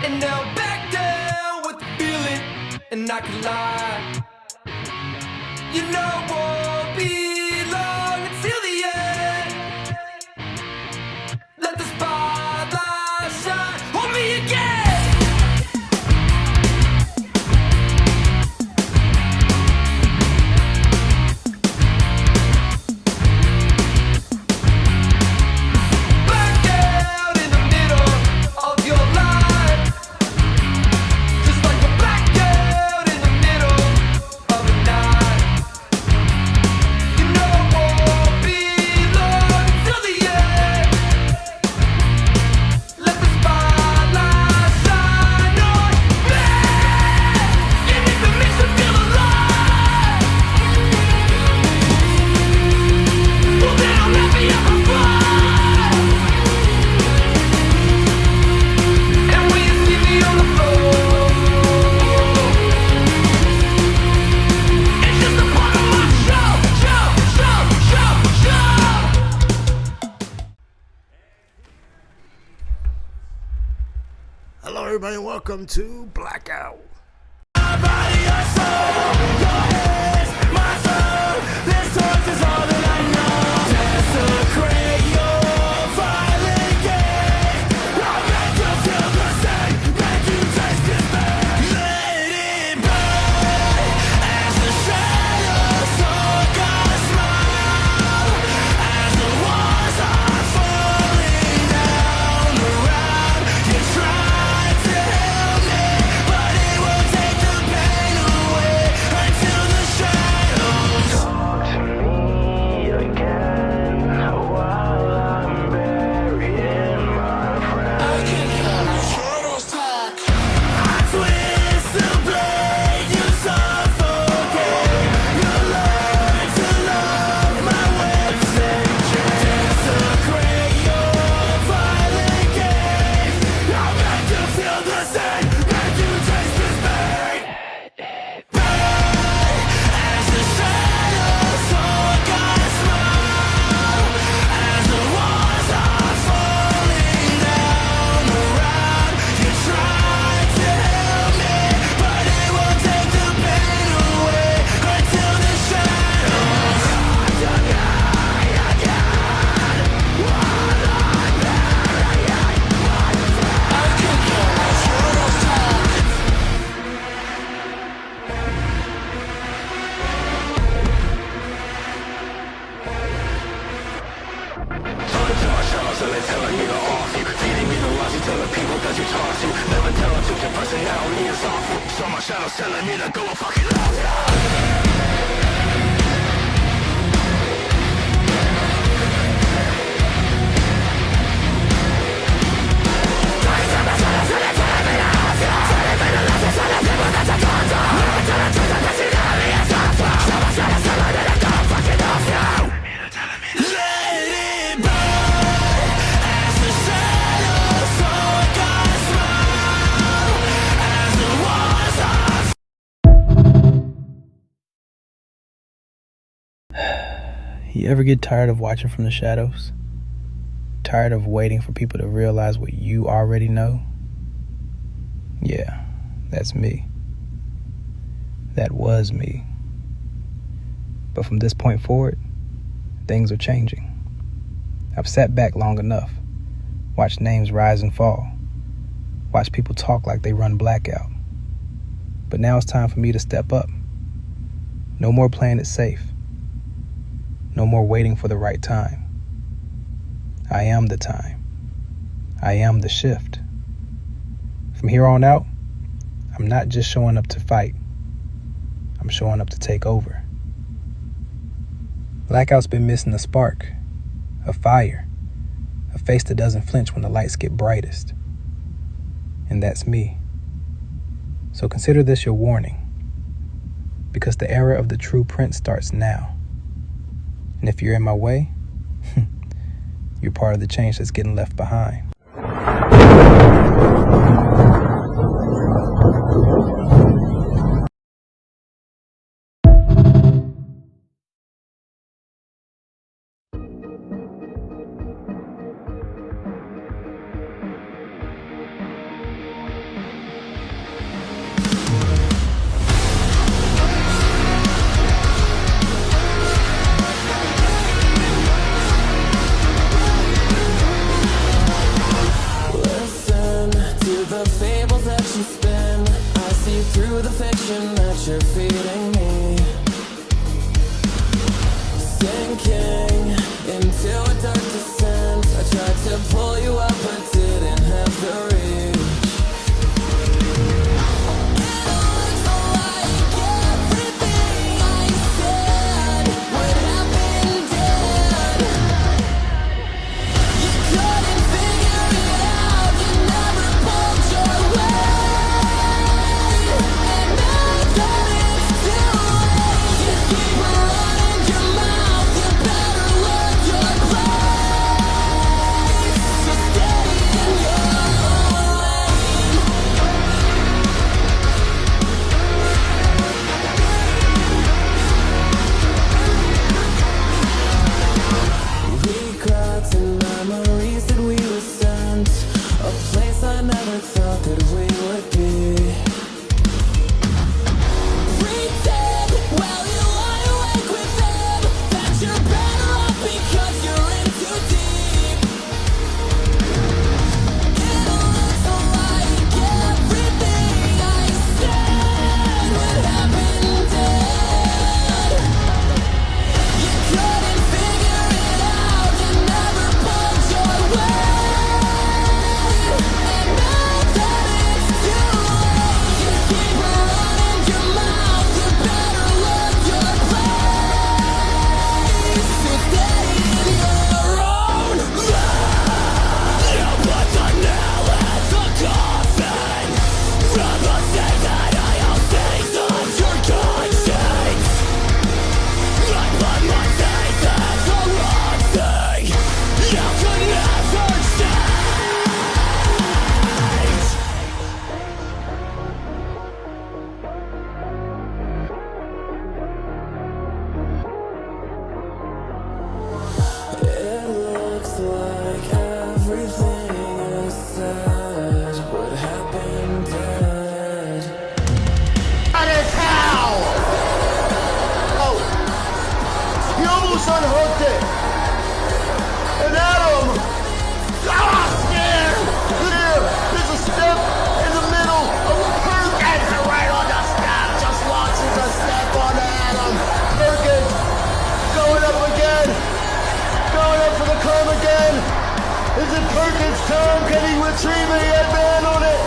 And now I'm back down with the feeling, and I can lie. You know it won't be long until the end. Let the spotlight shine on me again. Hello everybody, welcome to Blackout. Telling me to go fucking You ever get tired of watching from the shadows? Tired of waiting for people to realize what you already know? Yeah, that's me. That was me. But from this point forward, things are changing. I've sat back long enough, watched names rise and fall, watched people talk like they run Blackout. But now it's time for me to step up. No more playing it safe. No more waiting for the right time. I am the time. I am the shift. From here on out, I'm not just showing up to fight. I'm showing up to take over. Blackout's been missing a spark, a fire, a face that doesn't flinch when the lights get brightest. And that's me. So consider this your warning, because the era of the true prince starts now. And if you're in my way, you're part of the change that's getting left behind. time, can he retrieve the headband on it?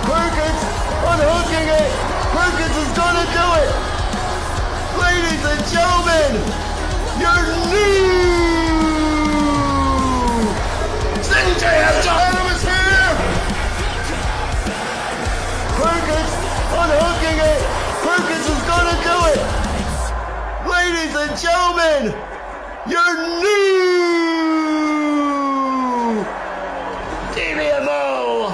Perkins unhooking it. Perkins is gonna do it. Ladies and gentlemen, your new CJ Adam is here. Perkins unhooking it. Perkins is gonna do it. Ladies and gentlemen, your new DBMO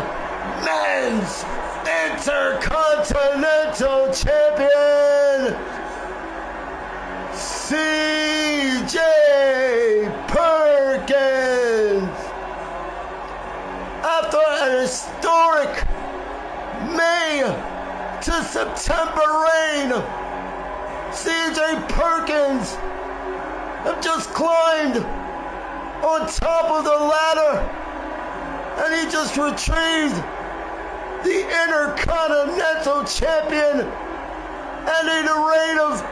Men's Intercontinental Champion, CJ Perkins. After an historic May to September reign, CJ Perkins have just climbed on top of the ladder, and he just retrieved the Intercontinental Champion, ending the reign of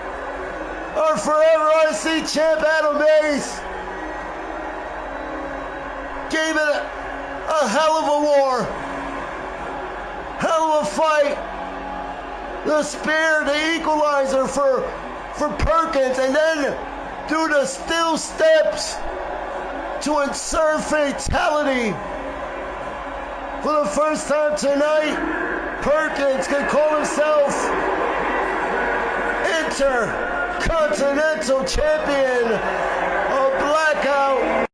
our forever IC champ Adam Hayes. Gave it a hell of a war, hell of a fight. The spear, the equalizer for Perkins, and then do the steel steps to insert fatality. For the first time tonight, Perkins can call himself Intercontinental Champion of Blackout.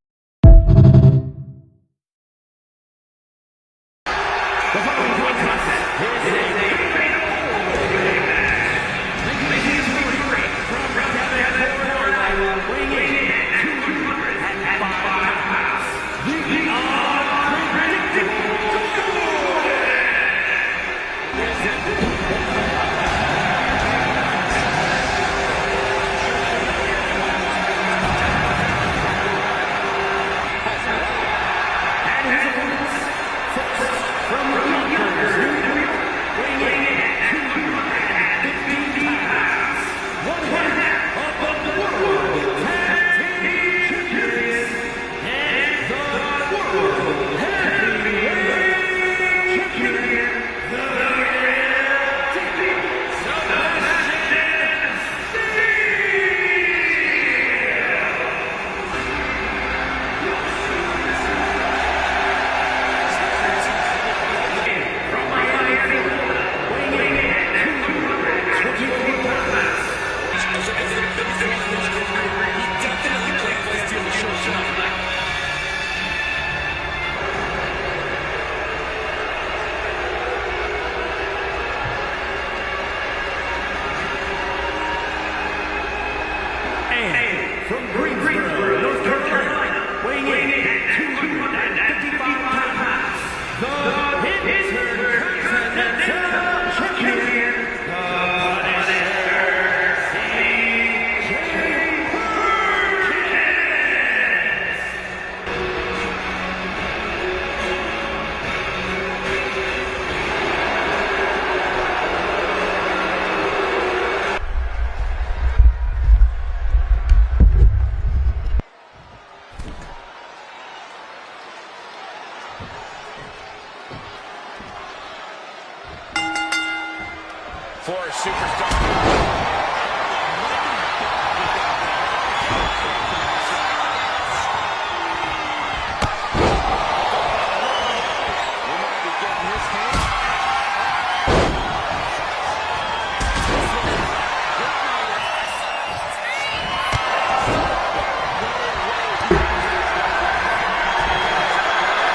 For a superstar.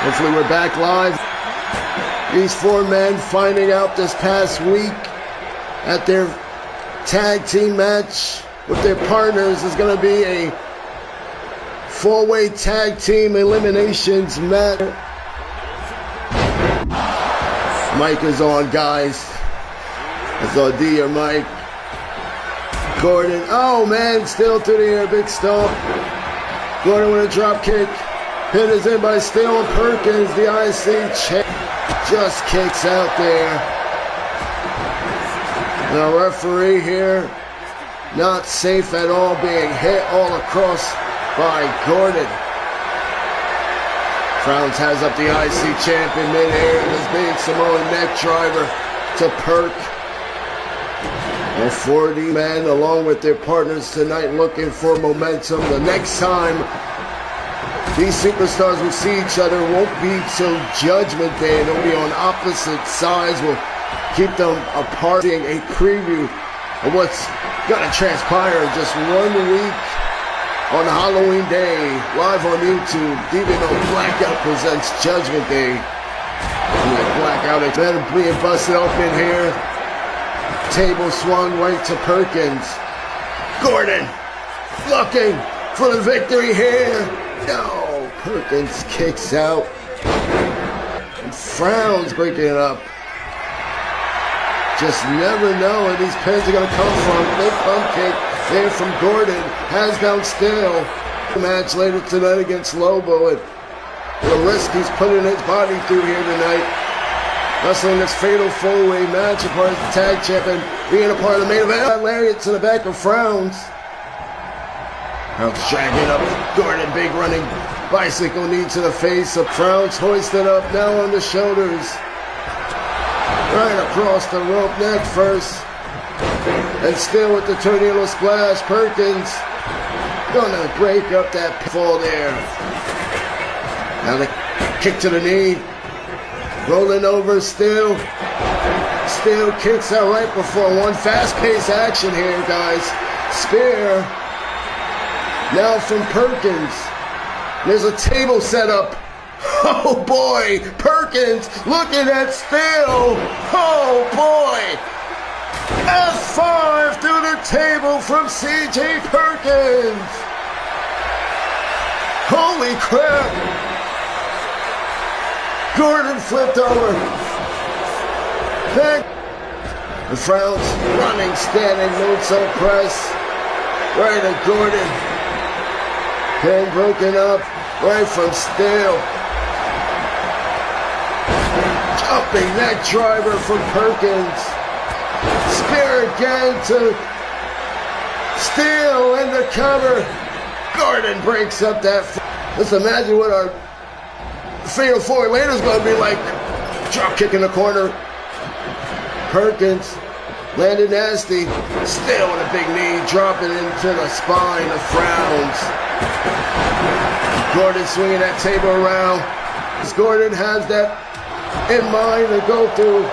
Hopefully we're back live. These four men finding out this past week at their tag team match with their partners is going to be a four-way tag team eliminations match. Mic is on, guys. That's on D or Mike. Gordon, oh man, still through the air, big stomp. Gordon with a drop kick. Pin is in by Steele Perkins, the IC champ. Just kicks out there. The referee here, not safe at all, being hit all across by Gordon. Crowns has up the IC champ in midair. This big Samoan neck driver to Perk. All 40 men along with their partners tonight looking for momentum. The next time these superstars will see each other won't be till Judgment Day. They'll be on opposite sides. We'll keep them apart. Seeing a preview of what's gonna transpire in just 1 week on Halloween Day, live on YouTube. DBMO Blackout presents Judgment Day. Blackout better being busted open here. Table swung right to Perkins. Gordon looking for the victory here. No, Perkins kicks out. And frowns breaking it up. Just never know where these pins are going to come from. Big pump kick there from Gordon. Has down still. Match later tonight against Lobo. And the risk he's putting his body through here tonight. Wrestling this fatal four-way match, a part of the tag champion, being a part of the main event. Lariat to the back of Frowns. Frowns dragging up Gordon, big running bicycle knee to the face of Frowns, hoisted up now on the shoulders. Right across the rope, neck first. And still with the tornado splash, Perkins gonna break up that fall there. Now the kick to the knee. Rolling over still kicks out right before one. Fast-paced action here, guys. Spear. Now from Perkins. There's a table set up. Oh boy, Perkins looking at still. Oh boy. F5 through the table from CJ Perkins. Holy crap. Gordon flipped over. Back. The Frowns running, standing, moonsault press. Right at Gordon. Pin broken up. Right from Steel. Jumping neck driver from Perkins. Spear again to Steel in the cover. Gordon breaks up that. Let's imagine what our fatal four later is going to be like. Drop kick in the corner. Perkins landed nasty. Still with a big knee, dropping into the spine of Frowns. Gordon swinging that table around. Gordon has that in mind to go through.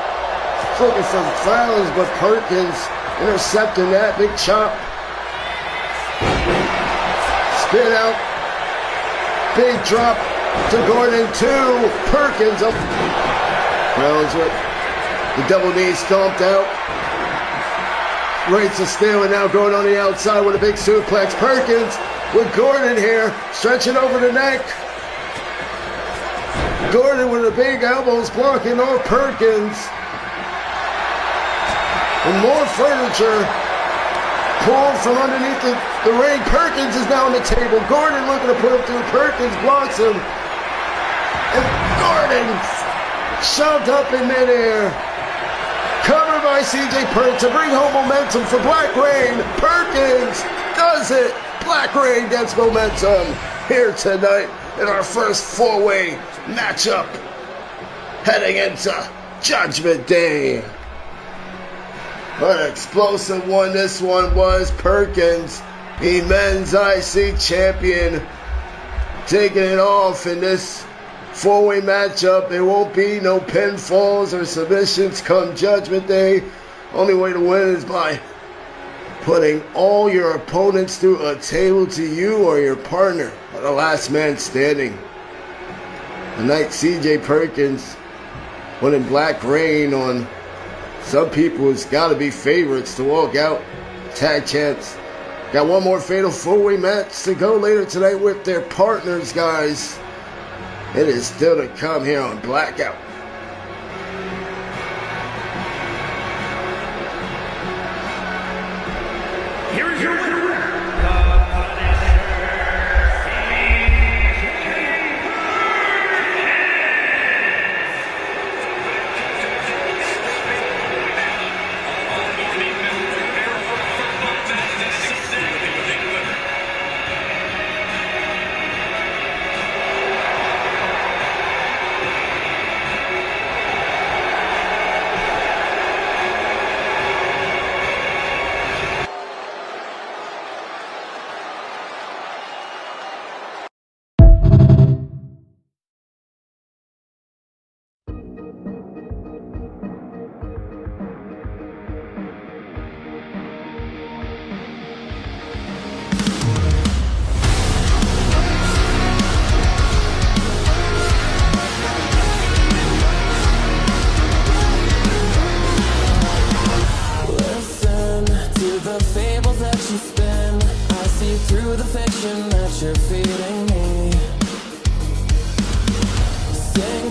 Looking for Frowns, but Perkins intercepting that big chop. Spin out. Big drop to Gordon, two. Perkins up. Frowns with the double knee stomped out. Right to Steel, and now going on the outside with a big suplex. Perkins with Gordon here, stretching over the neck. Gordon with the big elbows blocking off Perkins. And more furniture pulled from underneath the ring. Perkins is now on the table. Gordon looking to put him through. Perkins blocks him. And Gordon shoved up in midair. Covered by CJ Perk to bring home momentum for Black Rain. Perkins does it. Black Rain gets momentum here tonight in our first four-way matchup heading into Judgment Day. What an explosive one this one was. Perkins, the men's IC champion, taking it off in this four-way matchup. There won't be no pinfalls or submissions come Judgment Day. Only way to win is by putting all your opponents through a table to you or your partner, or the last man standing. Tonight, CJ Perkins winning Black Rain on some people. It's got to be favorites to walk out. Tag champs. Got one more fatal four-way match to go later tonight with their partners, guys. It is still to come here on Blackout. Here is your winner.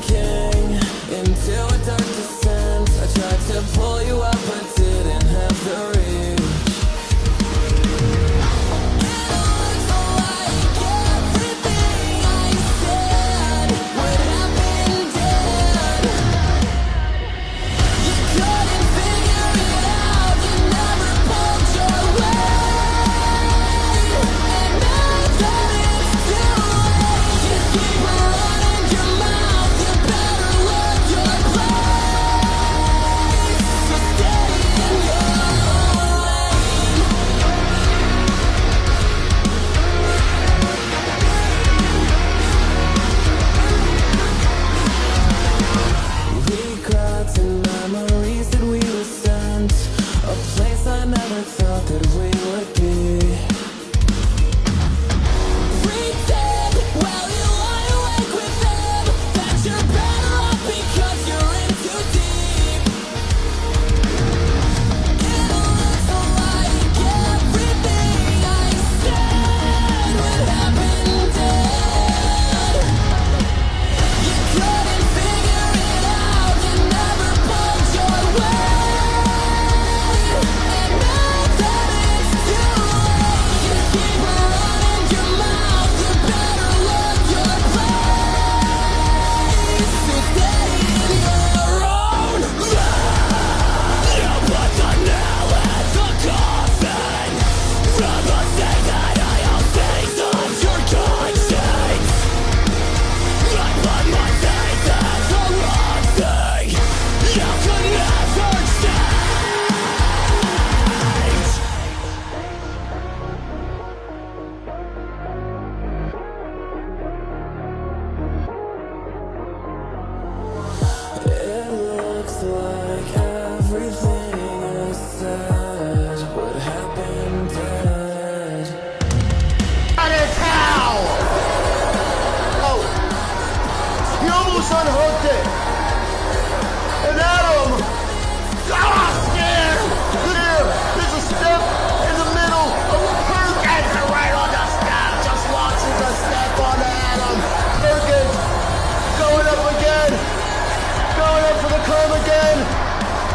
sinking into a dark descent. I tried to pull you up but didn't have the reach. Unhooked it. And Adam, scared. There, there's a step in the middle of Perkins right on the step. Just watching the step on Adam. Perkins going up again. Going up for the club again.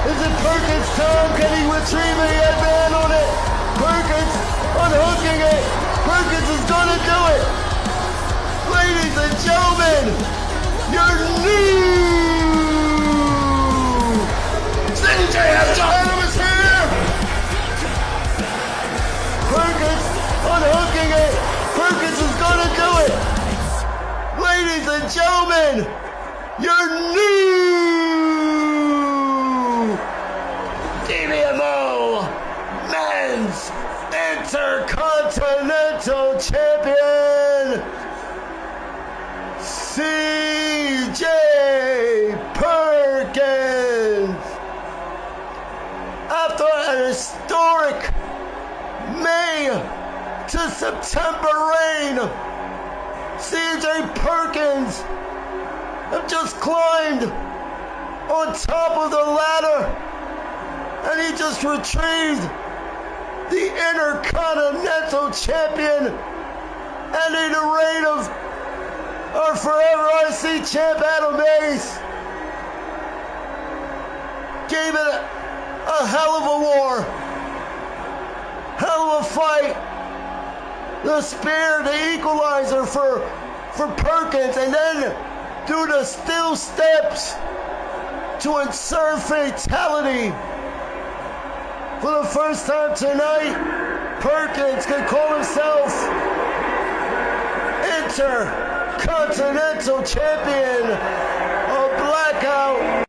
Is it Perkins' time? Can he retrieve it? He had man on it. Perkins unhooking it. Perkins is gonna do it. Ladies and gentlemen, your new CJ Adam is here! Perkins unhooking it. Perkins is gonna do it. Ladies and gentlemen, your new DBMO Men's Intercontinental Champion, CJ Perkins. After an historic May to September reign, CJ Perkins have just climbed on top of the ladder and he just retrieved the Intercontinental Champion, ending the reign of our forever IC champ Adam Bass. Gave it a hell of a war, hell of a fight. The spear, the equalizer for Perkins, and then do the steel steps to insert fatality. For the first time tonight, Perkins can call himself Intercontinental Champion of Blackout.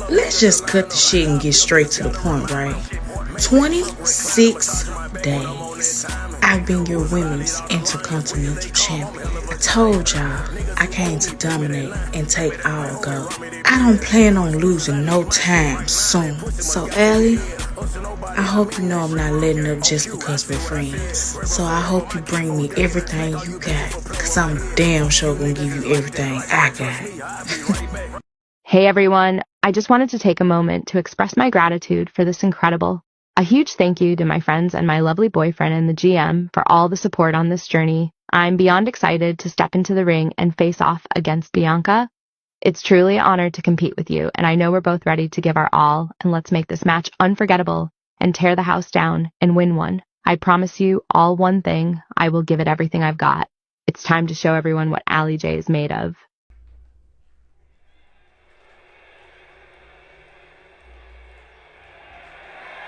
let's just cut the shit and get straight to the point, right? 26 days. I've been your women's intercontinental champion. I told y'all I came to dominate and take all gold. I don't plan on losing no time soon. So, Allie, I hope you know I'm not letting up just because we're friends. So I hope you bring me everything you got, cause I'm damn sure gonna give you everything I got. Hey everyone, I just wanted to take a moment to express my gratitude for this incredible. A huge thank you to my friends and my lovely boyfriend and the GM for all the support on this journey. I'm beyond excited to step into the ring and face off against Bianca. It's truly an honor to compete with you, and I know we're both ready to give our all, and let's make this match unforgettable and tear the house down and win one. I promise you all one thing, I will give it everything I've got. It's time to show everyone what Allie J is made of.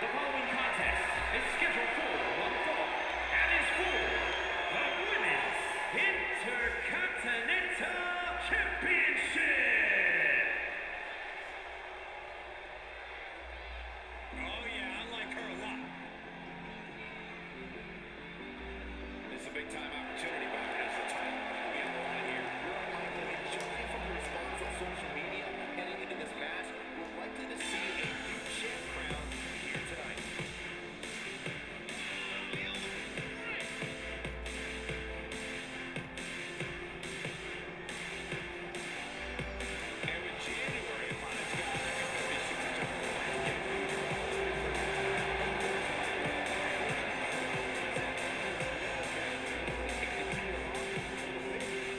The following contest is scheduled for one fall and is for the Women's Intercontinental Championship. Oh yeah, I like her a lot. This is a big time opportunity, but as the title, we have a lot here. Judging from the response on social media heading into this match, we're likely to see a new champ crown here tonight. And with January upon its back, there could be so much on the line.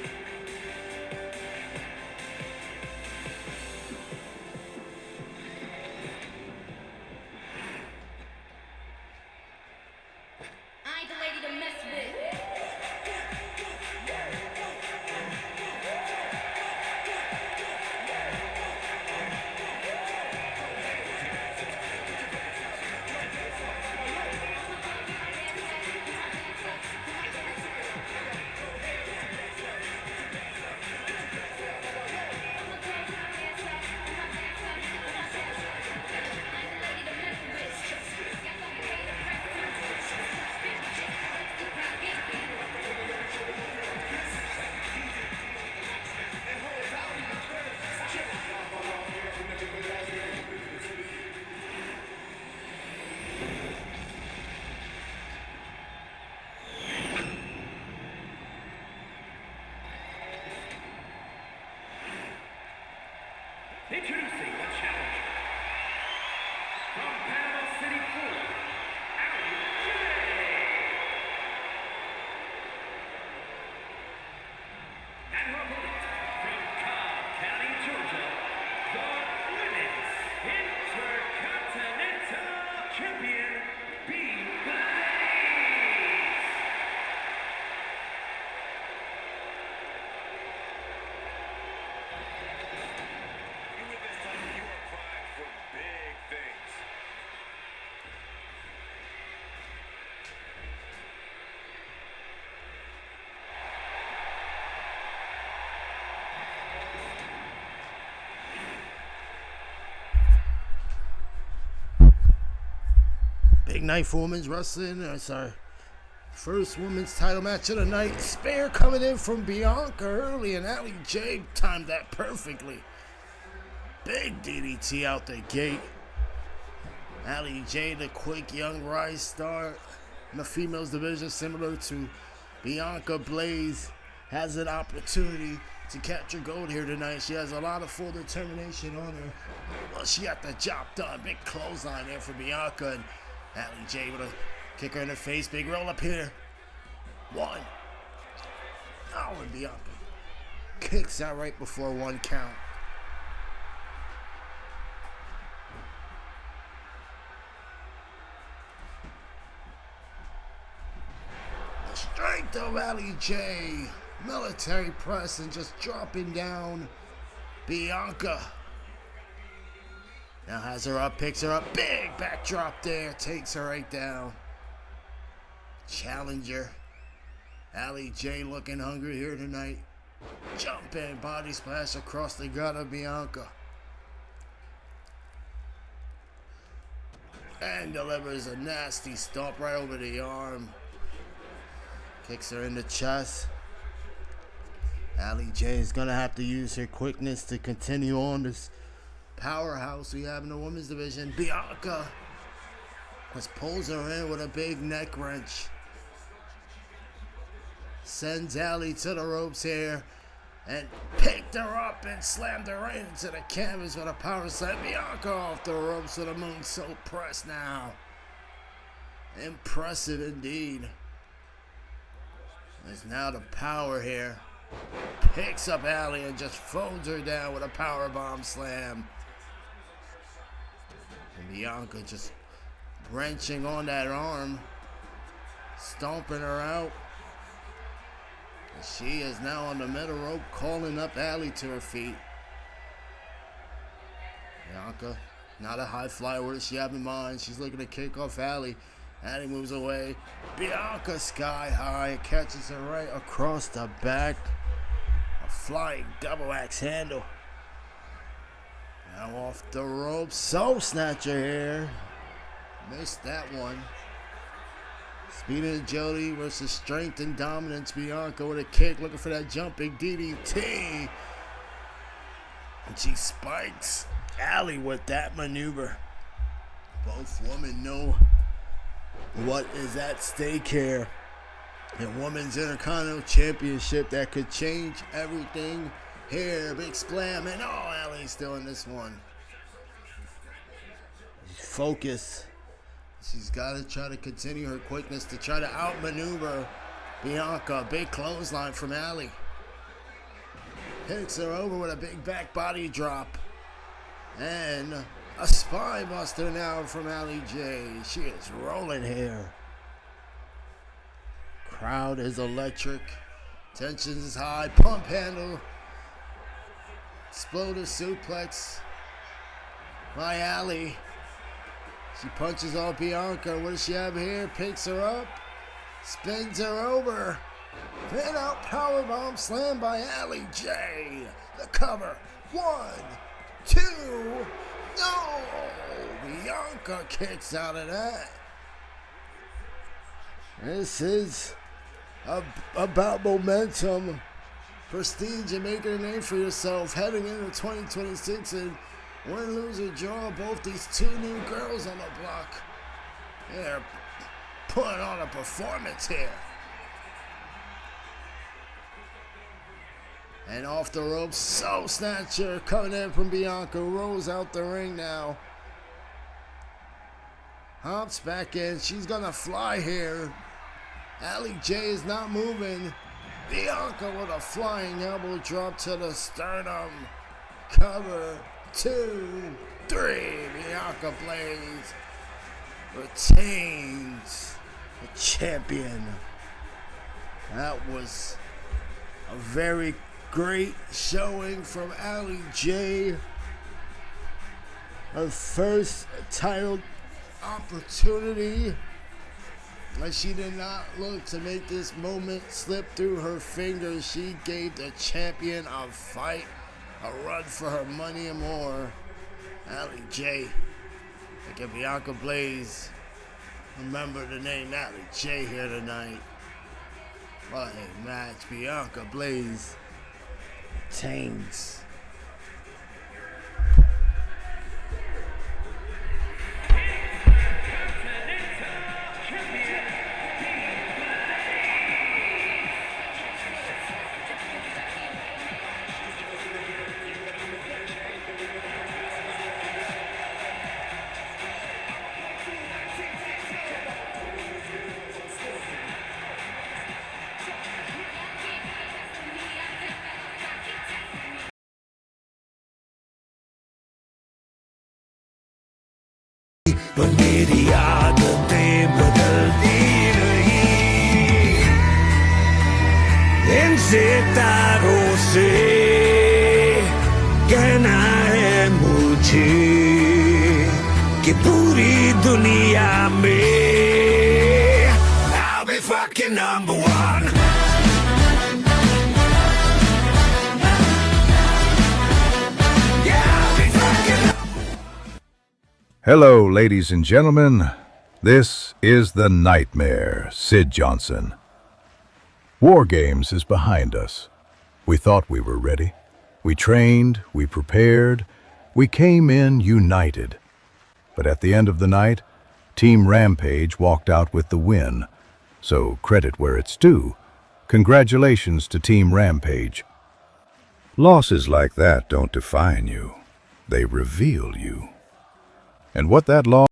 I ain't the lady to mess with. Introducing the challenger from Panama City, Florida, ALEK. And her opponent from Cobb County, Georgia, the Women's Intercontinental Champion, BIANCA. You win this title, you are primed for big things. Big night for women's wrestling. It's our first women's title match of the night. Spear coming in from Bianca early, and Allie J timed that perfectly. Big DDT out the gate. Allie J, the quick young rise star in the females division, similar to Bianca Blaze, has an opportunity to capture gold here tonight. She has a lot of full determination on her. Well, she got the job done. Big clothesline there for Bianca, and Allie J with a kick her in the face. Big roll up here. One. Oh, and Bianca kicks out right before one count. The strength of Allie J. Military press and just dropping down Bianca. Now has her up, picks her up. Big backdrop there. Takes her right down. Challenger. Allie J looking hungry here tonight. Jumping body splash across the gut of Bianca. and delivers a nasty stomp right over the arm. Kicks her in the chest. ALEK is gonna have to use her quickness to continue on this powerhouse we have in the women's division. Bianca just pulls her in with a big neck wrench. Sends ALEK to the ropes here and picked her up and slammed her right into the canvas with a power slam. Bianca off the ropes with a moonsault press now. Impressive indeed. There's now the power here. Picks up ALEK and just folds her down with a powerbomb slam. And Bianca just wrenching on that arm, stomping her out. And she is now on the middle rope, calling up ALEK to her feet. Bianca, not a high flyer. What does she have in mind? She's looking to kick off ALEK. ALEK moves away. Bianca sky high, catches her right across the back. A flying double axe handle. Now off the rope, soul snatcher here. Missed that one. Speed and agility versus strength and dominance. Bianca with a kick, looking for that jumping DDT. And she spikes ALEK with that maneuver. Both women know what is at stake here. The Women's Intercontinental Championship that could change everything here. Big slam, and ALEK's still in this one. Focus. She's got to try to continue her quickness to try to outmaneuver Bianca. Big clothesline from ALEK. Picks her over with a big back body drop. And a spine buster now from ALEK. She is rolling here. Crowd is electric. Tension is high. Pump handle. Exploder suplex by ALEK. She punches off Bianca. What does she have here? Picks her up. Spins her over. Pin out powerbomb slam by ALEK. The cover. 1, 2. No! Bianca kicks out of that. This is about momentum, prestige, and making a name for yourself heading into 2026. And win, lose, or draw, both these two new girls on the block, they're putting on a performance here. And off the ropes, soul snatcher coming in from Bianca, rolls out the ring now. Hops back in, she's gonna fly here. ALEK is not moving. Bianca with a flying elbow drop to the sternum. Cover, 2, 3. Bianca Blaze retains the champion. That was a very great showing from ALEK. Her first title opportunity. Like, she did not look to make this moment slip through her fingers. She gave the champion a fight, a run for her money and more. ALEK. Look at Bianca Blaze. Remember the name ALEK here tonight. What a match. Bianca Blaze retains. पर मेरी आदतें बदलती नहीं इन सितारों से कहना है मुझे कि पूरी दुनिया में I'll be fucking number one. Yeah, I'll be fucking Hello, ladies and gentlemen. This is the Nightmare, Sid Johnson. War Games is behind us. We thought we were ready. We trained, we prepared, we came in united. But at the end of the night, Team Rampage walked out with the win. So credit where it's due. Congratulations to Team Rampage. Losses like that don't define you. They reveal you. And what that loss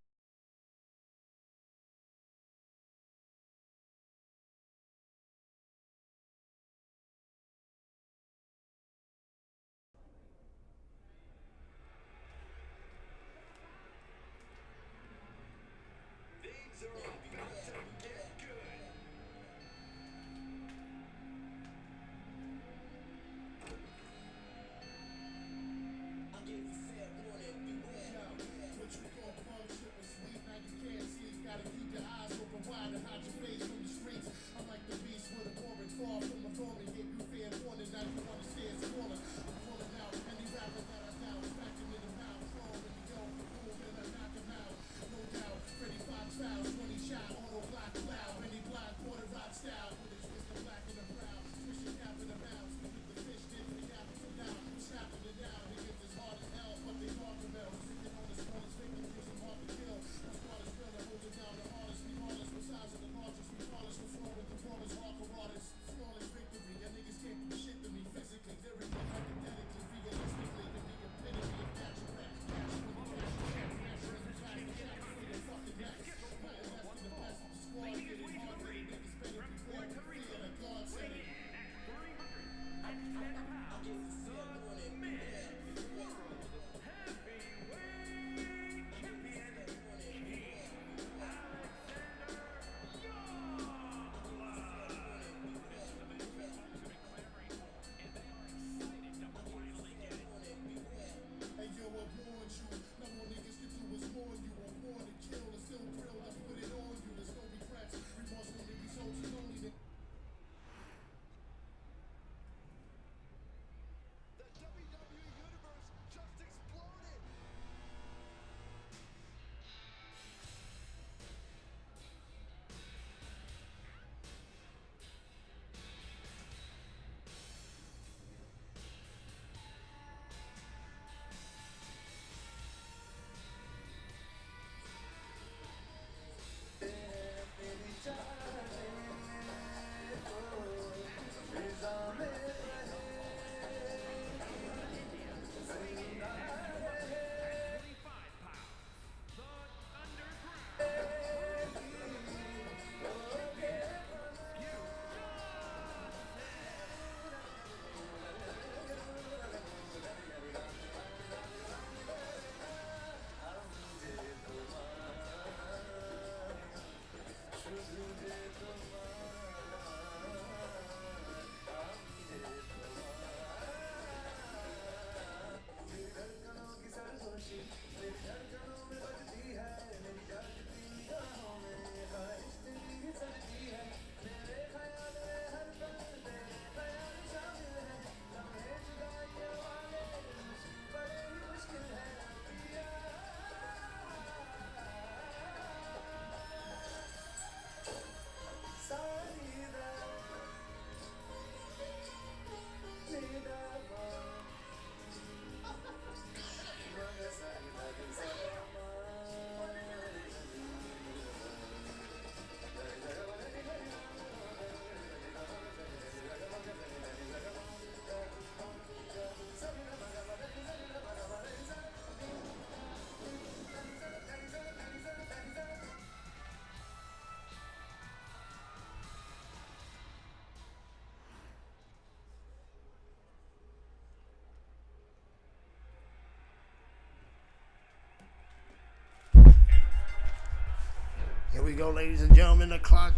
Here we go, ladies and gentlemen. The clock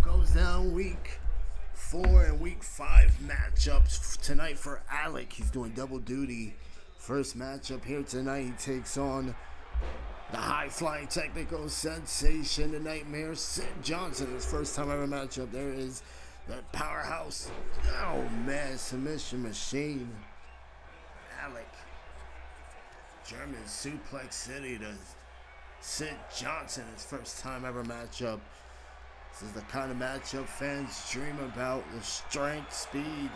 goes down. Week 4 and week 5 matchups tonight for ALEK. He's doing double duty. First matchup here tonight, he takes on the high-flying technical sensation, the Nightmare, Sid Johnson. His first time ever matchup. There is the powerhouse. Oh man, submission machine. ALEK. German Suplex City, the Sid Johnson, his first time ever matchup. This is the kind of matchup fans dream about. The strength, speed,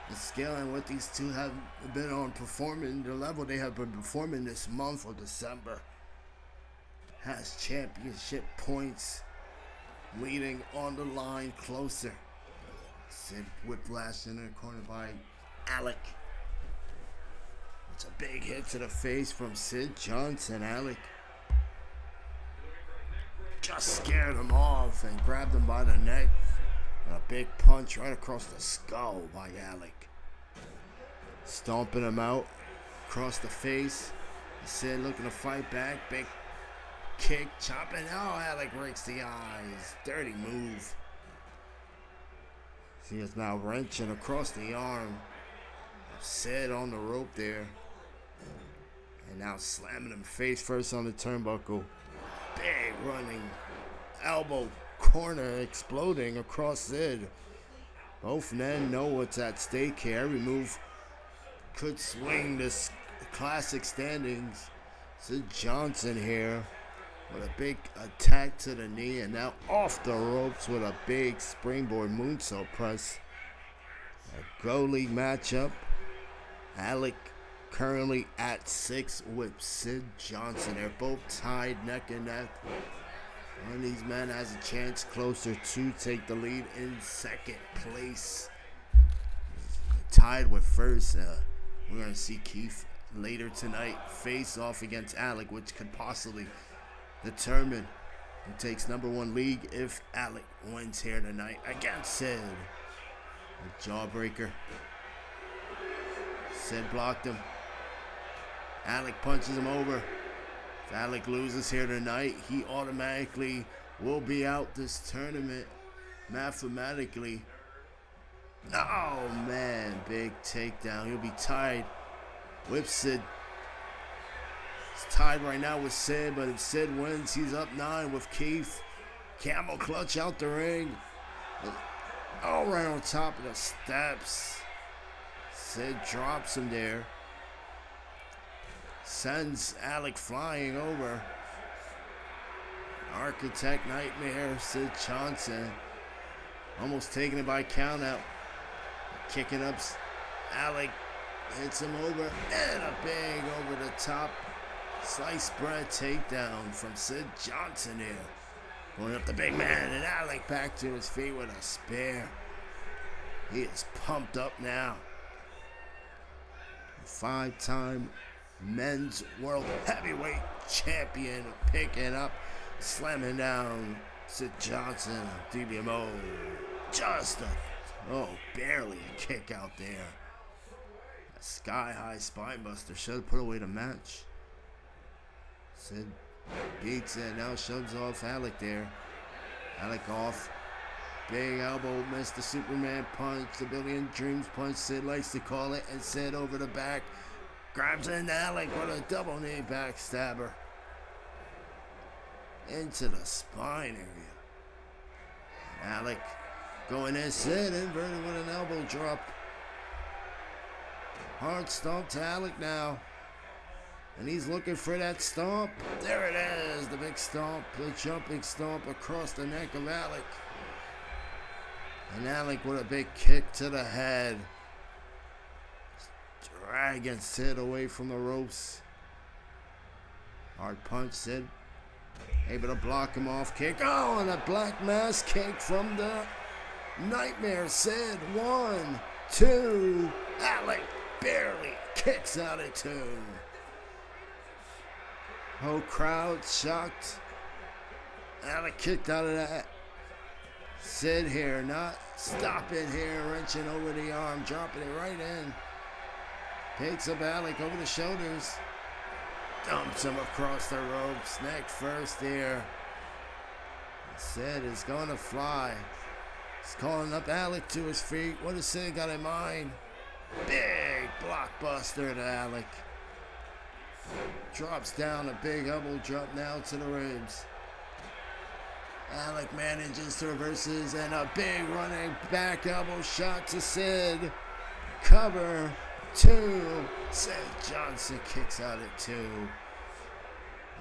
the skill, and what these two have been on performing, the level they have been performing this month of December. Has championship points leading on the line closer. Sid whiplashed in the corner by ALEK. It's a big hit to the face from Sid Johnson. ALEK just scared him off and grabbed him by the neck. And a big punch right across the skull by ALEK. Stomping him out across the face. Sid looking to fight back. Big kick, chopping. Oh, ALEK rakes the eyes. Dirty move. He is now wrenching across the arm. Sid on the rope there. And now slamming him face first on the turnbuckle. Big running elbow corner exploding across Sid. Both men know what's at stake here. Every move could swing this classic standings. Sid Johnson here with a big attack to the knee, and now off the ropes with a big springboard moonsault press. A Go League matchup. ALEK currently at 6 with Sid Johnson. They're both tied neck and neck. One of these men has a chance closer to take the lead in second place. Tied with first. We're going to see Keith later tonight face off against ALEK, which could possibly determine who takes #1 league if ALEK wins here tonight against Sid. A jawbreaker. Sid blocked him. ALEK punches him over. If ALEK loses here tonight, he automatically will be out this tournament mathematically. Oh man, big takedown. He'll be tied with Sid. He's tied right now with Sid, but if Sid wins, he's up 9 with Keith. Camel clutch out the ring. All right on top of the steps. Sid drops him there. Sends ALEK flying over. Architect Nightmare, Sid Johnson. Almost taking it by count out. Kicking up. ALEK hits him over. And a big over the top sliced bread takedown from Sid Johnson here. Going up the big man, and ALEK back to his feet with a spear. He is pumped up now. 5-time men's world heavyweight champion picking up, slamming down Sid Johnson. DBMO. Just barely a kick out there. A sky-high spine buster. Should have put away the match. Sid beats it, now shoves off ALEK there. ALEK off. Big elbow, missed the Superman punch, the Billion Dreams punch, Sid likes to call it, and Sid over the back. Grabs into ALEK with a double knee backstabber. Into the spine area. ALEK going in, Sid inverted with an elbow drop. Hard stomp to ALEK now. And he's looking for that stomp. There it is, the big stomp, the jumping stomp across the neck of ALEK. And ALEK with a big kick to the head. Dragging Sid away from the ropes. Hard punch, Sid able to block him off kick. Oh, and a black mass kick from the Nightmare. Sid, 1, 2. ALEK barely kicks out at 2. Whole crowd shocked. ALEK kicked out of that. Sid here, not stopping here, wrenching over the arm, dropping it right in. Takes up ALEK over the shoulders. Dumps him across the ropes, neck first here. Sid is going to fly. He's calling up ALEK to his feet. What does Sid got in mind? Big blockbuster to ALEK. Drops down a big elbow drop now to the ribs. ALEK manages to reverses and a big running back elbow shot to Sid. Cover 2. Sid Johnson kicks out at 2.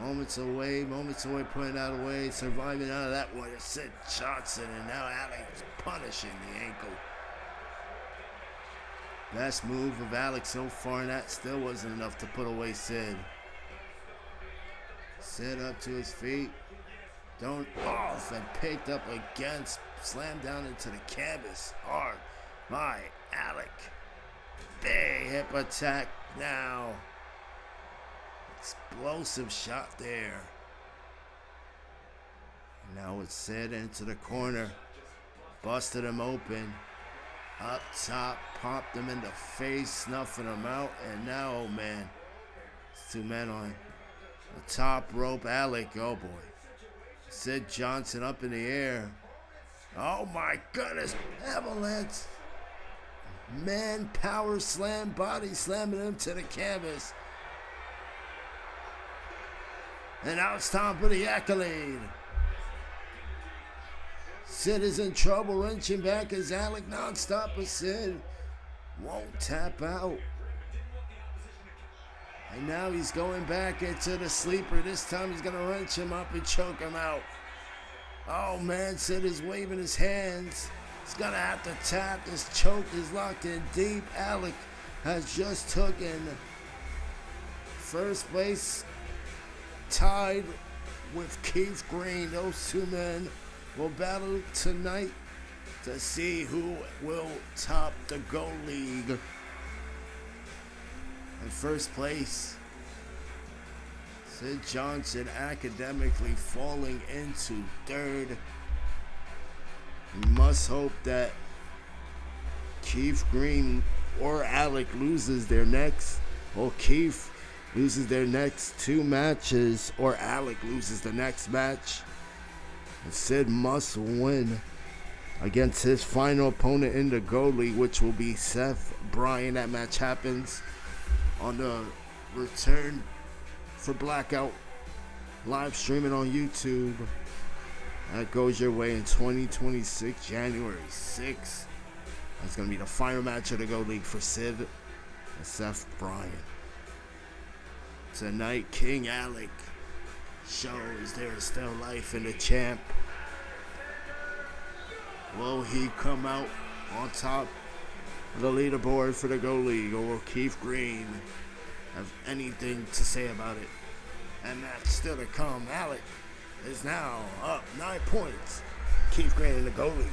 Moments away, putting that away, surviving out of that one. It's Sid Johnson, and now Alek's punishing the ankle. Best move of Alek so far, and that still wasn't enough to put away Sid. Sid up to his feet. Don't off and picked up again. Slammed down into the canvas hard by Alek. Big hip attack now. Explosive shot there. Now it's Sid into the corner. Busted him open. Up top, popped him in the face, snuffing him out. And now, oh man, it's two men on the top rope. Alek, oh boy. Sid Johnson up in the air. Oh my goodness. Avalanche. Man power slam, body slamming him to the canvas. And now it's time for the accolade. Sid is in trouble, wrenching back as Alek non-stop, but Sid won't tap out. And now he's going back into the sleeper. This time he's going to wrench him up and choke him out. Oh man, Sid is waving his hands. He's going to have to tap. This choke is locked in deep. Alek has just taken first place, tied with Keith Green. Those two men will battle tonight to see who will top the Gold League. In first place, Sid Johnson academically falling into third. We must hope that Keith Green or Alek loses their next, or Keith loses their next two matches, or Alek loses the next match. And Sid must win against his final opponent in the Gold League, which will be Seth Bryan. That match happens on the return for Blackout, live streaming on YouTube. That goes your way in 2026, January 6th. That's going to be the final match of the Gold League for Sid and Seth Bryan. Tonight, King Alek shows there is still life in the champ. Will he come out on top of the leaderboard for the Gold League, or will Keith Green have anything to say about it? And that's still to come. Alek is now up 9 points. Keith Green in the Gold League.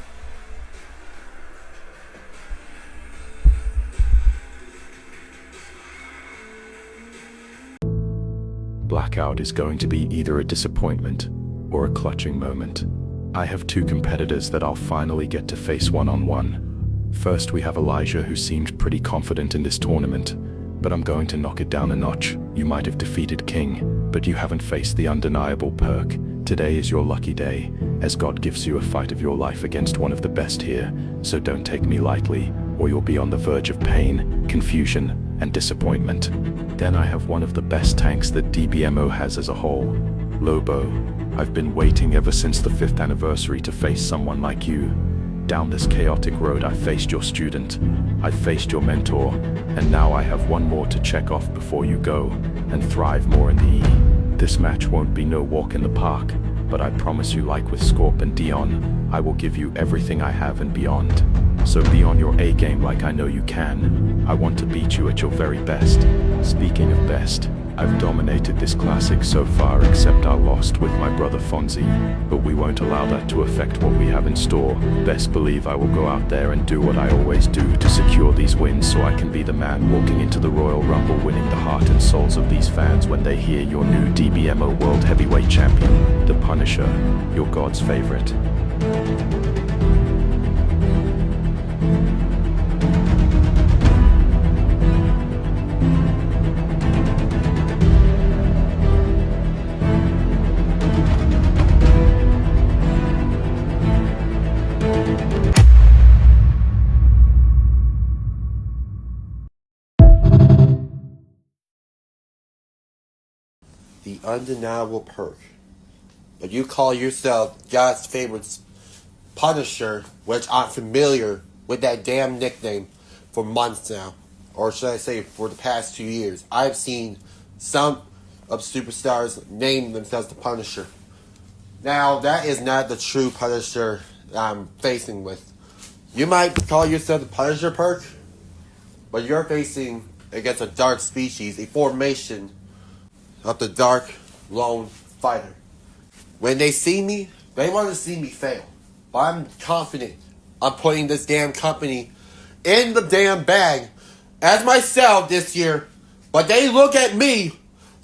Blackout is going to be either a disappointment or a clutching moment. I have two competitors that I'll finally get to face one-on-one. First, we have Elijah, who seemed pretty confident in this tournament, but I'm going to knock it down a notch. You might have defeated King, but you haven't faced the undeniable Perk. Today is your lucky day, as God gives you a fight of your life against one of the best here, so don't take me lightly, or you'll be on the verge of pain, confusion, and disappointment. Then I have one of the best tanks that DBMO has as a whole, Lobo. I've been waiting ever since the 5th anniversary to face someone like you. Down this chaotic road, I faced your student, I faced your mentor, and now I have one more to check off before you go and thrive more in the E. This match won't be no walk in the park, but I promise you, like with Scorp and Dion, I will give you everything I have and beyond. So be on your A game like I know you can. I want to beat you at your very best. Speaking of best, I've dominated this classic so far, except I lost with my brother FONZI, but we won't allow that to affect what we have in store. Best believe I will go out there and do what I always do to secure these wins, so I can be the man walking into the Royal Rumble, winning the heart and souls of these fans when they hear your new DBMO World Heavyweight Champion, the Punisher, your God's favorite. The undeniable Perk. But you call yourself God's favorite Punisher, which I'm familiar with that damn nickname for months now. Or should I say for the past 2 years. I've seen some of superstars name themselves the Punisher. Now, that is not the true Punisher I'm facing with. You might call yourself the Punisher, Perk, but you're facing against a dark species, a formation of the Dark Lone Fighter. When they see me, they want to see me fail. But I'm confident I'm putting this damn company in the damn bag as myself this year. But they look at me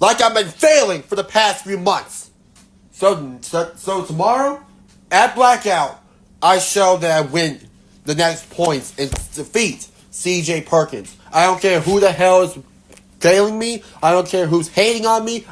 like I've been failing for the past few months. So tomorrow, at Blackout, I show that I win the next points and defeat CJ Perkins. I don't care who the hell is failing me. I don't care who's hating on me.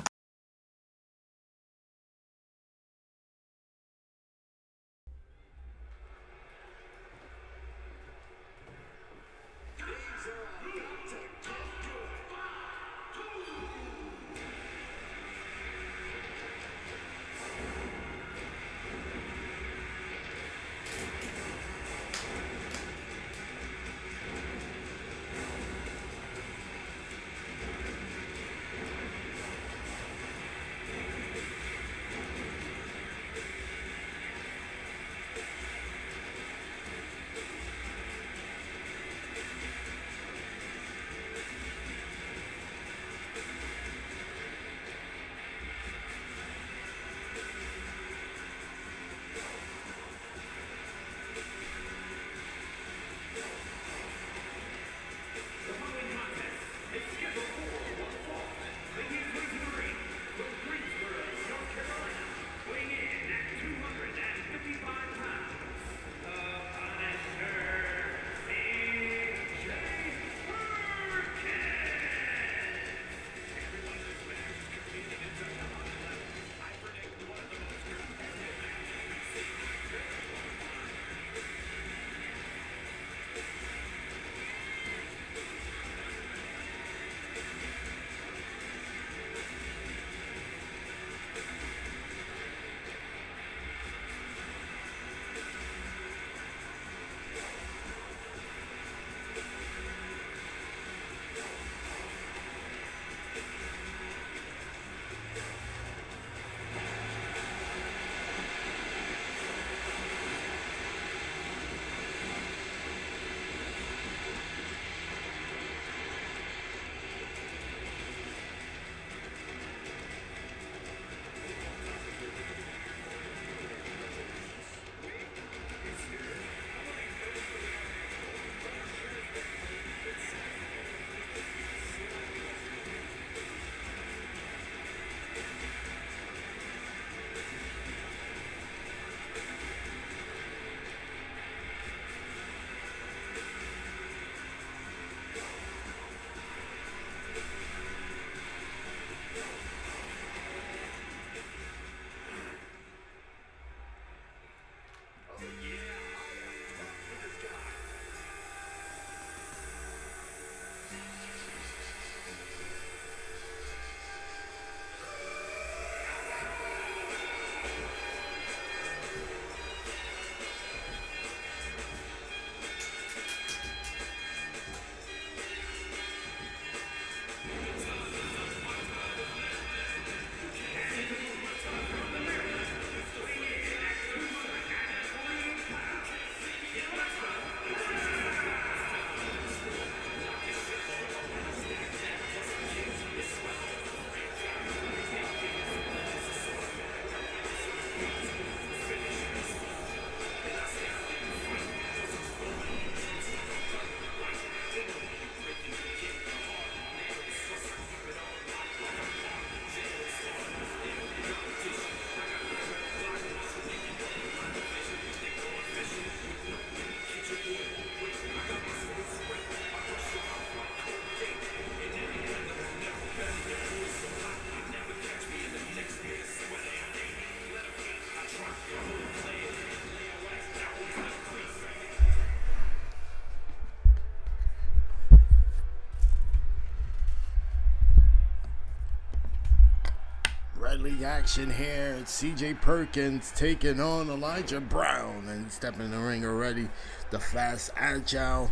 Red League action here. It's CJ Perkins taking on Elijah Brown and stepping in the ring already. The fast, agile,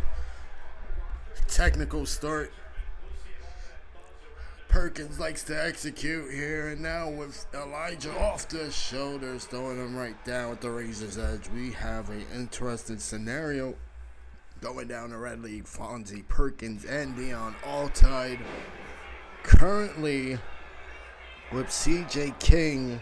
technical start. Perkins likes to execute here, and now with Elijah off the shoulders, throwing him right down with the razor's edge. We have an interesting scenario going down the Red League. FONZI, Perkins, and Dion all tied currently with CJ King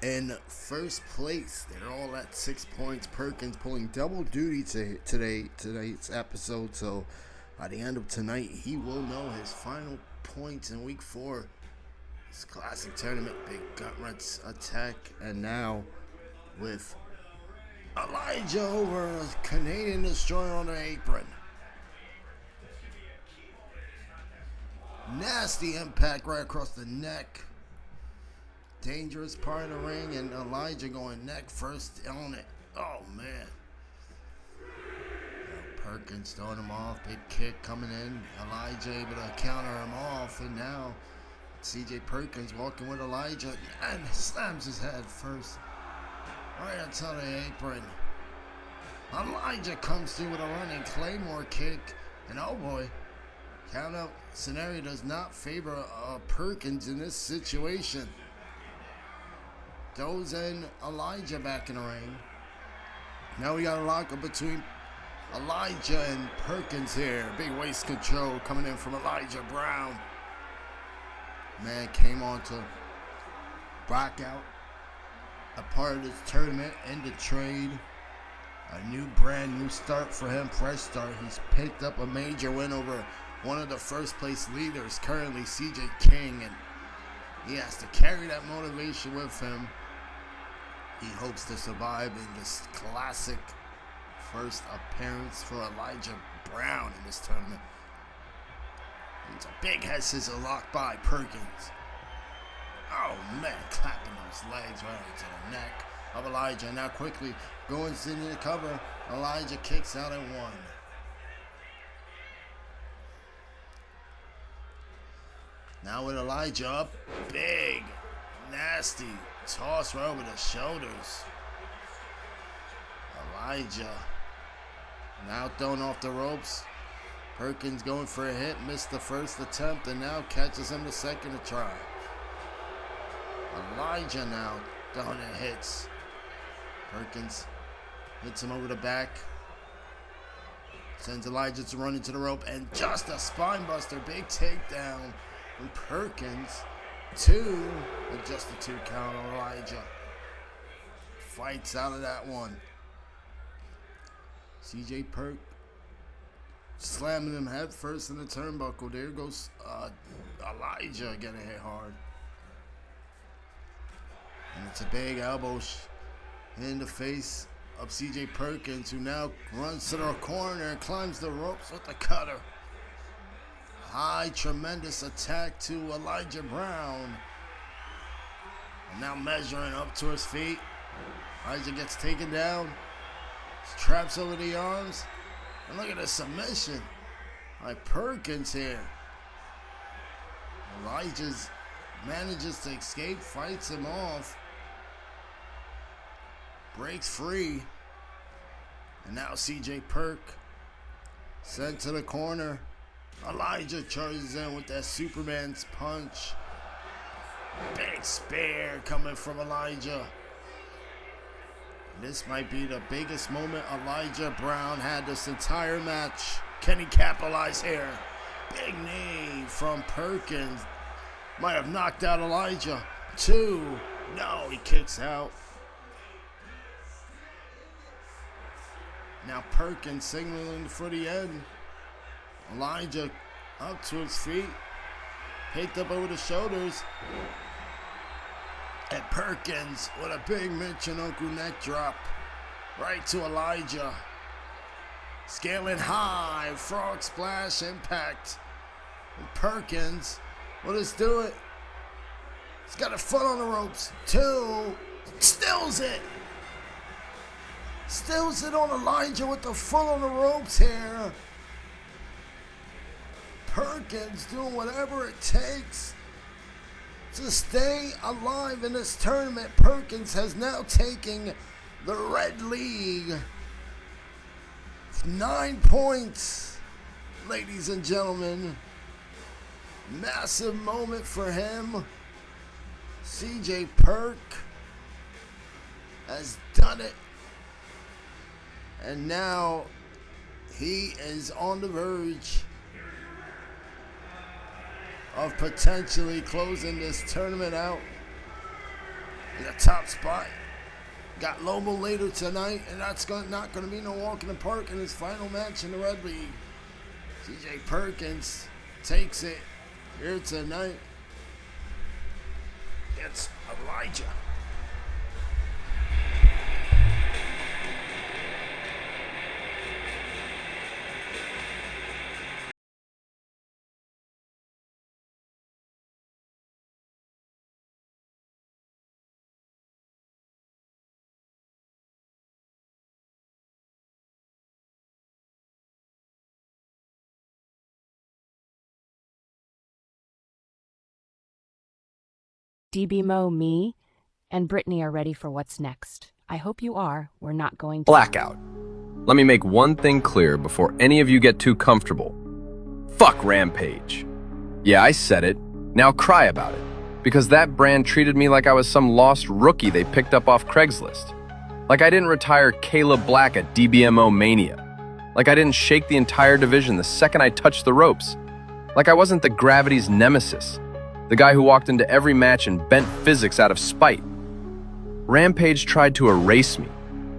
in first place. They're all at 6 points. Perkins pulling double duty today's episode, so by the end of tonight, he will know his final points in week 4. This classic tournament, big gut wrench attack, and now with Elijah over a Canadian Destroyer on the apron. Nasty impact right across the neck. Dangerous part of the ring, and Elijah going neck first on it. Oh, man. Perkins throwing him off. Big kick coming in. Elijah able to counter him off, and now CJ Perkins walking with Elijah and slams his head first right onto the apron. Elijah comes through with a running Claymore kick, and oh boy, count out scenario does not favor Perkins in this situation. Throws in Elijah back in the ring. Now we got a lockup between Elijah and Perkins here. Big waist control coming in from Elijah Brown. Man came on to Blackout, a part of this tournament in the trade. A new brand new start for him, fresh start. He's picked up a major win over one of the first place leaders, currently CJ King, and he has to carry that motivation with him. He hopes to survive in this classic first appearance for Elijah Brown in this tournament. It's a big head scissor locked by Perkins. Oh man, clapping those legs right into the neck of Elijah. Now quickly going into the cover. Elijah kicks out at 1. Now with Elijah up, big, nasty toss right over the shoulders. Elijah now thrown off the ropes. Perkins going for a hit, missed the first attempt, and now catches him the second try. Elijah now throwing in hits. Perkins hits him over the back. Sends Elijah to run into the rope, and just a spine buster. Big takedown from Perkins. 2, and just a 2 count on Elijah. Fights out of that one. CJ Perk slamming him head first in the turnbuckle. There goes Elijah getting hit hard. And it's a big elbow in the face of CJ Perkins, who now runs to the corner and climbs the ropes with the cutter. High, tremendous attack to Elijah Brown. And now measuring up to his feet. Elijah gets taken down. Traps over the arms. And look at the submission by Perkins here. Elijah manages to escape, fights him off. Breaks free. And now CJ Perk sent to the corner. Elijah charges in with that Superman's punch. Big spear coming from Elijah. This might be the biggest moment Elijah Brown had this entire match. Can he capitalize here? Big knee from Perkins. Might have knocked out Elijah. 2. No, he kicks out. Now Perkins signaling for the end. Elijah up to his feet. Picked up over the shoulders. And Perkins with a big Michinoku neck drop. Right to Elijah. Scaling high. Frog splash impact. And Perkins, will this do it? He's got a foot on the ropes. 2. Stills it. Stills it on Elijah with the foot on the ropes here. Perkins doing whatever it takes to stay alive in this tournament. Perkins has now taken the Red League. 9 points, ladies and gentlemen. Massive moment for him. CJ Perk has done it. And now he is on the verge of potentially closing this tournament out in the top spot. Got Lobo later tonight, and that's not going to be no walk in the park in his final match in the Red League. CJ Perkins takes it here tonight. It's Elijah. DBMO, me, and Brittany are ready for what's next. I hope you are. We're not going to... Blackout. Let me make one thing clear before any of you get too comfortable. Fuck Rampage. Yeah, I said it. Now cry about it. Because that brand treated me like I was some lost rookie they picked up off Craigslist. Like I didn't retire Caleb Black at DBMO Mania. Like I didn't shake the entire division the second I touched the ropes. Like I wasn't the Gravity's nemesis. The guy who walked into every match and bent physics out of spite. Rampage tried to erase me.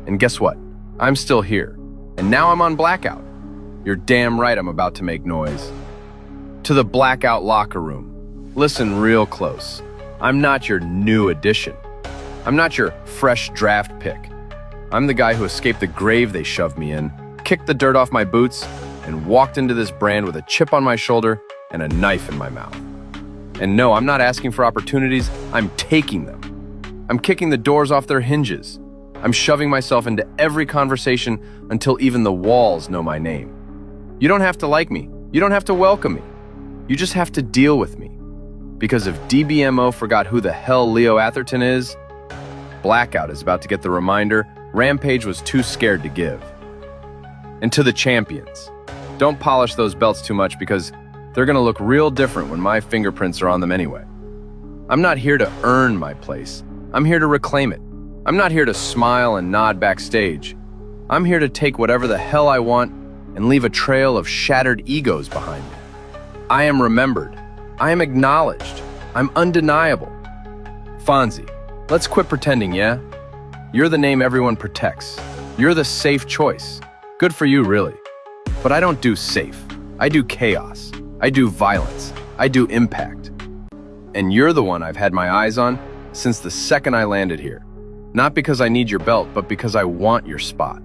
And guess what? I'm still here. And now I'm on Blackout. You're damn right I'm about to make noise. To the Blackout locker room. Listen real close. I'm not your new addition. I'm not your fresh draft pick. I'm the guy who escaped the grave they shoved me in, kicked the dirt off my boots, and walked into this brand with a chip on my shoulder and a knife in my mouth. And no, I'm not asking for opportunities, I'm taking them. I'm kicking the doors off their hinges. I'm shoving myself into every conversation until even the walls know my name. You don't have to like me. You don't have to welcome me. You just have to deal with me. Because if DBMO forgot who the hell Leo Atherton is, Blackout is about to get the reminder Rampage was too scared to give. And to the champions, don't polish those belts too much because they're gonna look real different when my fingerprints are on them anyway. I'm not here to earn my place. I'm here to reclaim it. I'm not here to smile and nod backstage. I'm here to take whatever the hell I want and leave a trail of shattered egos behind me. I am remembered. I am acknowledged. I'm undeniable. Fonzie, let's quit pretending, yeah? You're the name everyone protects. You're the safe choice. Good for you, really. But I don't do safe. I do chaos. I do violence. I do impact. And you're the one I've had my eyes on since the second I landed here. Not because I need your belt, but because I want your spot.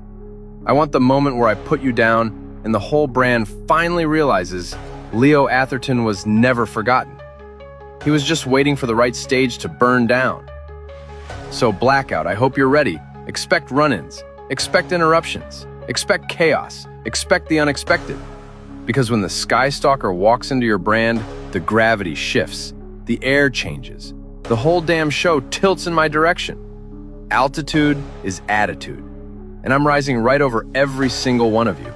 I want the moment where I put you down and the whole brand finally realizes Leo Atherton was never forgotten. He was just waiting for the right stage to burn down. So Blackout, I hope you're ready. Expect run-ins. Expect interruptions. Expect chaos. Expect the unexpected. Because when the Skystalker walks into your brand, the gravity shifts, the air changes, the whole damn show tilts in my direction. Altitude is attitude, and I'm rising right over every single one of you.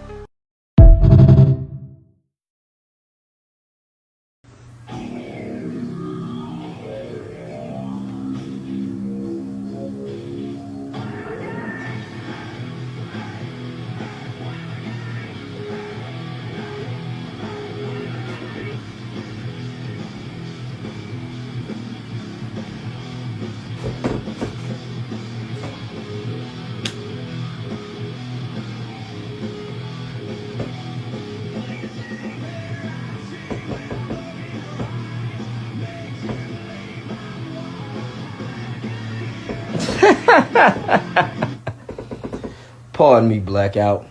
Pardon me, Blackout.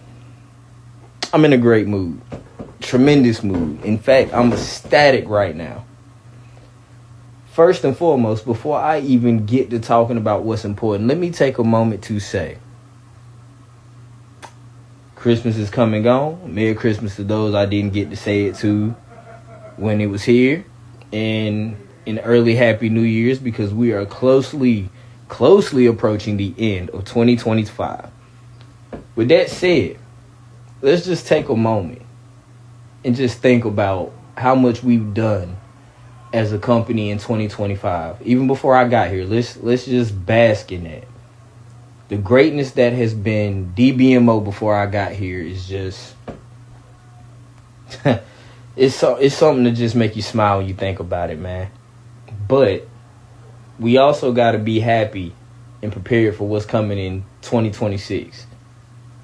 I'm in a great mood. Tremendous mood. In fact, I'm ecstatic right now. First and foremost, before I even get to talking about what's important, let me take a moment to say Christmas is come and gone. Merry Christmas to those I didn't get to say it to when it was here. And an early Happy New Year's, because we are closely approaching the end of 2025. With that said, let's just take a moment and just think about how much we've done as a company in 2025. Even before I got here, let's just bask in that. The greatness that has been DBMO before I got here is just it's something to just make you smile when you think about it, man. But we also got to be happy and prepared for what's coming in 2026.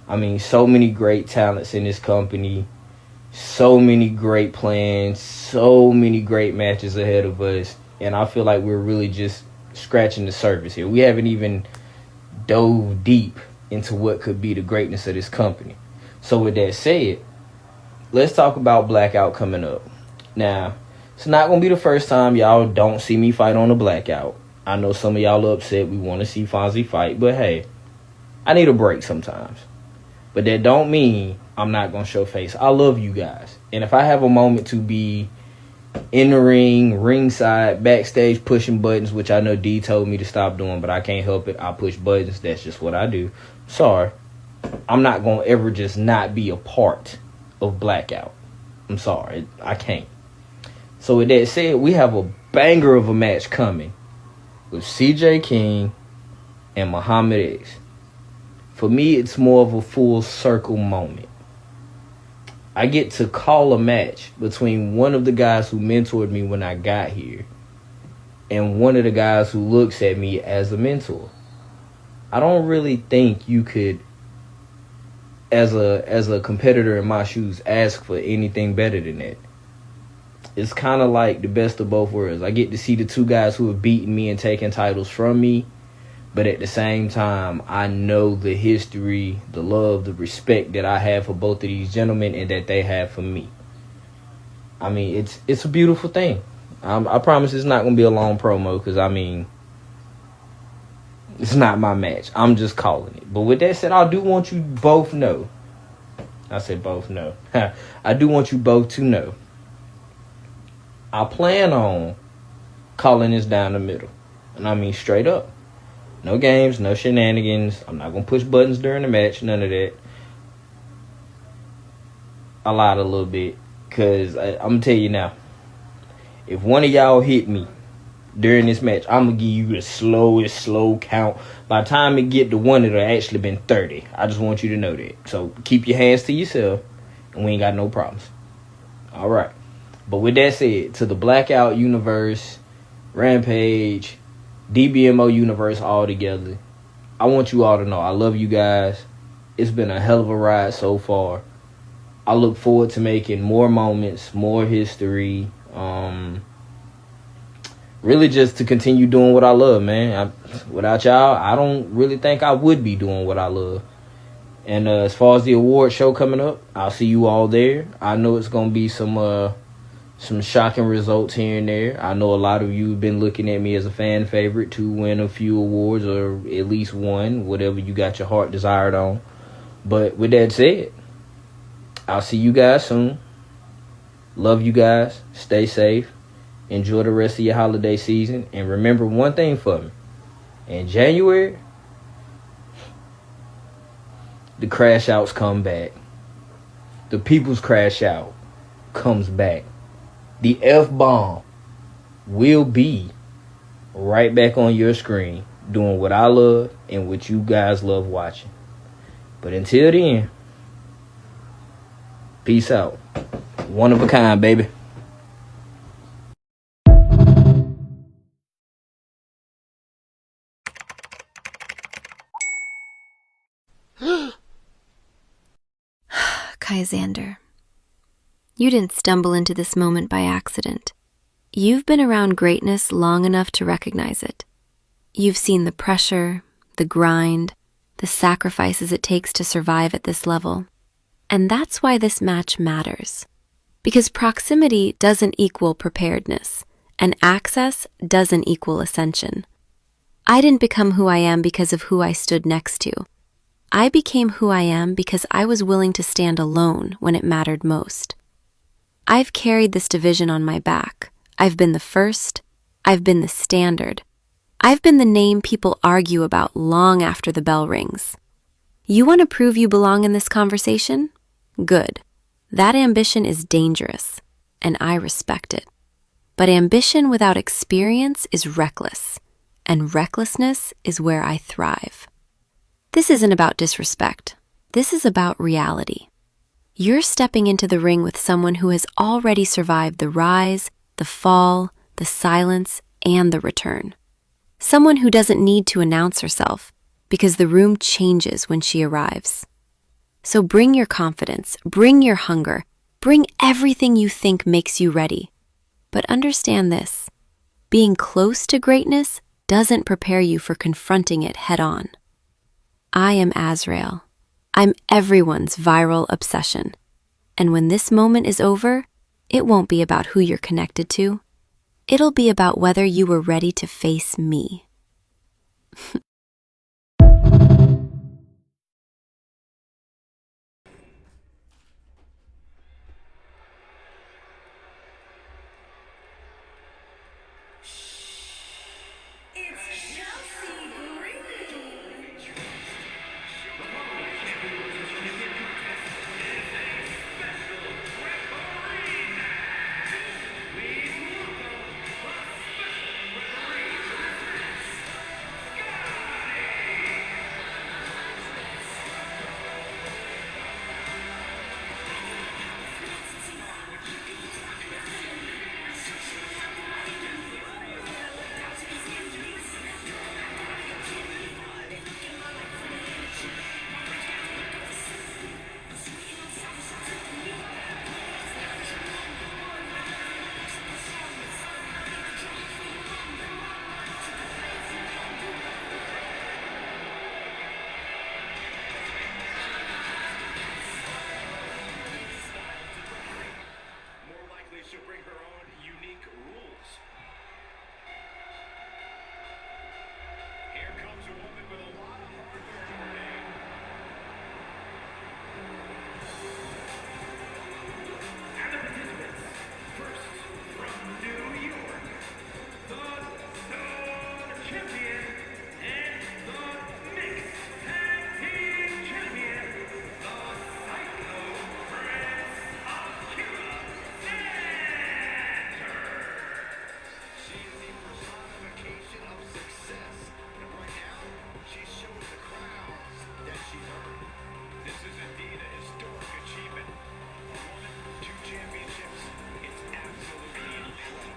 I mean, so many great talents in this company, so many great plans, so many great matches ahead of us, and I feel like we're really just scratching the surface here. We haven't even dove deep into what could be the greatness of this company. So with that said, let's talk about Blackout coming up. Now, it's not going to be the first time y'all don't see me fight on a Blackout. I know some of y'all are upset. We want to see FONZI fight. But hey, I need a break sometimes. But that don't mean I'm not going to show face. I love you guys. And if I have a moment to be in the ring, ringside, backstage, pushing buttons, which I know D told me to stop doing, but I can't help it. I push buttons. That's just what I do. Sorry. I'm not going to ever just not be a part of Blackout. I'm sorry. I can't. So with that said, we have a banger of a match coming with CJ King and Muhammad X. For me, it's more of a full circle moment. I get to call a match between one of the guys who mentored me when I got here and one of the guys who looks at me as a mentor. I don't really think you could, as a competitor in my shoes, ask for anything better than that. It's kind of like the best of both worlds. I get to see the two guys who have beaten me and taken titles from me, but at the same time, I know the history, the love, the respect that I have for both of these gentlemen and that they have for me. I mean, it's a beautiful thing. I promise it's not going to be a long promo because, I mean, it's not my match. I'm just calling it. But with that said, I do want you both know. I said both know. I do want you both to know. I plan on calling this down the middle. And I mean straight up. No games, no shenanigans. I'm not going to push buttons during the match. None of that. I lied a little bit. Because I'm going to tell you now. If one of y'all hit me during this match, I'm going to give you the slowest slow count. By the time it get to one, it'll actually been 30. I just want you to know that. So keep your hands to yourself. And we ain't got no problems. All right. But with that said, to the Blackout universe, Rampage, DBMO universe all together, I want you all to know I love you guys. It's been a hell of a ride so far. I look forward to making more moments, more history. Really just to continue doing what I love, man. Without y'all, I don't really think I would be doing what I love. And as far as the award show coming up, I'll see you all there. I know it's going to be some shocking results here and there. I know a lot of you have been looking at me as a fan favorite to win a few awards or at least one, whatever you got your heart desired on. But with that said, I'll see you guys soon. Love you guys. Stay safe. Enjoy the rest of your holiday season. And remember one thing for me. In January, the crash outs come back. The people's crash out comes back. The F-bomb will be right back on your screen doing what I love and what you guys love watching. But until then, peace out. One of a kind, baby. XANDER, you didn't stumble into this moment by accident. You've been around greatness long enough to recognize it. You've seen the pressure, the grind, the sacrifices it takes to survive at this level. And that's why this match matters. Because proximity doesn't equal preparedness, and access doesn't equal ascension. I didn't become who I am because of who I stood next to. I became who I am because I was willing to stand alone when it mattered most. I've carried this division on my back. I've been the first. I've been the standard. I've been the name people argue about long after the bell rings. You want to prove you belong in this conversation? Good. That ambition is dangerous, and I respect it. But ambition without experience is reckless, and recklessness is where I thrive. This isn't about disrespect. This is about reality. You're stepping into the ring with someone who has already survived the rise, the fall, the silence, and the return. Someone who doesn't need to announce herself because the room changes when she arrives. So bring your confidence, bring your hunger, bring everything you think makes you ready. But understand this, being close to greatness doesn't prepare you for confronting it head on. I am AZRAEL. I'm everyone's viral obsession. And when this moment is over, it won't be about who you're connected to. It'll be about whether you were ready to face me. She'll bring her own unique rules. Here comes a woman with a lot of hard work in her name. And the participants, first from New York, the Stone Champion and the Mixed Tag Team Champion, the Psycho Prince Akira. She is the personification of success, and right now, she's showing the crowds that she's earned. This is indeed a historic achievement. A woman, 2 championships, it's absolutely incredible.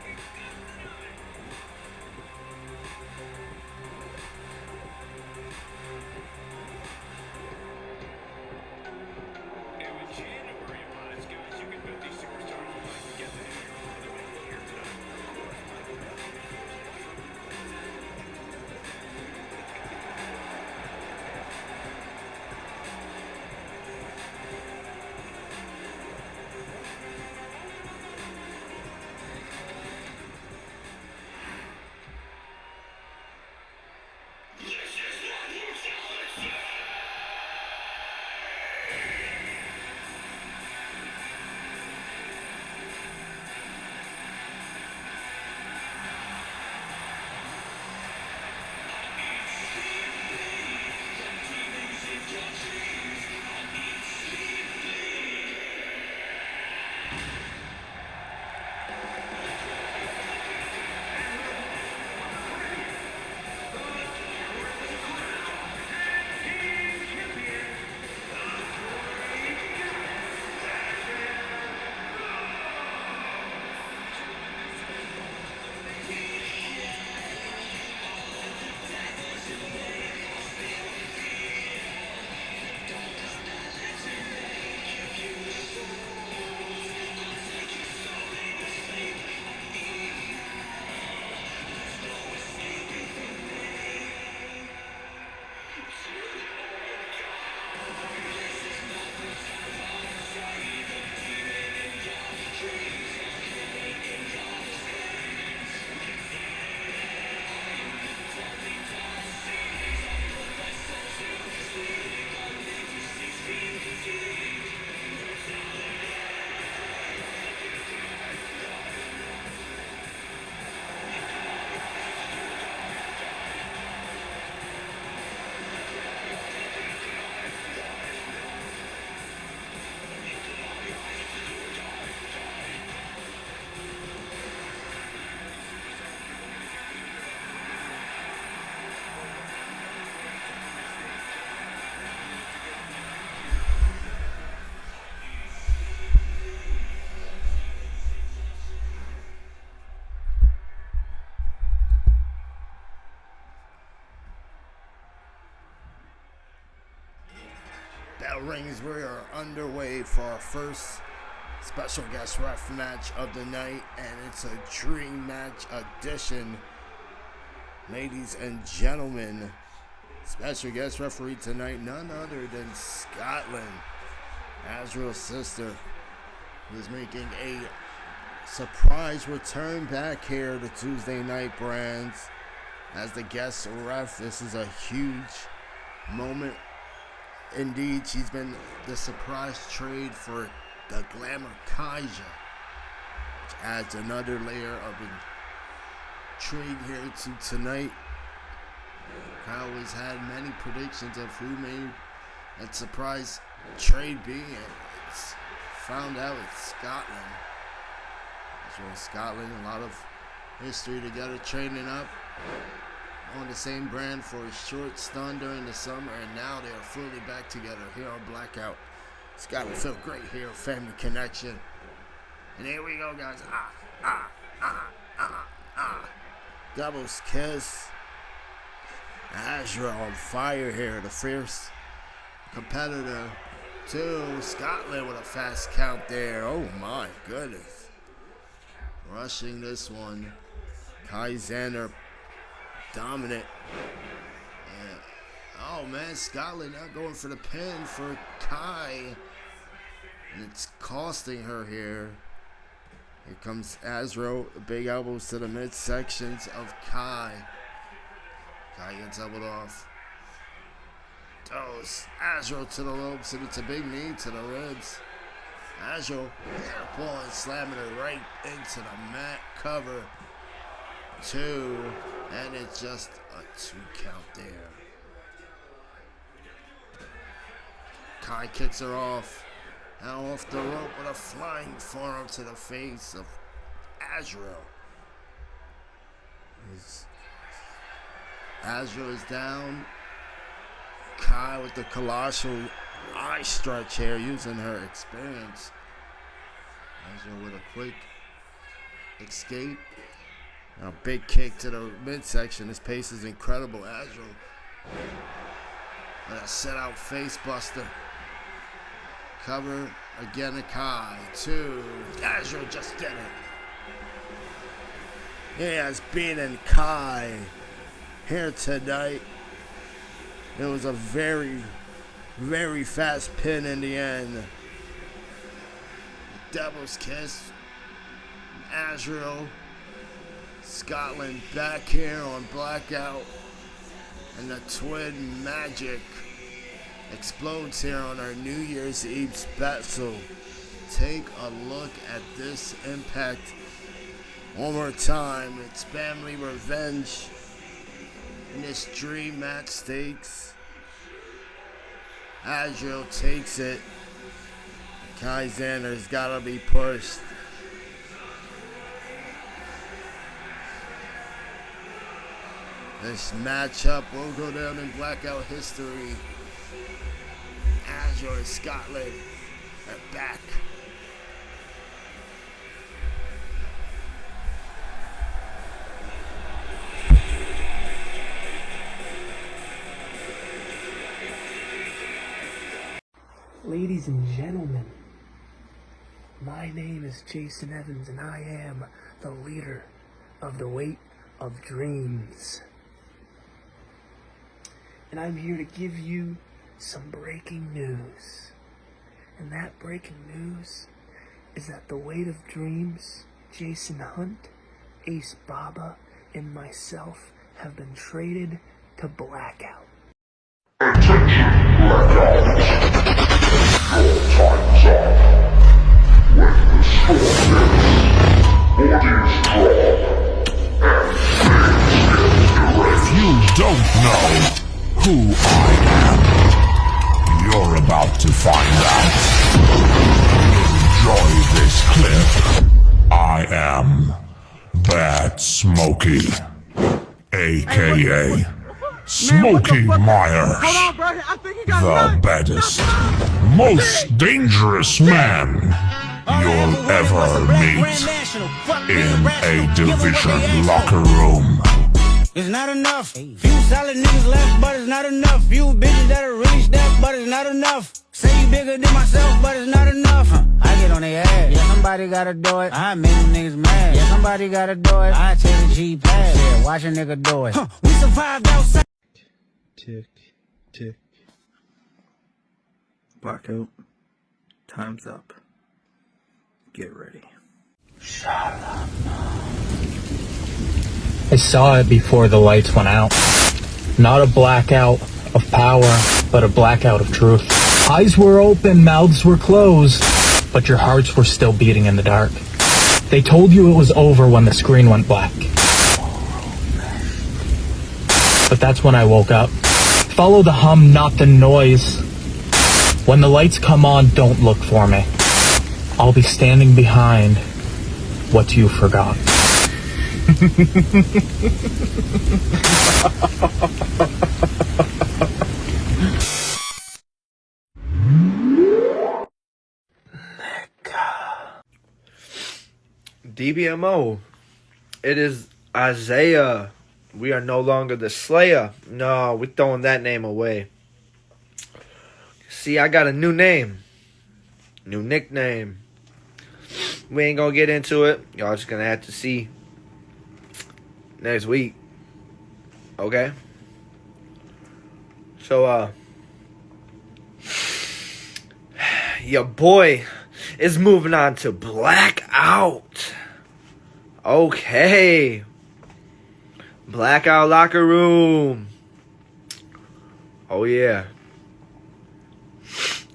rings, we are underway for our first special guest ref match of the night, and it's a dream match edition. Ladies and gentlemen, special guest referee tonight, none other than Scotland, AZRAEL's sister, who's making a surprise return back here to Tuesday Night Brands as the guest ref. This is a huge moment. Indeed, she's been the surprise trade for the Glamour Kaja, which adds another layer of intrigue here to tonight. I always had many predictions of who made that surprise trade be, and it's found out it's Scotland. So Scotland, a lot of history together, training up on the same brand for a short stun during the summer, and now they are fully back together here on Blackout. Scotland feel great here, family connection. And here we go, guys. Doubles kiss. AZRAEL on fire here, the fierce competitor to Scotland with a fast count there. Oh my goodness. Rushing this one. XANDER dominant. And, oh man, Scotland now going for the pin for Kai. And it's costing her here. Here comes AZRAEL, big elbows to the midsections of Kai. Kai gets elbowed off. Throws AZRAEL to the ropes, and it's a big knee to the ribs. AZRAEL pulling, slamming her right into the mat. Cover 2, and it's just a 2 count there. Kai kicks her off. Now off the rope with a flying forearm to the face of AZRAEL. AZRAEL is down. Kai with the colossal eye stretch here, using her experience. AZRAEL with a quick escape. Now a big kick to the midsection. This pace is incredible. AZRAEL with a set out face buster. Cover again to Kai. 2. AZRAEL just did it. He has beaten Kai here tonight. It was a very, very fast pin in the end. Devil's kiss. AZRAEL. Scotland back here on Blackout. And the twin magic explodes here on our New Year's Eve special. Take a look at this impact one more time. It's family revenge in this dream match stakes. AZRAEL takes it. XANDER's gotta be pushed. This matchup will go down in Blackout history. AZRAEL and Scotland are back. Ladies and gentlemen, my name is Jason Evans, and I am the leader of the Weight of Dreams. And I'm here to give you some breaking news. And that breaking news is that the Weight of Dreams, Jason Hunt, Ace Baba, and myself have been traded to Blackout. Attention, Blackout. Your time's up. When the score ends, bodies drop, and things get erased. If you don't know who I am, you're about to find out. Enjoy this clip. I am Bad Smokey, aka Smokey Myers, the baddest, most dangerous man you'll ever meet in a division locker room. It's not enough. Few solid niggas left, but it's not enough. Few bitches that'll really step, but it's not enough. Say you bigger than myself, but it's not enough. I get on their ass. Yeah, somebody gotta do it. I make them niggas mad. Yeah, somebody gotta do it. I take the G pass. Yeah, watch a nigga do it. We survived outside. Tick, tick. Blackout. Time's up. Get ready. I saw it before the lights went out. Not a blackout of power, but a blackout of truth. Eyes were open, mouths were closed, but your hearts were still beating in the dark. They told you it was over when the screen went black. But that's when I woke up. Follow the hum, not the noise. When the lights come on, don't look for me. I'll be standing behind what you forgot. DBMO, it is Isaiah. We are no longer the Slayer. No, we're throwing that name away. See, I got a new name. New nickname. We ain't gonna get into it. Y'all just gonna have to see next week. Okay? So, your boy is moving on to Blackout. Okay. Blackout Locker Room. Oh, yeah.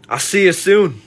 I'll see you soon.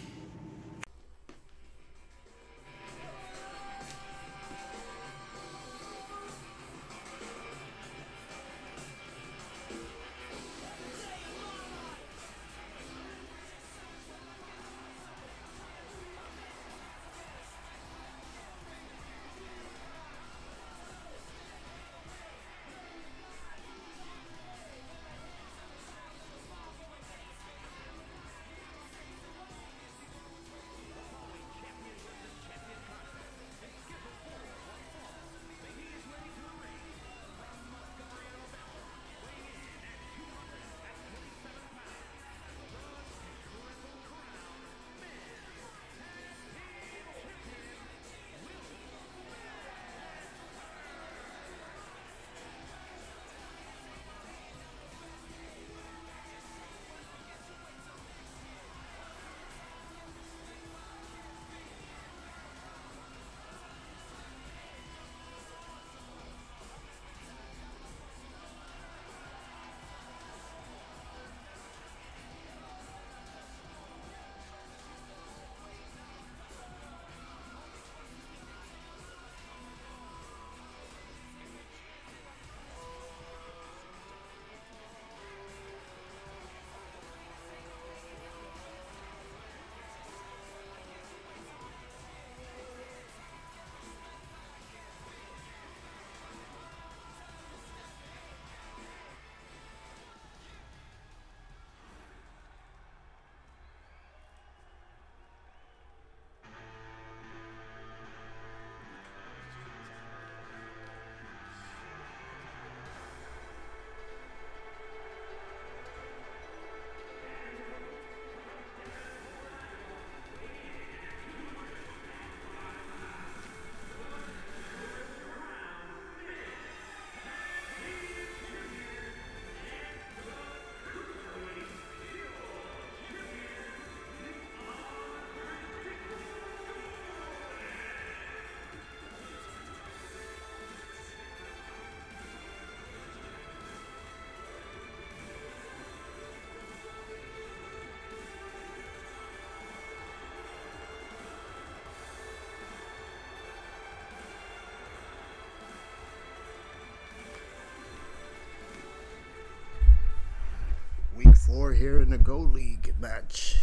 Week 4 here in the Go League match.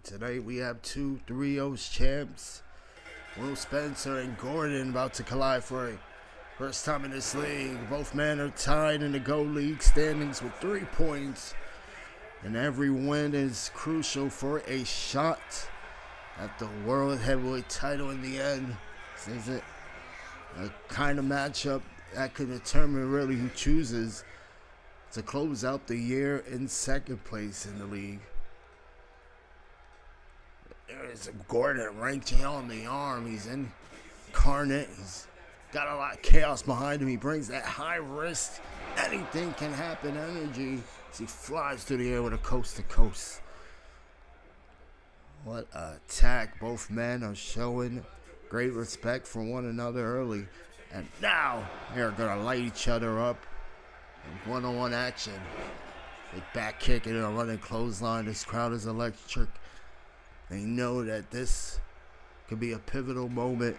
Tonight we have two 3-0 champs, Will Spencer and Gordon, about to collide for a first time in this league. Both men are tied in the Go League standings with 3 points, and every win is crucial for a shot at the World Heavyweight title in the end. This is a kind of matchup that could determine really who chooses to close out the year in second place in the league. There's Gordon wrenching on the arm. He's incarnate. He's got a lot of chaos behind him. He brings that high risk, anything can happen energy as he flies through the air with a coast to coast. What an attack. Both men are showing great respect for one another early. And now they're going to light each other up in one-on-one action. With back kick and a running clothesline. This crowd is electric. They know that this could be a pivotal moment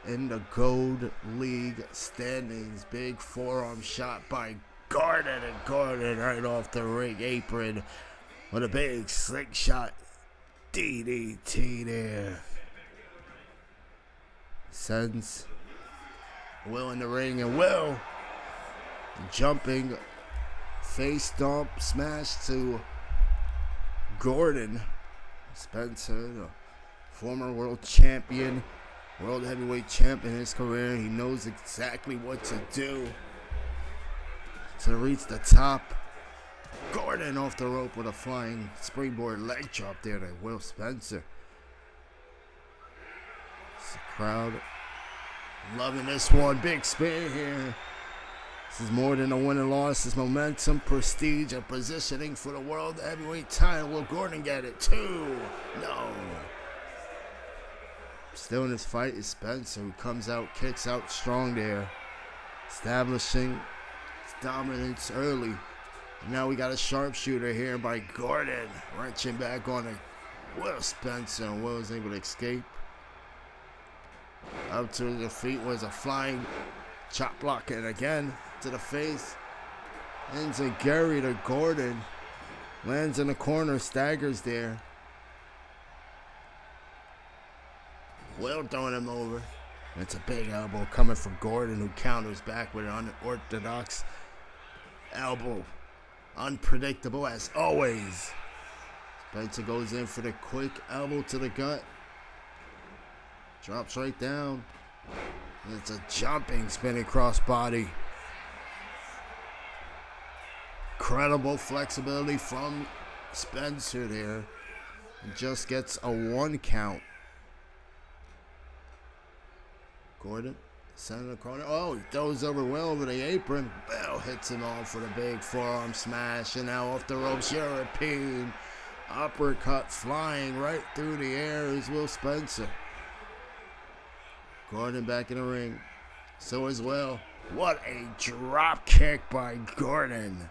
in the Gold League standings. Big forearm shot by Gordon, and Gordon right off the ring apron with a big slingshot DDT there. Sends Will in the ring, and Will jumping face stomp smash to Gordon. Spencer, the former world champion, world heavyweight champ in his career. He knows exactly what to do to reach the top. Gordon off the rope with a flying springboard leg drop there to Will Spencer. It's the crowd loving this one. Big spin here. This is more than a win and loss. It's momentum, prestige, and positioning for the world heavyweight title. Will Gordon get it? 2. No. Still in this fight is Spencer, who comes out, kicks out strong there, establishing his dominance early. And now we got a sharpshooter here by Gordon, wrenching back on it. Will Spencer, and Will is able to escape. Up to the feet was a flying chop block, and again to the face. Ends a Gary to Gordon. Lands in the corner, staggers there. Will throwing him over. It's a big elbow coming from Gordon, who counters back with an unorthodox elbow. Unpredictable as always. Spencer goes in for the quick elbow to the gut. Drops right down. And it's a jumping spinning crossbody. Incredible flexibility from Spencer there. And just gets a 1 count. Gordon, center of the corner. Oh, he throws over Will over the apron. Bell hits him off for the big forearm smash. And now off the ropes, European uppercut flying right through the air is Will Spencer. Gordon back in the ring. So is Will. What a drop kick by Gordon.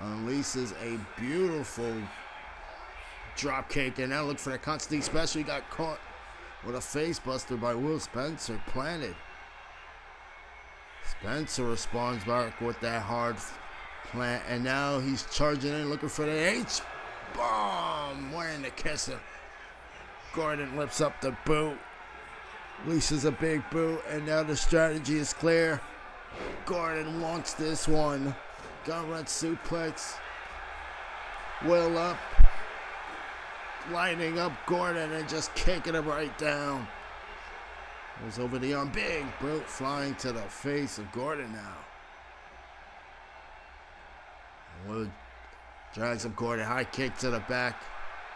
Unleashes a beautiful drop kick. And now look for the Constantine special. He got caught with a face buster by Will Spencer. Planted. Spencer responds back with that hard plant. And now he's charging in looking for the H-bomb. Wearing the kisser. Gordon lifts up the boot. Releases a big boot, and now the strategy is clear. Gordon wants this one. Gunrun suplex. Will up. Lining up Gordon and just kicking him right down. Goes over the arm. Big boot flying to the face of Gordon now. Will drags up Gordon. High kick to the back.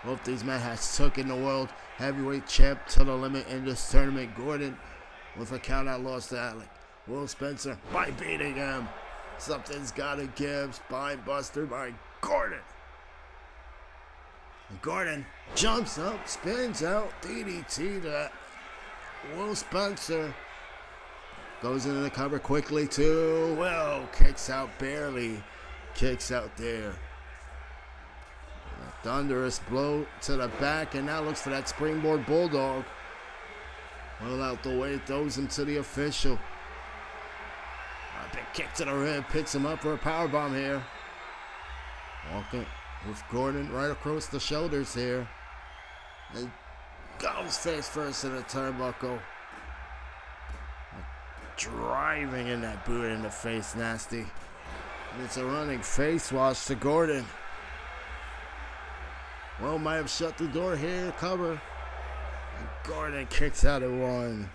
Both these men has taken the world heavyweight champ to the limit in this tournament. Gordon with a countout loss to ALEK. Will Spencer by beating him. Something's gotta give. Spine buster by Gordon. And Gordon jumps up, spins out, DDT to Will Spencer. Goes into the cover quickly too. Will kicks out barely. Kicks out there. A thunderous blow to the back, and now looks for that springboard bulldog. Well out the way, throws him to the official. A big kick to the rib, picks him up for a powerbomb here. Walking with Gordon right across the shoulders here. And goes face first in the turnbuckle. Driving in that boot in the face, nasty. And it's a running face wash to Gordon. Well, might have shut the door here, cover. And Gordon kicks out at 1.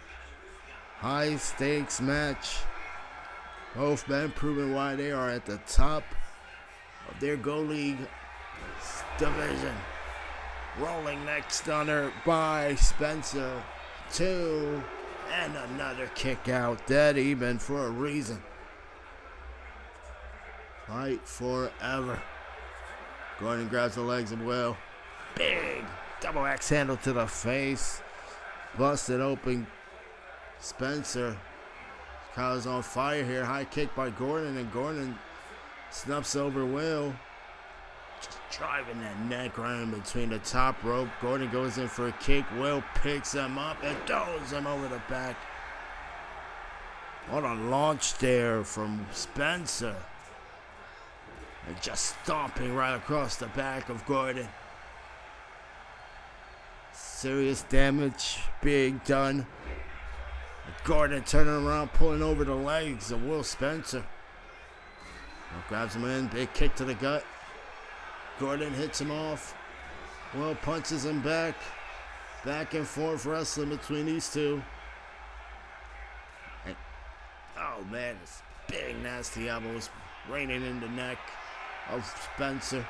High stakes match. Both men proving why they are at the top of their Go League division. Rolling neck stunner by Spencer. 2. And another kick out. Dead even for a reason. Fight forever. Gordon grabs the legs of Will. Big double axe handle to the face. Busted open. Spencer. Kyle's on fire here. High kick by Gordon, and Gordon snuffs over Will. Just driving that neck right in between the top rope. Gordon goes in for a kick. Will picks him up and throws him over the back. What a launch there from Spencer. And just stomping right across the back of Gordon. Serious damage. Big done. Gordon turning around, pulling over the legs of Will Spencer. Will grabs him in, big kick to the gut. Gordon hits him off. Will punches him back. Back and forth wrestling between these two. And, oh man, it's big nasty elbows raining in the neck of Spencer.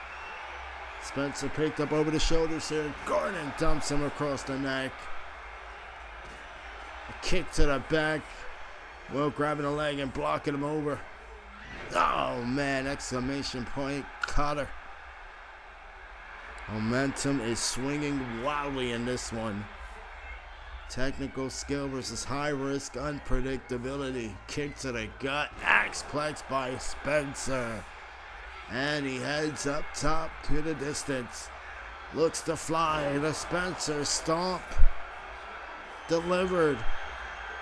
Spencer picked up over the shoulders here. Gordon dumps him across the neck. A kick to the back. Will grabbing a leg and blocking him over. Oh man, exclamation point. Cutter. Momentum is swinging wildly in this one. Technical skill versus high risk unpredictability. Kick to the gut. Axplex by Spencer. And he heads up top to the distance. Looks to fly. The Spencer stomp. Delivered.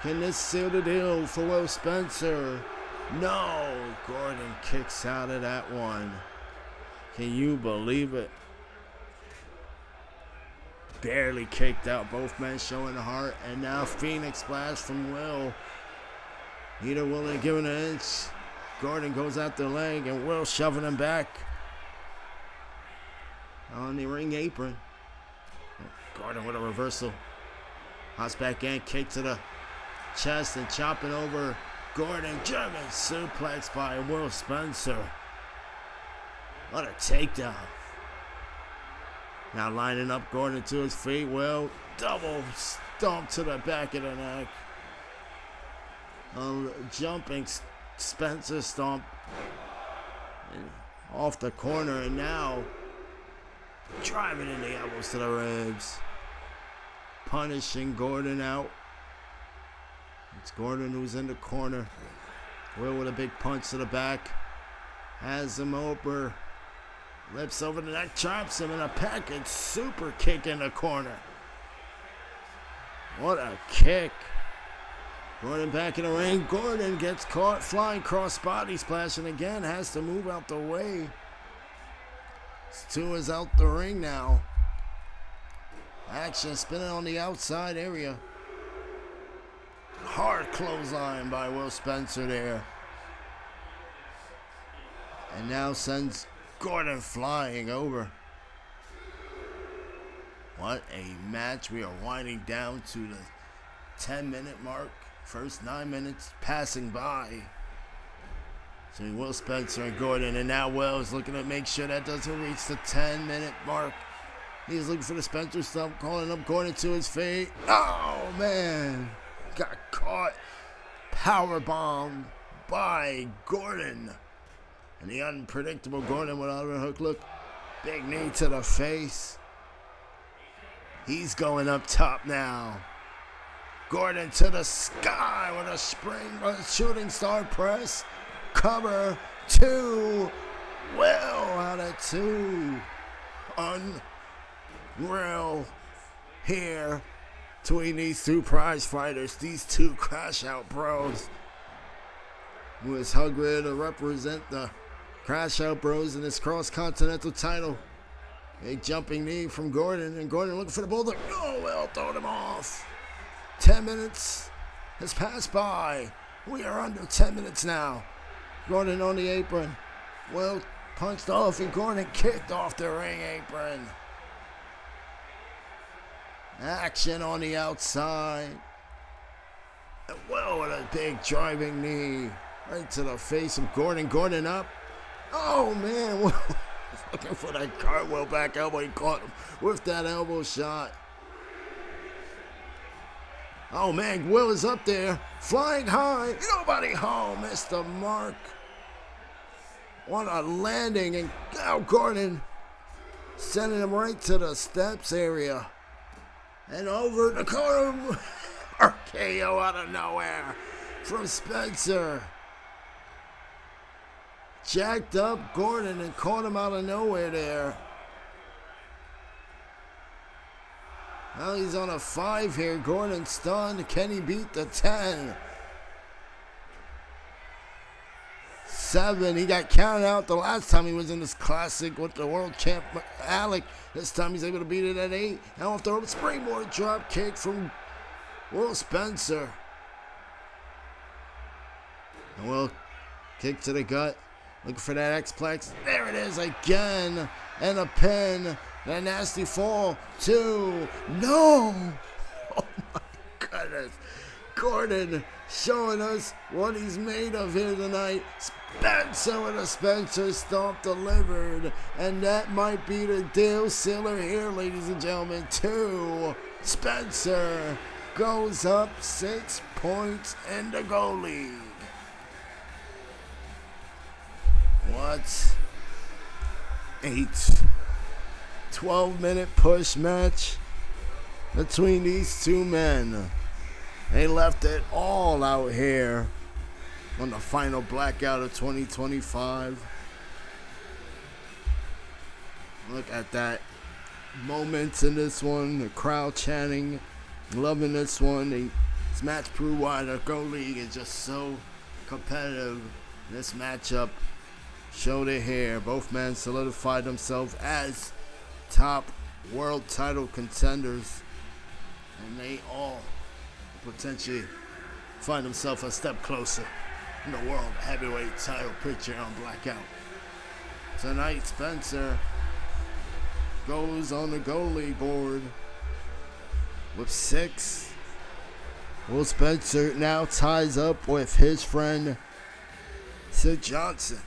Can this seal the deal for Will Spencer? No. Gordon kicks out of that one. Can you believe it? Barely kicked out. Both men showing the heart. And now Phoenix splash from Will. Neither willing to give it an inch. Gordon goes out the leg and Will shoving him back on the ring apron. Gordon with a reversal. Hops back in, kick to the chest and chopping over Gordon. German suplex by Will Spencer. What a takedown. Now lining up Gordon to his feet. Will double stomp to the back of the neck. Jumping Spencer stomp off the corner, and now driving in the elbows to the ribs. Punishing Gordon out. It's Gordon who's in the corner. Will with a big punch to the back. Has him over. Lips over the neck, chops him in a package super kick in the corner. What a kick. Gordon back in the ring. Gordon gets caught flying cross body splash and again has to move out the way. Stu is out the ring now. Action spinning on the outside area. Hard clothesline by Will Spencer there. And now sends Gordon flying over. What a match. We are winding down to the 10-minute mark. First 9 minutes passing by. So Will Spencer and Gordon, and now Will is looking to make sure that doesn't reach the 10-minute mark. He's looking for the Spencer stump, calling up Gordon to his feet. Oh man, got caught. Powerbomb by Gordon. And the unpredictable Gordon without a hook. Look, big knee to the face. He's going up top now. Gordon to the sky with a shooting star press. Cover 2. Will out of 2. Unreal here between these two prize fighters. These two Crash Out Bros. Who is hungry to represent the Crash Out Bros in this cross-continental title. Big jumping knee from Gordon. And Gordon looking for the boulder. Oh, Will throwed him off. 10 minutes has passed by. We are under 10 minutes now. Gordon on the apron. Will punched off and Gordon kicked off the ring apron. Action on the outside. And Will with a big driving knee. Right to the face of Gordon. Gordon up. Oh, man. Looking for that cartwheel back elbow. He caught him with that elbow shot. Oh, man. Will is up there. Flying high. Nobody home. Missed the mark. What a landing. And now Gordon sending him right to the steps area. And over the corner. RKO out of nowhere from Spencer. Jacked up Gordon and caught him out of nowhere there. Well, he's on a 5 here. Gordon stunned. Can he beat the 10? 7. He got counted out the last time he was in this classic with the world champ ALEK. This time he's able to beat it at 8. Now off the springboard drop kick from Will Spencer. And Will kick to the gut. Looking for that X-Plex. There it is again. And a pin. And a nasty fall. 2. No. Oh my goodness. Gordon showing us what he's made of here tonight. Spencer with a Spencer stomp delivered. And that might be the deal sealer here, ladies and gentlemen. 2. Spencer goes up 6 points in the goal league. What? 8. 12-minute push match between these two men. They left it all out here on the final blackout of 2025. Look at that. Moments in this one. The crowd chanting. Loving this one. This match proved why the Go League is just so competitive. This matchup showed it here. Both men solidified themselves as top world title contenders. And they all potentially find themselves a step closer in the world heavyweight title picture on Blackout. Tonight, Spencer goes on the Go League board with 6. Will Spencer now ties up with his friend Sid Johnson.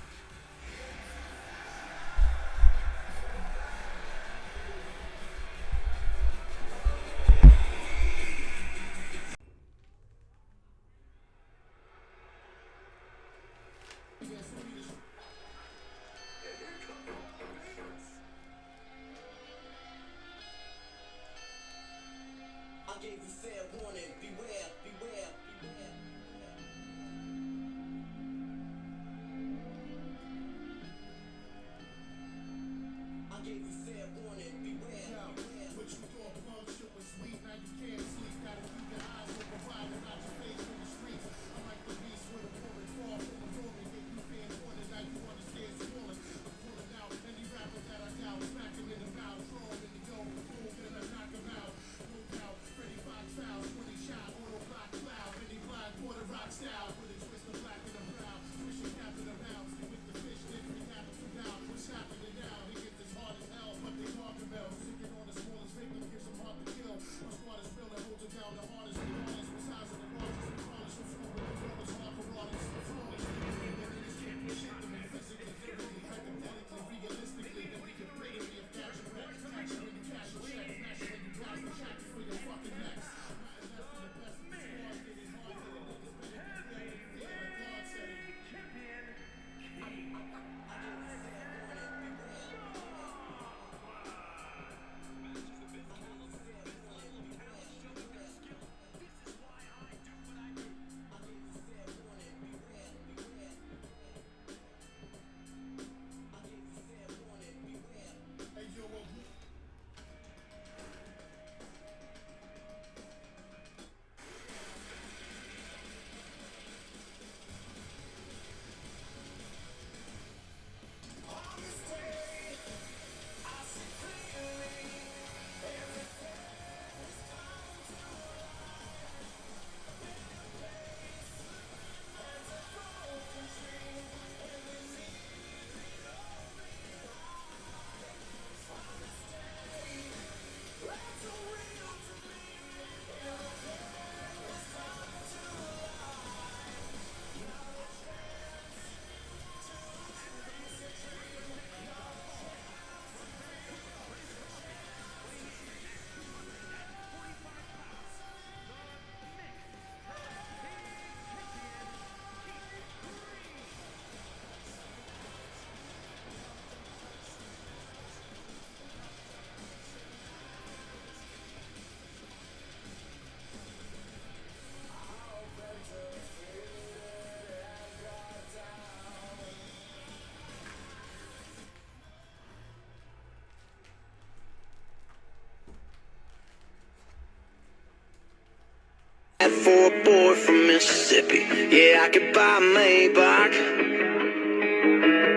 And for a boy from Mississippi, yeah, I could buy a Maybach,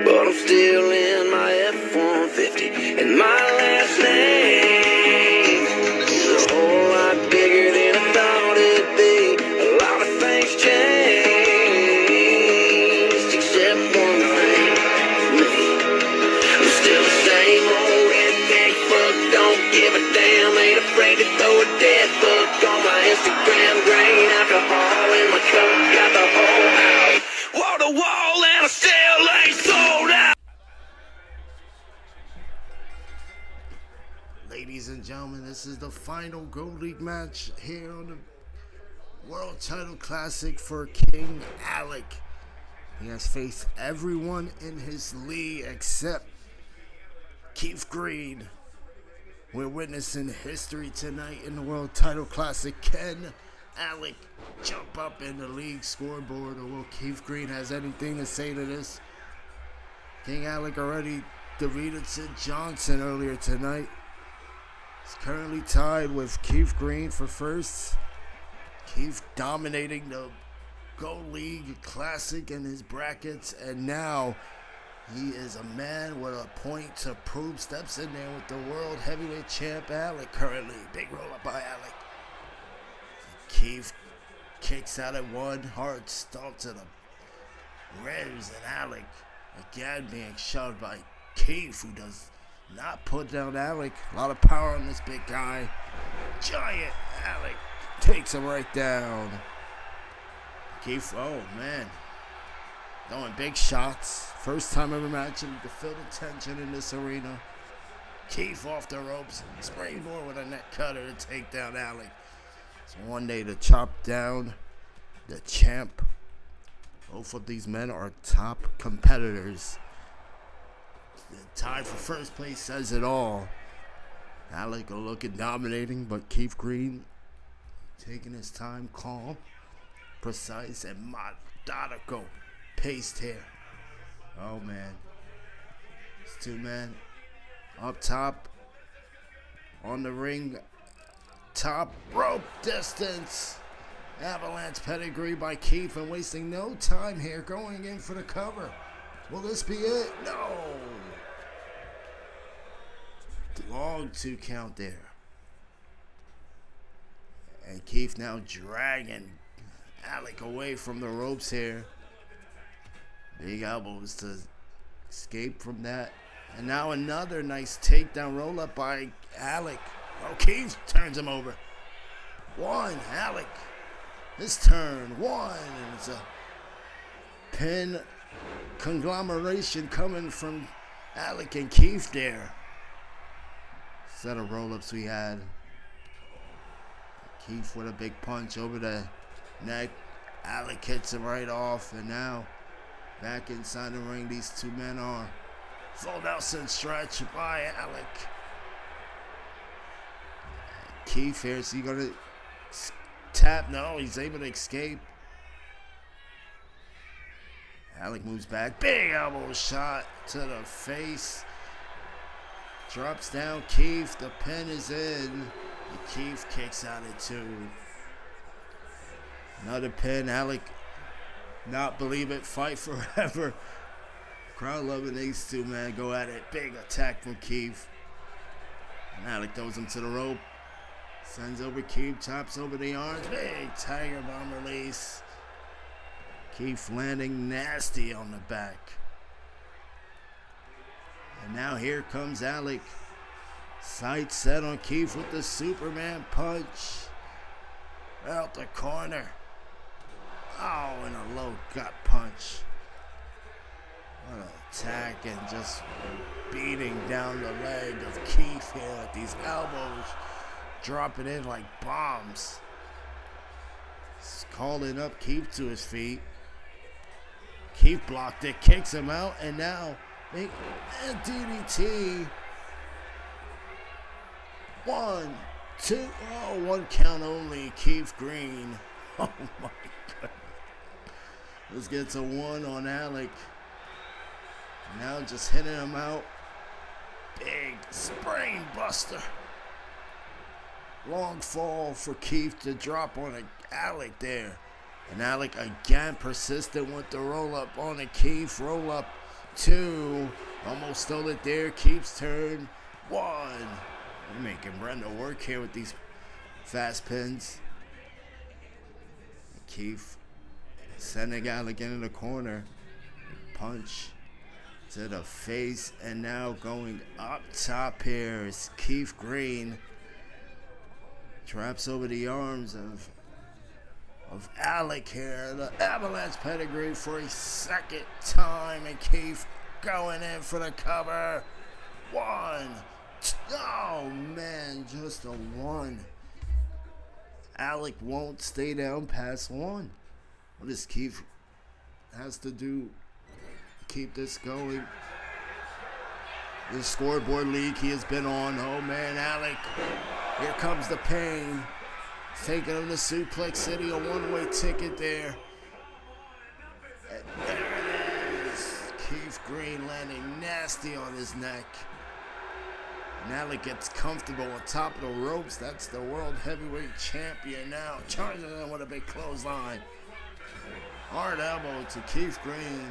but I'm still in my F-150. And my last name is a whole lot bigger than I thought it'd be. A lot of things changed, except one thing, me. I'm still the same old redneck fuck, don't give a damn, ain't afraid to throw a dead fuck on my Instagram, grain alcohol in my cup, got the whole house wall to wall, and I still ain't sold out. Ladies and gentlemen, this is the final Gold League match here on the World Title Classic for King ALEK. He has faced everyone in his league except Keith Green. We're witnessing history tonight in the World Title Classic. Can ALEK jump up in the league scoreboard, or will Keith Green has anything to say to this? King ALEK already defeated Sid Johnson earlier tonight. He's currently tied with Keith Green for first. Keith dominating the Gold League Classic in his brackets, and now he is a man with a point to prove. Steps in there with the World Heavyweight Champ ALEK currently. Big roll up by ALEK. Keith kicks out at one, hard stomp to the ribs, and ALEK again being shoved by Keith, who does not put down ALEK. A lot of power on this big guy. Giant ALEK takes him right down. Keith, oh man, throwing big shots. First time ever matching. You can feel the tension in this arena. Keith off the ropes, springboard with a neck cutter to take down ALEK. It's one day to chop down the champ. Both of these men are top competitors. The tie for first place says it all. ALEK looking dominating, but Keith Green taking his time, calm, precise, and methodical paced here. Oh man, it's two men up top on the ring, top rope distance. Avalanche pedigree by Keith, and wasting no time here, going in for the cover. Will this be it? No. Long 2 count there. And Keith now dragging ALEK away from the ropes here. Big elbows to escape from that. And now another nice takedown roll up by ALEK. Oh, Keith turns him over. One, ALEK. His turn, one. And it's a pin conglomeration coming from ALEK and Keith there. Set of roll-ups we had. Keith with a big punch over the neck. ALEK hits him right off, and now back inside the ring, these two men are. Full Nelson stretch by ALEK. Keith here, is he gonna tap? No, he's able to escape. ALEK moves back, big elbow shot to the face. Drops down Keith, the pin is in. And Keith kicks out at 2. Another pin, ALEK not believe it, fight forever. Crowd loving these two, man, go at it. Big attack from Keith. And ALEK throws him to the rope. Sends over Keith, chops over the arms. Big tiger bomb release. Keith landing nasty on the back. And now here comes ALEK. Sights set on Keith with the Superman punch. Out the corner. Oh, and a low gut punch. What an attack, and just beating down the leg of Keith here at these elbows. Dropping in like bombs. He's calling up Keith to his feet. Keith blocked it, kicks him out, and now make a DDT. 1, 2, oh, 1 count only. Keith Green. Oh my God. Let's get to 1 on ALEK. Now just hitting him out. Big sprain buster. Long fall for Keith to drop on ALEK there. And ALEK again persistent with the roll up on the Keith. Roll up 2. Almost stole it there. Keith's turn 1. We're making Brenda work here with these fast pins. Keith sending ALEK into the corner. Punch to the face. And now going up top here is Keith Green. Traps over the arms of ALEK here. The avalanche pedigree for a second time. And Keith going in for the cover. 1. Oh man, just a 1. ALEK won't stay down past 1. What does Keith has to do to keep this going? The scoreboard league he has been on. Oh man, ALEK. Here comes the pain. Taking him to Suplex City, a one-way ticket there. And there it is. Keith Green landing nasty on his neck. And ALEK gets comfortable on top of the ropes. That's the World Heavyweight Champion now. Charging in with a big clothesline. Hard elbow to Keith Green.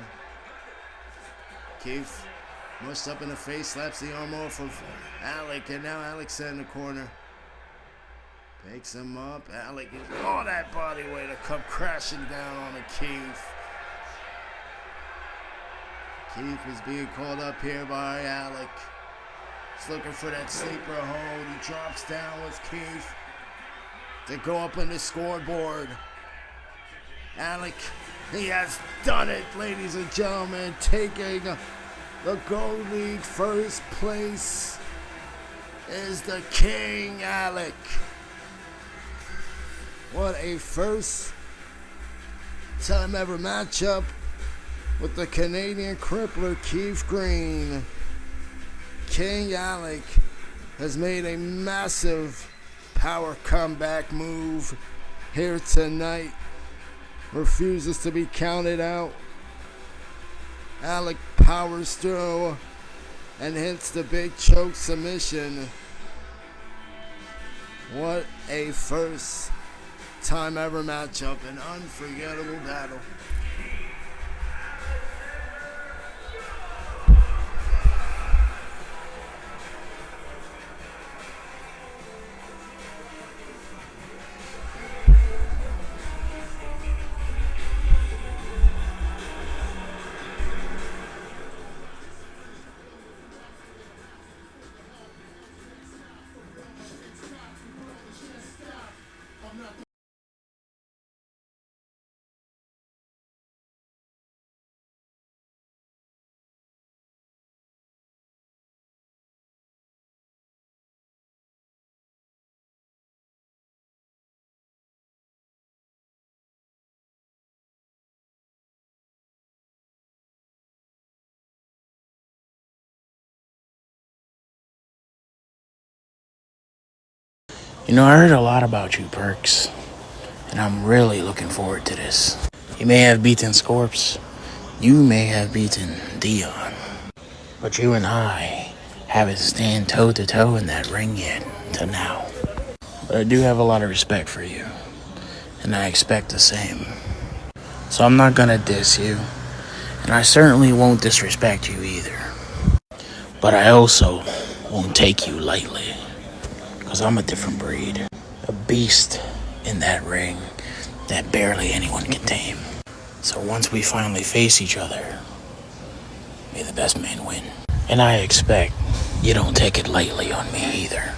Keith mushed up in the face, slaps the arm off of ALEK, and now ALEK's in the corner. Picks him up. ALEK is all that body weight to come crashing down on the Keith. Keith is being called up here by ALEK. He's looking for that sleeper hold. He drops down with Keith to go up on the scoreboard. ALEK, he has done it, ladies and gentlemen, taking the Gold League first place is the King ALEK. What a first time ever matchup with the Canadian crippler Keith Green. King ALEK has made a massive power comeback move here tonight. Refuses to be counted out. ALEK powers through and hits the big choke submission. What a first time ever matchup, an unforgettable battle. You know, I heard a lot about you, Perks, and I'm really looking forward to this. You may have beaten Scorps, you may have beaten Dion, but you and I haven't stand toe-to-toe in that ring yet, till now. But I do have a lot of respect for you, and I expect the same. So I'm not gonna diss you, and I certainly won't disrespect you either. But I also won't take you lightly. Because I'm a different breed. A beast in that ring that barely anyone can tame. So once we finally face each other, may the best man win. And I expect you don't take it lightly on me either.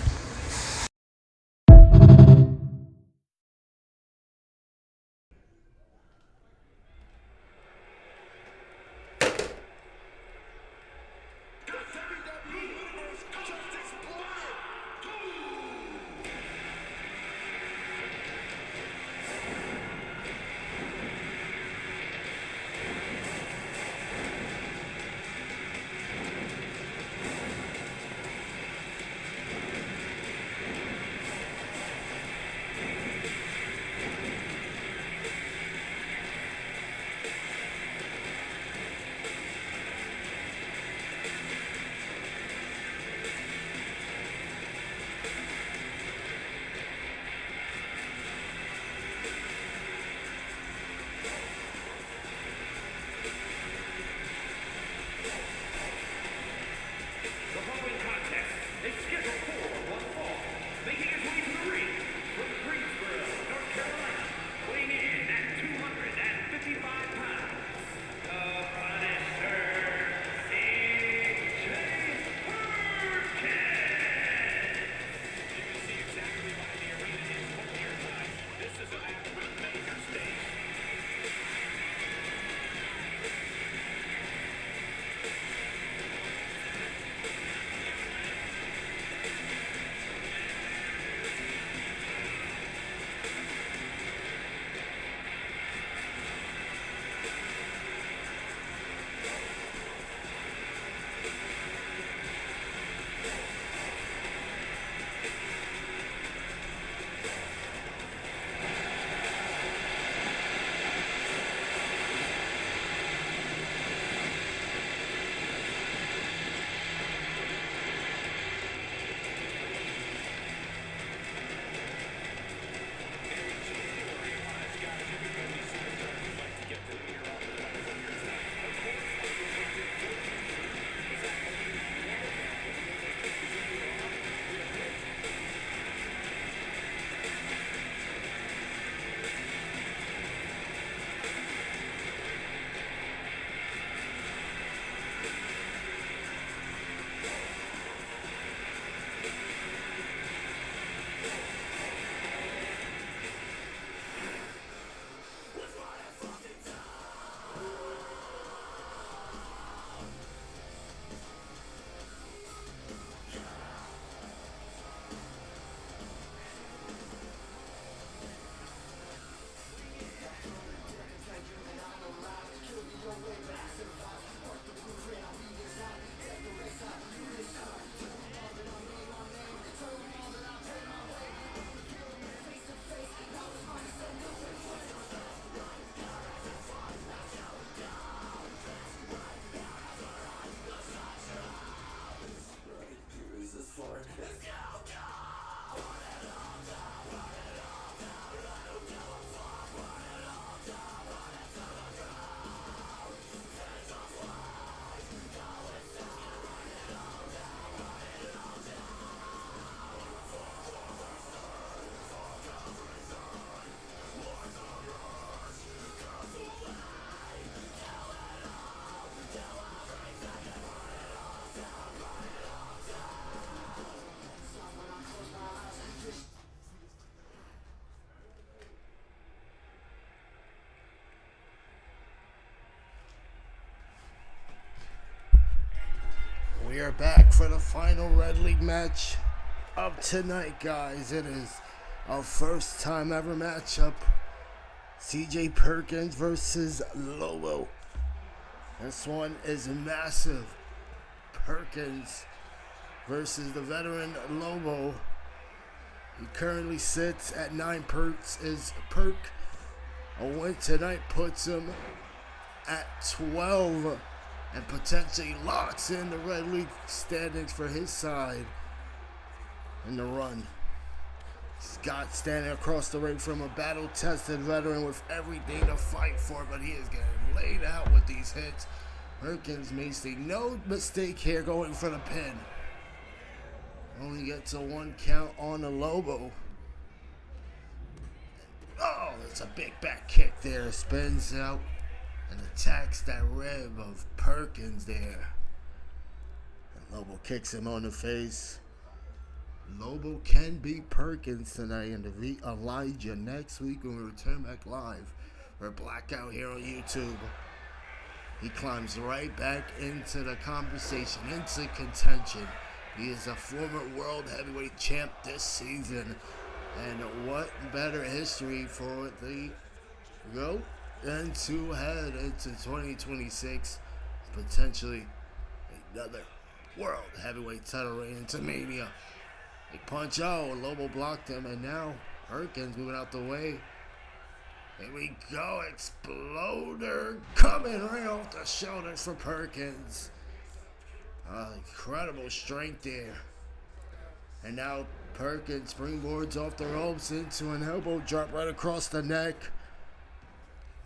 We are back for the final Red League match of tonight, guys. It is our first time ever matchup. CJ Perkins versus Lobo. This one is massive. Perkins versus the veteran Lobo. He currently sits at 9 perks. His perk, a win tonight puts him at 12 and potentially locks in the Red League standings for his side in the run. Scott standing across the ring from a battle-tested veteran with everything to fight for, but he is getting laid out with these hits. Perkins making no mistake here, going for the pin. Only gets a 1 count on the Lobo. Oh, that's a big back kick there. Spins out and attacks that rib of Perkins there. And Lobo kicks him on the face. Lobo can beat Perkins tonight in the Elijah next week when we return back live for Blackout here on YouTube. He climbs right back into the conversation, into contention. He is a former world heavyweight champ this season. And what better history for the GOAT than to head into 2026, potentially another world heavyweight title reign into Mania. Big punch out, Lobo blocked him, and now Perkins moving out the way. Here we go, Exploder coming right off the shoulders for Perkins. Incredible strength there. And now Perkins springboards off the ropes into an elbow drop right across the neck.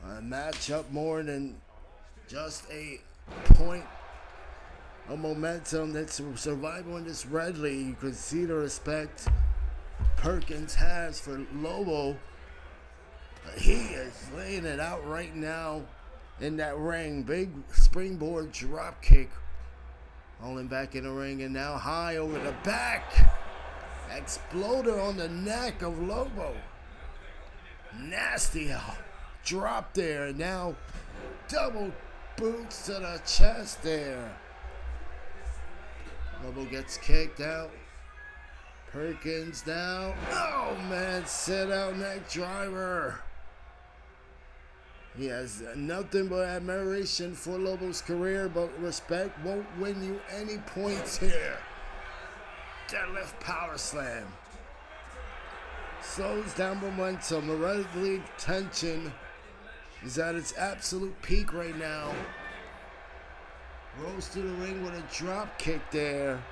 A matchup more than just a point of momentum. That's survival in this Red League. You can see the respect Perkins has for Lobo. But he is laying it out right now in that ring. Big springboard drop kick. Rolling back in the ring and now high over the back. Exploder on the neck of Lobo. Nasty drop there. And now double boots to the chest there. Lobo gets kicked out. Perkins now. Oh man, sit out neck driver. He has nothing but admiration for Lobo's career, but respect won't win you any points here. Deadlift power slam. Slows down momentum. The Red League tension is at its absolute peak right now. Rolls through the ring with a drop kick there.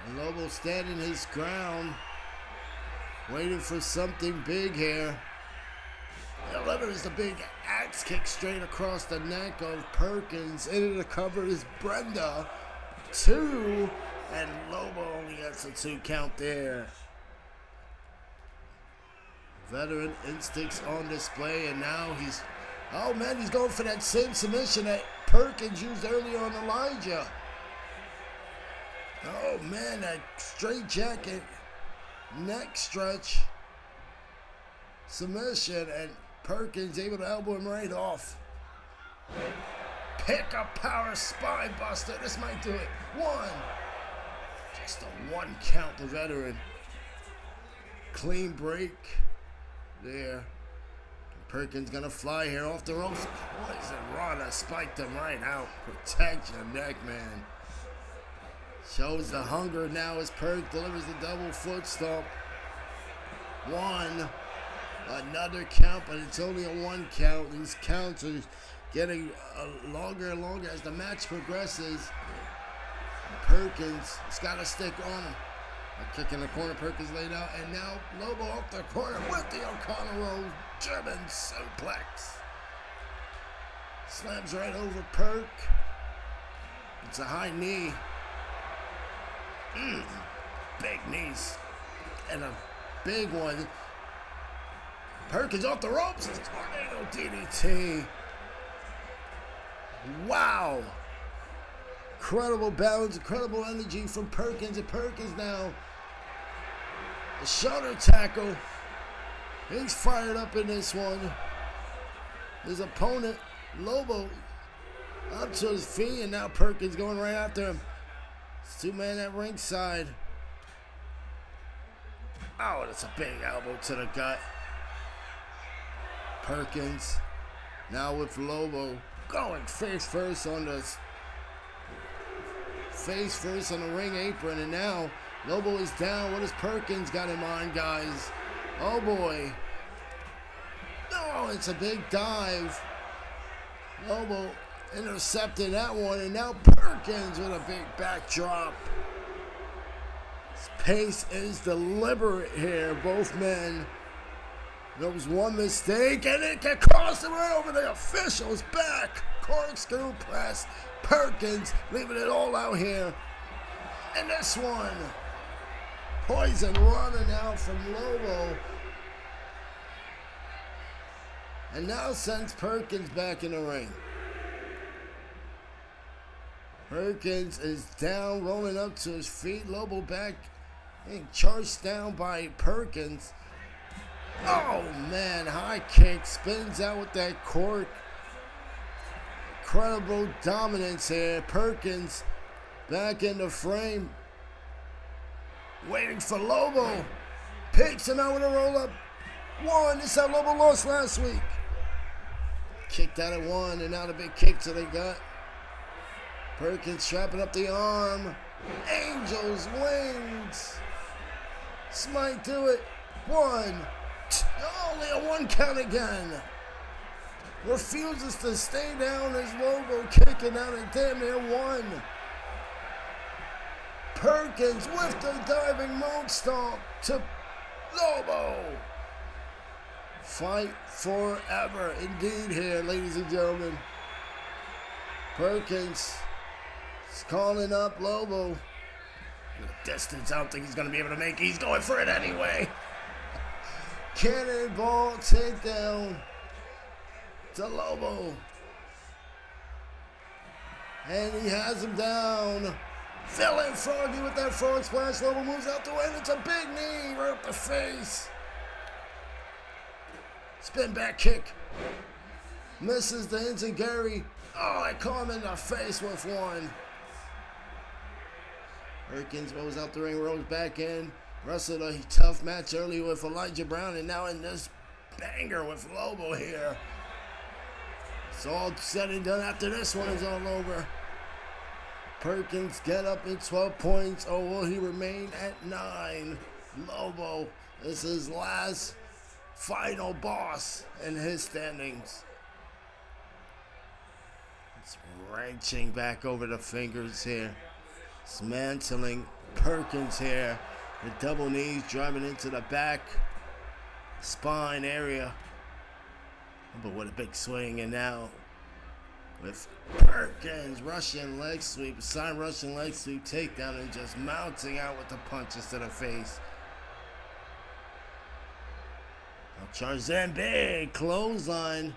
And Lobo standing his ground, waiting for something big here. Delivers the big axe kick straight across the neck of Perkins. Into the cover is Brenda. 2, and Lobo only gets a 2 count there. Veteran instincts on display, and now he's, oh man, he's going for that same submission that Perkins used earlier on Elijah. Oh man, that straight jacket, neck stretch, submission, and Perkins able to elbow him right off. Pick a power spine buster. This might do it. 1. Just a 1 count, the veteran. Clean break there. Perkins gonna fly here off the ropes. Poison Rana spiked him right out. Protect your neck, man. Shows the hunger now as Perk delivers the double foot stomp. 1. Another count, but it's only a 1 count. These counts are getting longer and longer as the match progresses. Perkins has got to stick on him. A kick in the corner, Perkins laid out, and now Lobo off the corner with the O'Connor roll, German suplex. Slams right over Perk. It's a high knee. Big knees. And a big one. Perkins off the ropes. Tornado DDT. Wow. Incredible balance, incredible energy from Perkins. And Perkins now, the shoulder tackle. He's fired up in this one. His opponent, Lobo, Up to his feet, and now Perkins going right after him. It's two men at ringside. Oh, that's a big elbow to the gut. Perkins now with Lobo going face first on the ring apron, and now Lobo is down. What has Perkins got in mind, guys? Oh boy. No, it's a big dive. Lobo intercepted that one, and now Perkins with a big backdrop. His pace is deliberate here, both men. There was one mistake, and it can cross it right over the official's back. Corkscrew press. Perkins leaving it all out here. And this one. Poison running out from Lobo. And now sends Perkins back in the ring. Perkins is down, rolling up to his feet. Lobo back and charged down by Perkins. Oh man, high kick, spins out with that cork. Incredible dominance here. Perkins back in the frame. Waiting for Lobo. Picks him out with a roll up. One, this is how Lobo lost last week. Kicked out at one, and now the big kick to the gut. Perkins trapping up the arm. Angel's wings. Smite to it. One. Only a one count again. Refuses to stay down as Lobo kicking out at damn near one. Perkins with the diving moon stomp to Lobo. Fight forever indeed here, ladies and gentlemen. Perkins is calling up Lobo. The distance, I don't think he's going to be able to make it. He's going for it anyway. Cannonball takedown to Lobo. And he has him down. Feeling froggy with that frog splash. Lobo moves out the way, and it's a big knee right up the face. Spin back kick. Misses the enziguri. Oh, I caught him in the face with one. Perkins rolls out the ring, rolls back in. Wrestled a tough match earlier with Elijah Brown, and now in this banger with Lobo here. It's all said and done after this one is all over. Perkins get up in 12 points, or will he remain at 9? Lobo is his last final boss in his standings. It's wrenching back over the fingers here. Dismantling Perkins here. The double knees driving into the back spine area. But what a big swing, and now with Perkins rushing leg sweep, side rushing leg sweep takedown, and just mounting out with the punches to the face. Now charges in, big clothesline.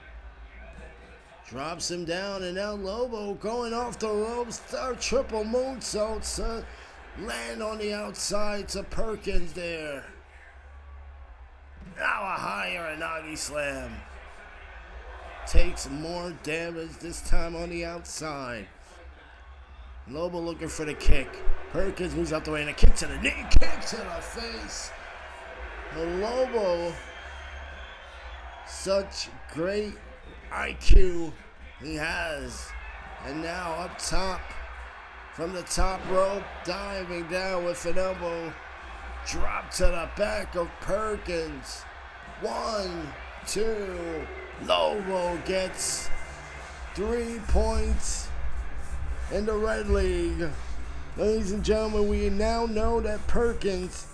Drops him down, and now Lobo going off the ropes. Triple moonsault to land on the outside to Perkins there. Now a higher Anagi slam. Takes more damage, this time on the outside. Lobo looking for the kick. Perkins moves out the way, and a kick to the knee, kick to the face. Lobo, such great IQ he has. And now up top, from the top rope, diving down with an elbow. Drop to the back of Perkins. 1, 2. Lobo gets 3 points in the Red League. Ladies and gentlemen, we now know that Perkins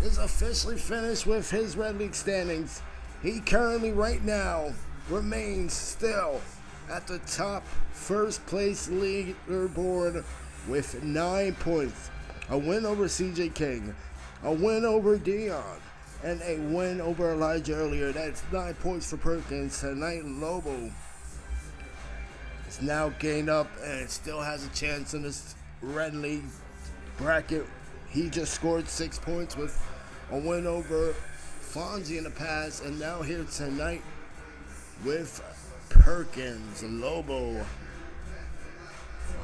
is officially finished with his Red League standings. He currently, right now, remains still at the top first place leaderboard with 9 points. A win over CJ King, a win over Dion, and a win over Elijah earlier. That's 9 points for Perkins. Tonight, Lobo is now gained up and still has a chance in this Red League bracket. He just scored 6 points with a win over FONZI in the past, and now here tonight with Perkins. Lobo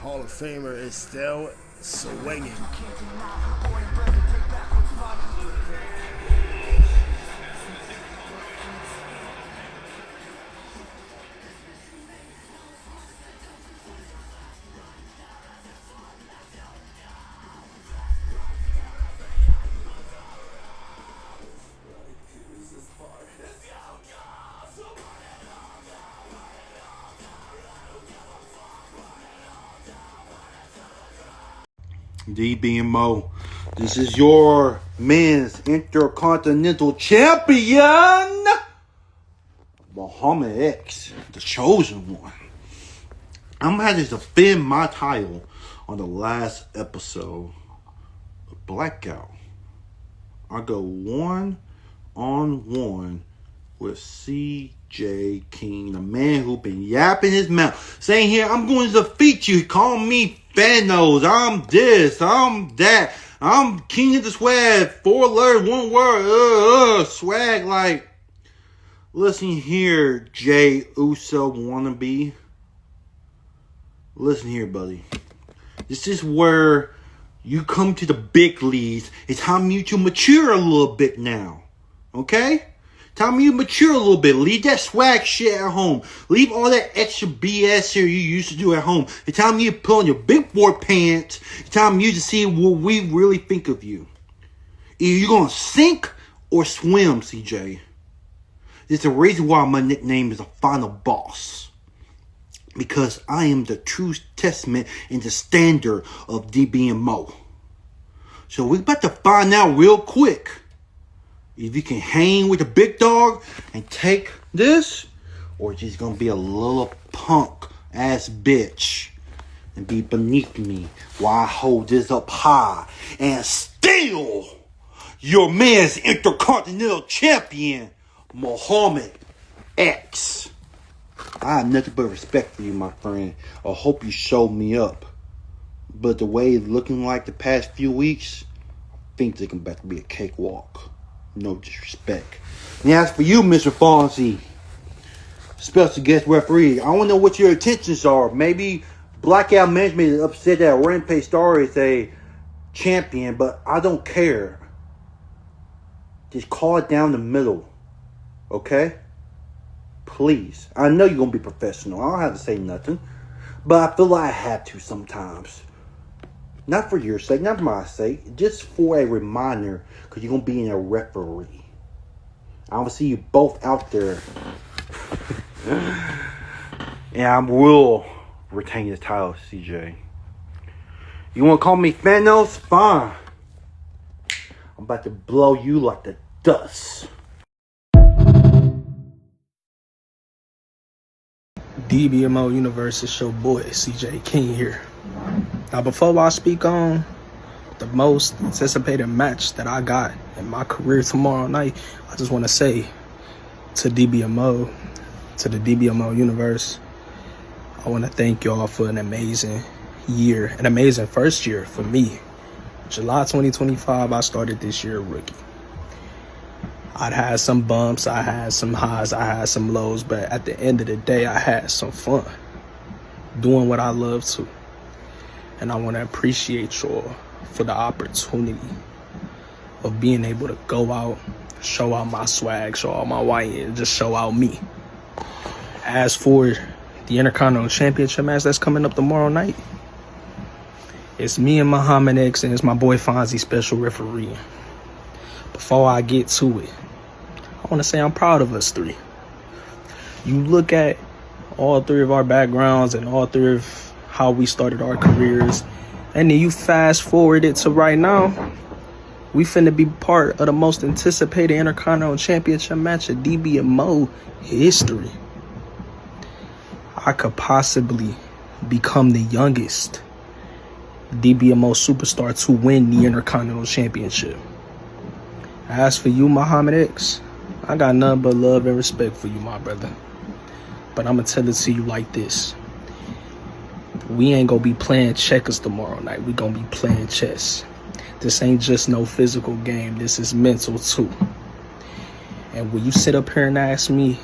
Hall of Famer is still swinging. DBMO, this is your men's Intercontinental Champion, Muhammad X, the chosen one. I'm going to have to defend my title on the last episode of Blackout. I go 1-on-1 with CJ King, the man who been yapping his mouth, saying here, I'm going to defeat you. He called me Thanos. I'm this, I'm that. I'm king of the swag. 4 letters, 1 word. Swag like. Listen here, Jay Uso wannabe. Listen here, buddy. This is where you come to the big leagues. It's time you to mature a little bit now. Okay? Time you mature a little bit. Leave that swag shit at home. Leave all that extra BS here you used to do at home. It's time you put on your big boy pants. It's time you to see what we really think of you. Either you're going to sink or swim, CJ. There's a reason why my nickname is the Final Boss. Because I am the true testament and the standard of DBMO. So we're about to find out real quick if you can hang with the big dog and take this, or just gonna be a little punk ass bitch and be beneath me while I hold this up high and steal your man's Intercontinental Champion, Muhammad X. I have nothing but respect for you, my friend. I hope you showed me up. But the way it's looking like the past few weeks, I think it's about to be a cakewalk. No disrespect. And as for you, Mr. Fonzie, special guest referee, I don't know what your intentions are. Maybe Blackout Management is upset that Rampage Star is a champion, but I don't care. Just call it down the middle. Okay? Please. I know you're going to be professional. I don't have to say nothing. But I feel like I have to sometimes. Not for your sake, not for my sake. Just for a reminder, because you're going to be in a referee. I want to see you both out there. And I will retain the title, CJ. You want to call me Thanos? Fine. I'm about to blow you like the dust. DBMO Universe, it's your boy CJ King here. Now before I speak on the most anticipated match that I got in my career tomorrow night, I just want to say to DBMO, to the DBMO Universe, I want to thank y'all for an amazing year, an amazing first year for me. July 2025, I started this year rookie. I'd had some bumps, I had some highs, I had some lows, but at the end of the day, I had some fun doing what I love to. And I want to appreciate y'all for the opportunity of being able to go out, show out my swag, show out my white, and just show out me. As for the Intercontinental Championship match that's coming up tomorrow night, it's me and Muhammad X, and it's my boy Fonzie special referee. Before I get to it, I want to say I'm proud of us three. You look at all three of our backgrounds and all three of how we started our careers, and then you fast forward it to right now, we finna be part of the most anticipated Intercontinental Championship match of DBMO history. I could possibly become the youngest DBMO superstar to win the Intercontinental Championship. As for you, Muhammad X, I got nothing but love and respect for you, my brother. But I'm going to tell it to you like this. We ain't going to be playing checkers tomorrow night. We going to be playing chess. This ain't just no physical game. This is mental too. And when you sit up here and ask me,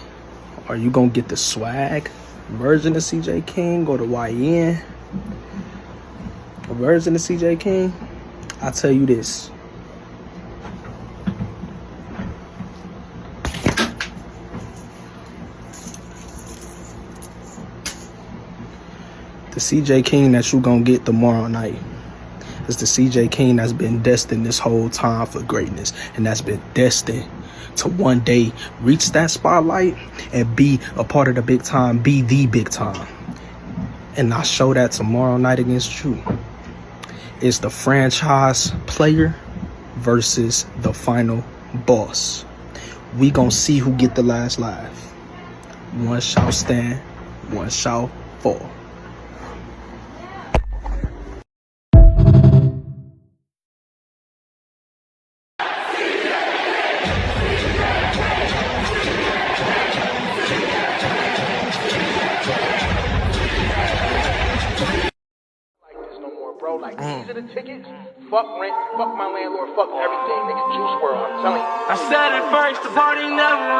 are you going to get the swag version of CJ King or the YN? A version of CJ King, I'll tell you this. The CJ King that you gonna get tomorrow night is the CJ King that's been destined this whole time for greatness, and that's been destined to one day reach that spotlight and be a part of the big time, be the big time. And I show that tomorrow night against you. It's the franchise player versus the final boss. We gonna see who get the last laugh. One shall stand, one shall fall. Like, these are the tickets. Fuck rent, fuck my landlord, fuck everything. Nigga, Juice WRLD, I'm telling you. I said it first, the party never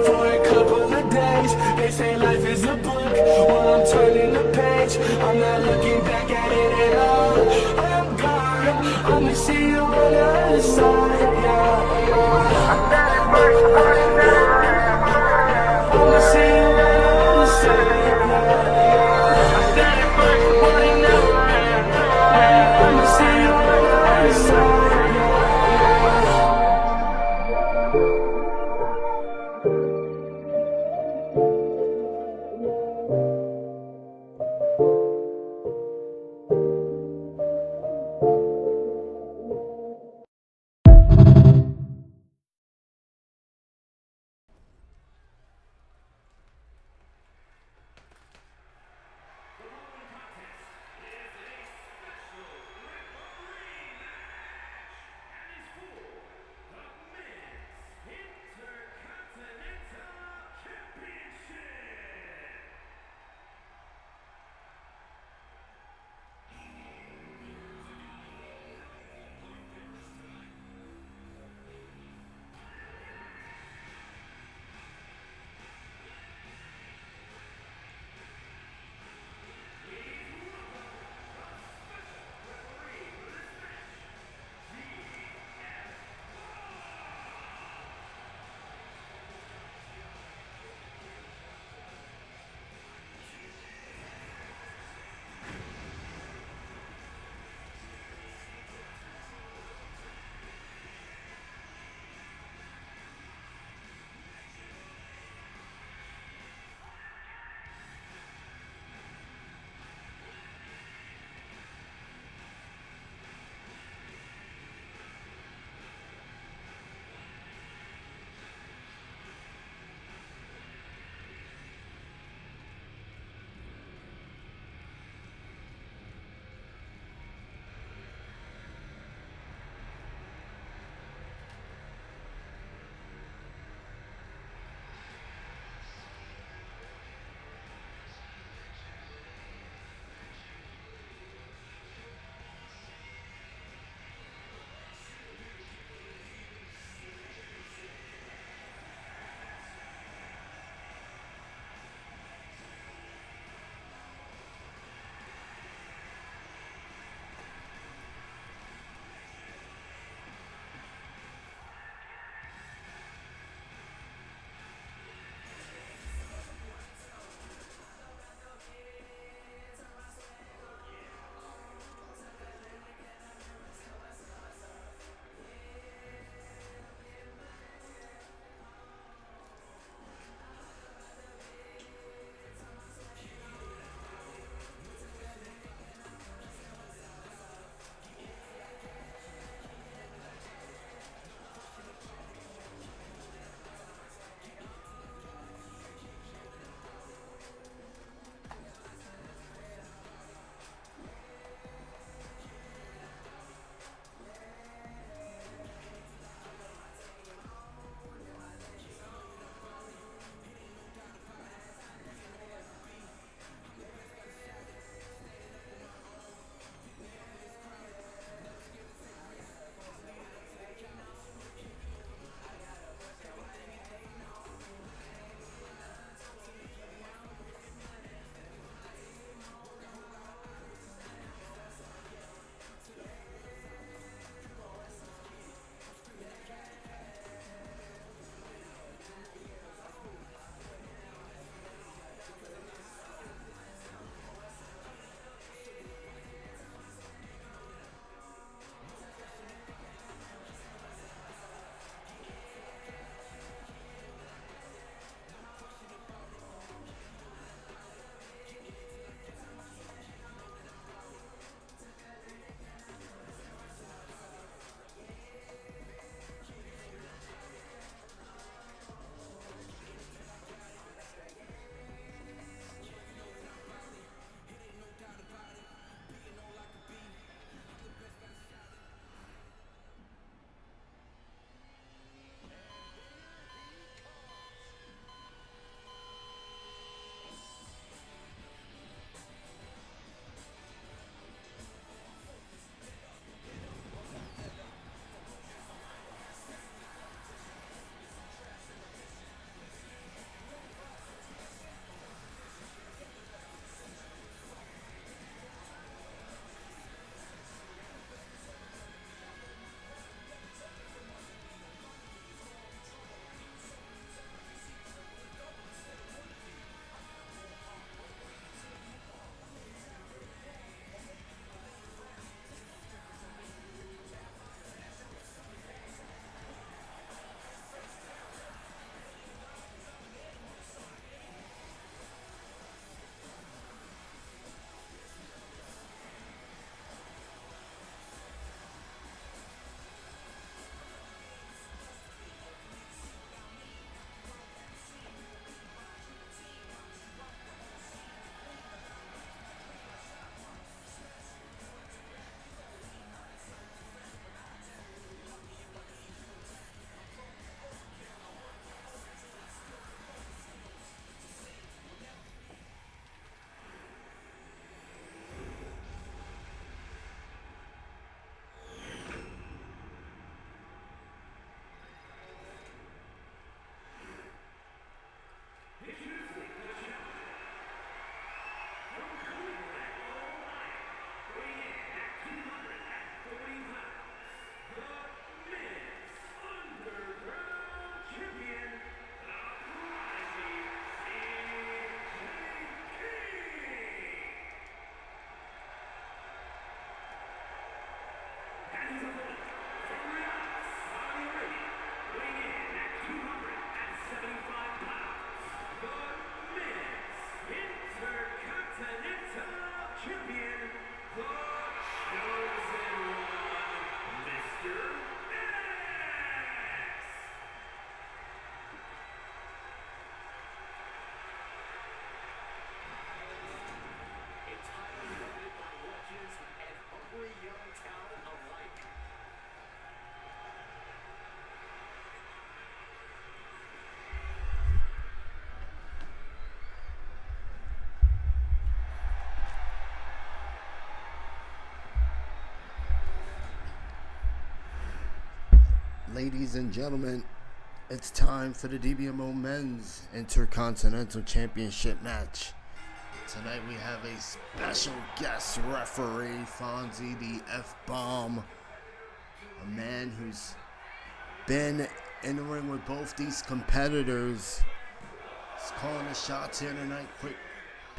For a couple of days, they say life is a book. While I'm turning the page, I'm not looking back at it at all. I'm gone, only see you on the other side. I'm not first, only see you on the other side. I'm not first, only see you on the other side. Ladies and gentlemen, it's time for the DBMO Men's Intercontinental Championship match. Tonight we have a special guest referee, FONZI, the F-Bomb, a man who's been in the ring with both these competitors. He's calling the shots here tonight. Quick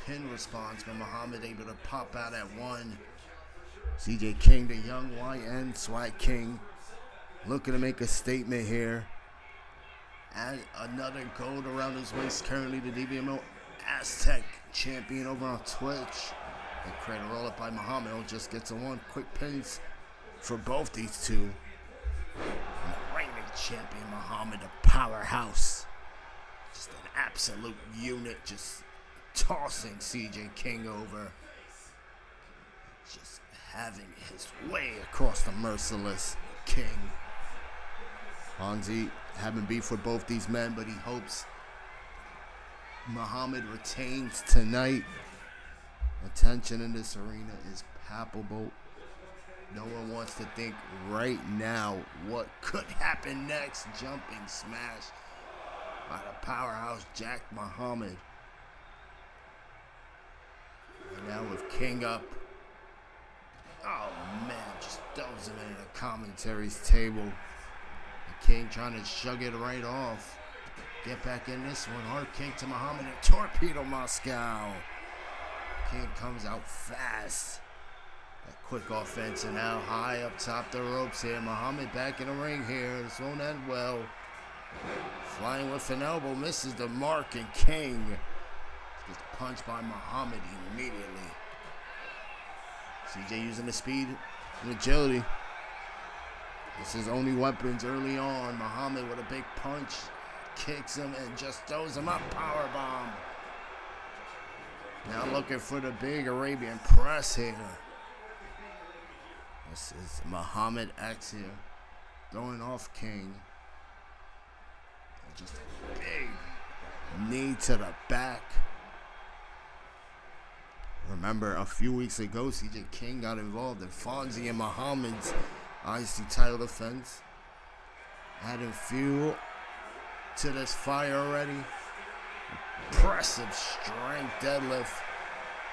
pin response by Muhammad, able to pop out at one. CJ King, the young YN Swag King, looking to make a statement here. And another gold around his waist. Currently the DBMO Aztec champion over on Twitch. The cradle roll up by Muhammad. Just gets a one. Quick pins for both these two. And the reigning champion Muhammad, a powerhouse. Just an absolute unit. Just tossing CJ King over. Just having his way across the merciless King. FONZI having beef with both these men, but he hopes Muhammad retains tonight. The tension in this arena is palpable. No one wants to think right now what could happen next. Jumping smash by the powerhouse Jack Muhammad. And now with King up. Oh man, just throws him into the commentary's table. King trying to shrug it right off. Get back in this one. Hard kick to Muhammad and torpedo Moscow. King comes out fast. That quick offense and now high up top the ropes here. Muhammad back in the ring here. This won't end well. Flying with an elbow. Misses the mark and King gets punched by Muhammad immediately. CJ using the speed and agility. This is only weapons early on. Muhammad with a big punch. Kicks him and just throws him up. Powerbomb. Now looking for the big Arabian press here. This is Muhammad X here. Throwing off King. And just a big knee to the back. Remember a few weeks ago, CJ King got involved in FONZI and Muhammad's IC title defense. Adding fuel to this fire already. Impressive strength deadlift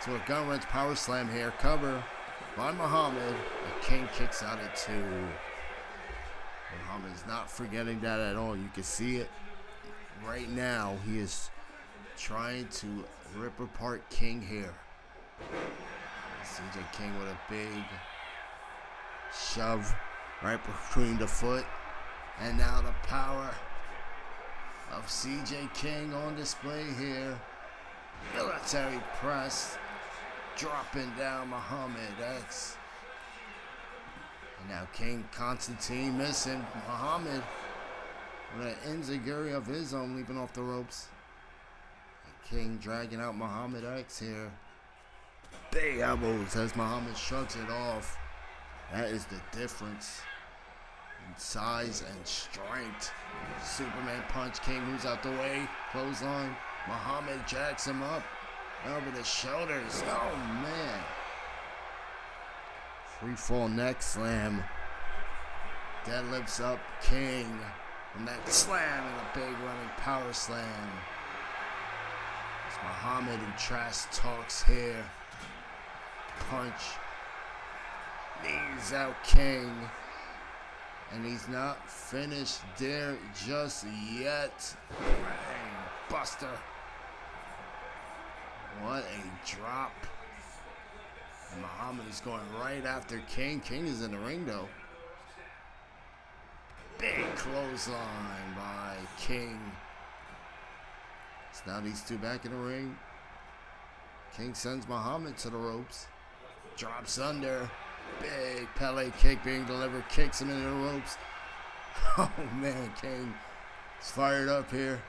to a gun wrench power slam here. Cover by Muhammad. The King kicks out at two. Muhammad's not forgetting that at all. You can see it right now. He is trying to rip apart King here. CJ King with a big shove right between the foot. And now the power of CJ King on display here. Military press. Dropping down Muhammad X. And now King Constantine missing. Muhammad with an enziguri of his own leaping off the ropes. And King dragging out Muhammad X here. Big elbows as Muhammad shrugs it off. That is the difference in size and strength. Superman punch. King moves out the way. Clothesline. Muhammad jacks him up. Over the shoulders. Oh man. Free fall neck slam. Deadlifts up King. And that slam and a big running power slam. It's Muhammad who trash talks here. Punch. Knees out King. And he's not finished there just yet. Bang. Buster. What a drop. And Muhammad is going right after King. King is in the ring though. Big clothesline by King. So now these two back in the ring. King sends Muhammad to the ropes. drops under. Big Pele kick being delivered, kicks him into the ropes. Oh man, King is fired up here.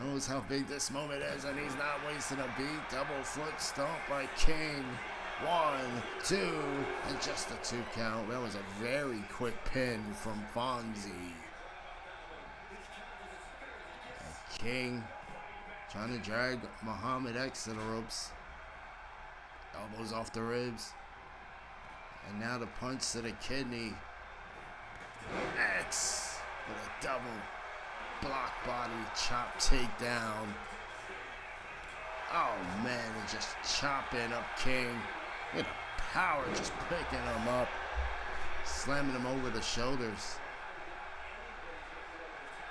Knows how big this moment is, and he's not wasting a beat. Double foot stomp by King. 1, 2, and just a 2 count. That was a very quick pin from Fonzie. And King trying to drag Muhammad X to the ropes. Elbows off the ribs. And now the punch to the kidney. X with a double block body chop takedown. Oh man, and just chopping up King with power, just picking him up, slamming him over the shoulders.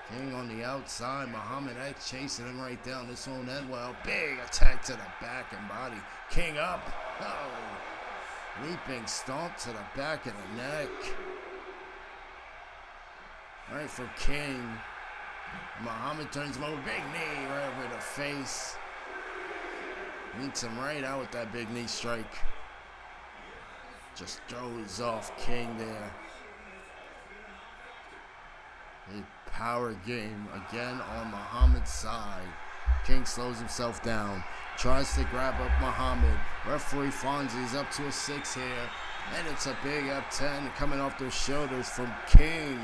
King on the outside, Muhammad X chasing him right down. This won't end well. Big attack to the back and body. King up. Oh, leaping stomp to the back of the neck. Right for King. Muhammad turns him over. Big knee right over the face. Meets him right out with that big knee strike. Just throws off King there. A power game again on Muhammad's side. King slows himself down. Tries to grab up Muhammad. Referee Fonzie's up to a 6 here. And it's a big F10 coming off their shoulders from King.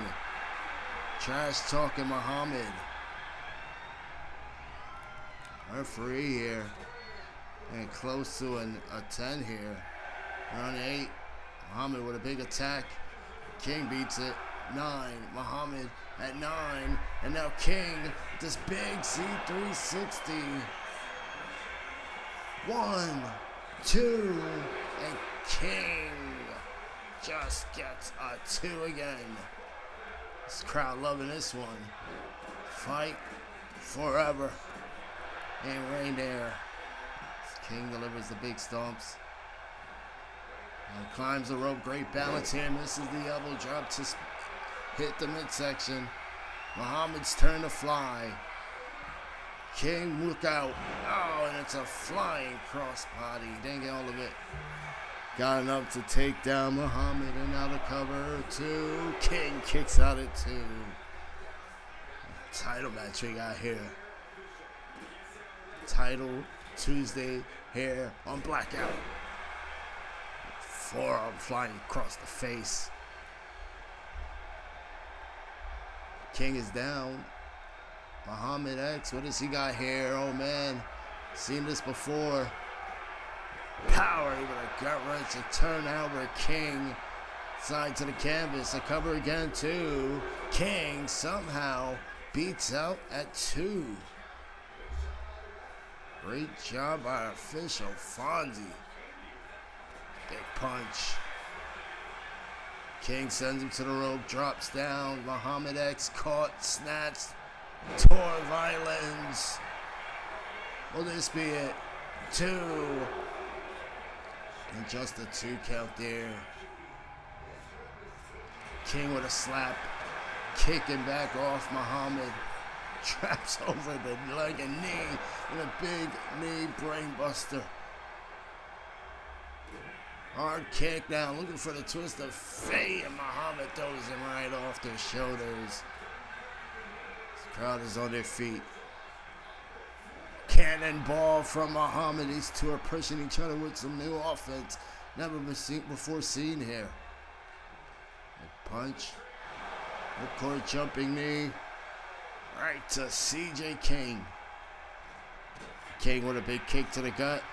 Trash talking Muhammad. Referee here. And close to a 10 here. Round 8. Muhammad with a big attack. King beats it. 9. Muhammad at 9. And now King with this big C360. 1, 2. And King just gets a 2 again. This crowd loving this one. Fight forever. And rain there. King delivers the big stomps. And climbs the rope. Great balance here. Misses the elbow drop to hit the midsection. Muhammad's turn to fly. King look out. Oh, and it's a flying crossbody. Didn't get all of it. Got enough to take down Muhammad, and now the cover 2. King kicks out at 2. Title match we got here. Title Tuesday here on Blackout. Forearm flying across the face. King is down. Muhammad X, what does he got here? Oh man, seen this before. Power with a gut wrench to turn Albert King. Side to the canvas, a cover again too. King somehow beats out at 2. Great job by official Fonzie. Big punch. King sends him to the rope, drops down. Muhammad X caught, snatched, tore violence. Will this be it? 2. And just a 2 count there. King with a slap, kicking back off Muhammad. Traps over the leg and knee with a big knee brain buster. Hard kick down, looking for the twist of fate, and Muhammad throws him right off their shoulders. This crowd is on their feet. Cannonball from Muhammad. These two are pushing each other with some new offense. Never before seen here. A punch. Ripcord jumping knee. Right to CJ King. King with a big kick to the gut.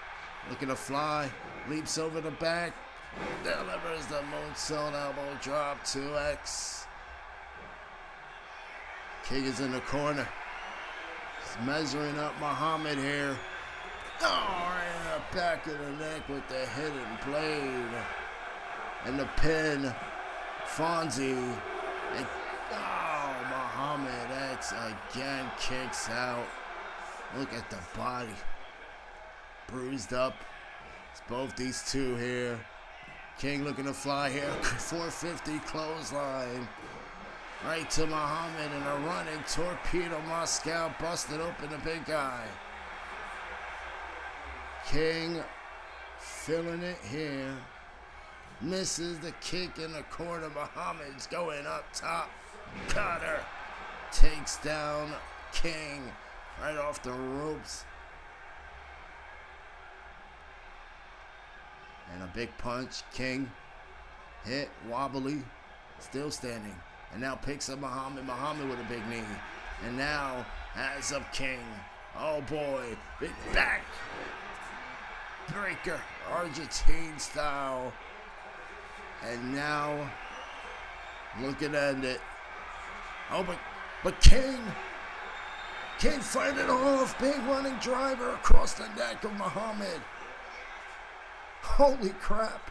Looking to fly. Leaps over the back. Delivers the moonsault elbow drop to X. King is in the corner. He's measuring up Muhammad here. Oh, right in the back of the neck with the hidden blade. And the pin. Fonzie. And Muhammad X again kicks out. Look at the body. Bruised up. It's both these two here. King looking to fly here. 450 clothesline. Right to Muhammad and a running torpedo Moscow. Busted open the big guy. King feeling it here. Misses the kick in the corner. Muhammad's going up top. Cutter takes down King right off the ropes. And a big punch. King hit, wobbly, still standing. And now picks up Muhammad. Muhammad with a big knee. And now has up King. Oh boy, big back breaker, Argentine style. And now looking at it. Oh, but King fighting off. Big running driver across the neck of Muhammad. Holy crap.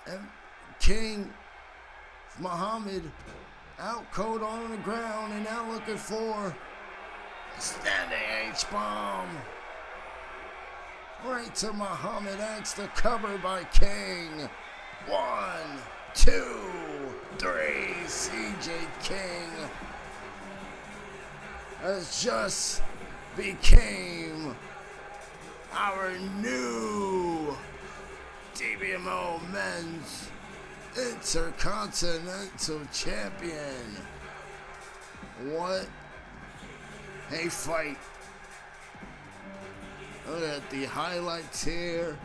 And King, Muhammad, out cold on the ground and now looking for a standing H-bomb. Right to Muhammad X, the cover by King. 1, 2, 3. CJ King has just became our new DBMO Men's Intercontinental Champion. What a fight. Look at the highlights here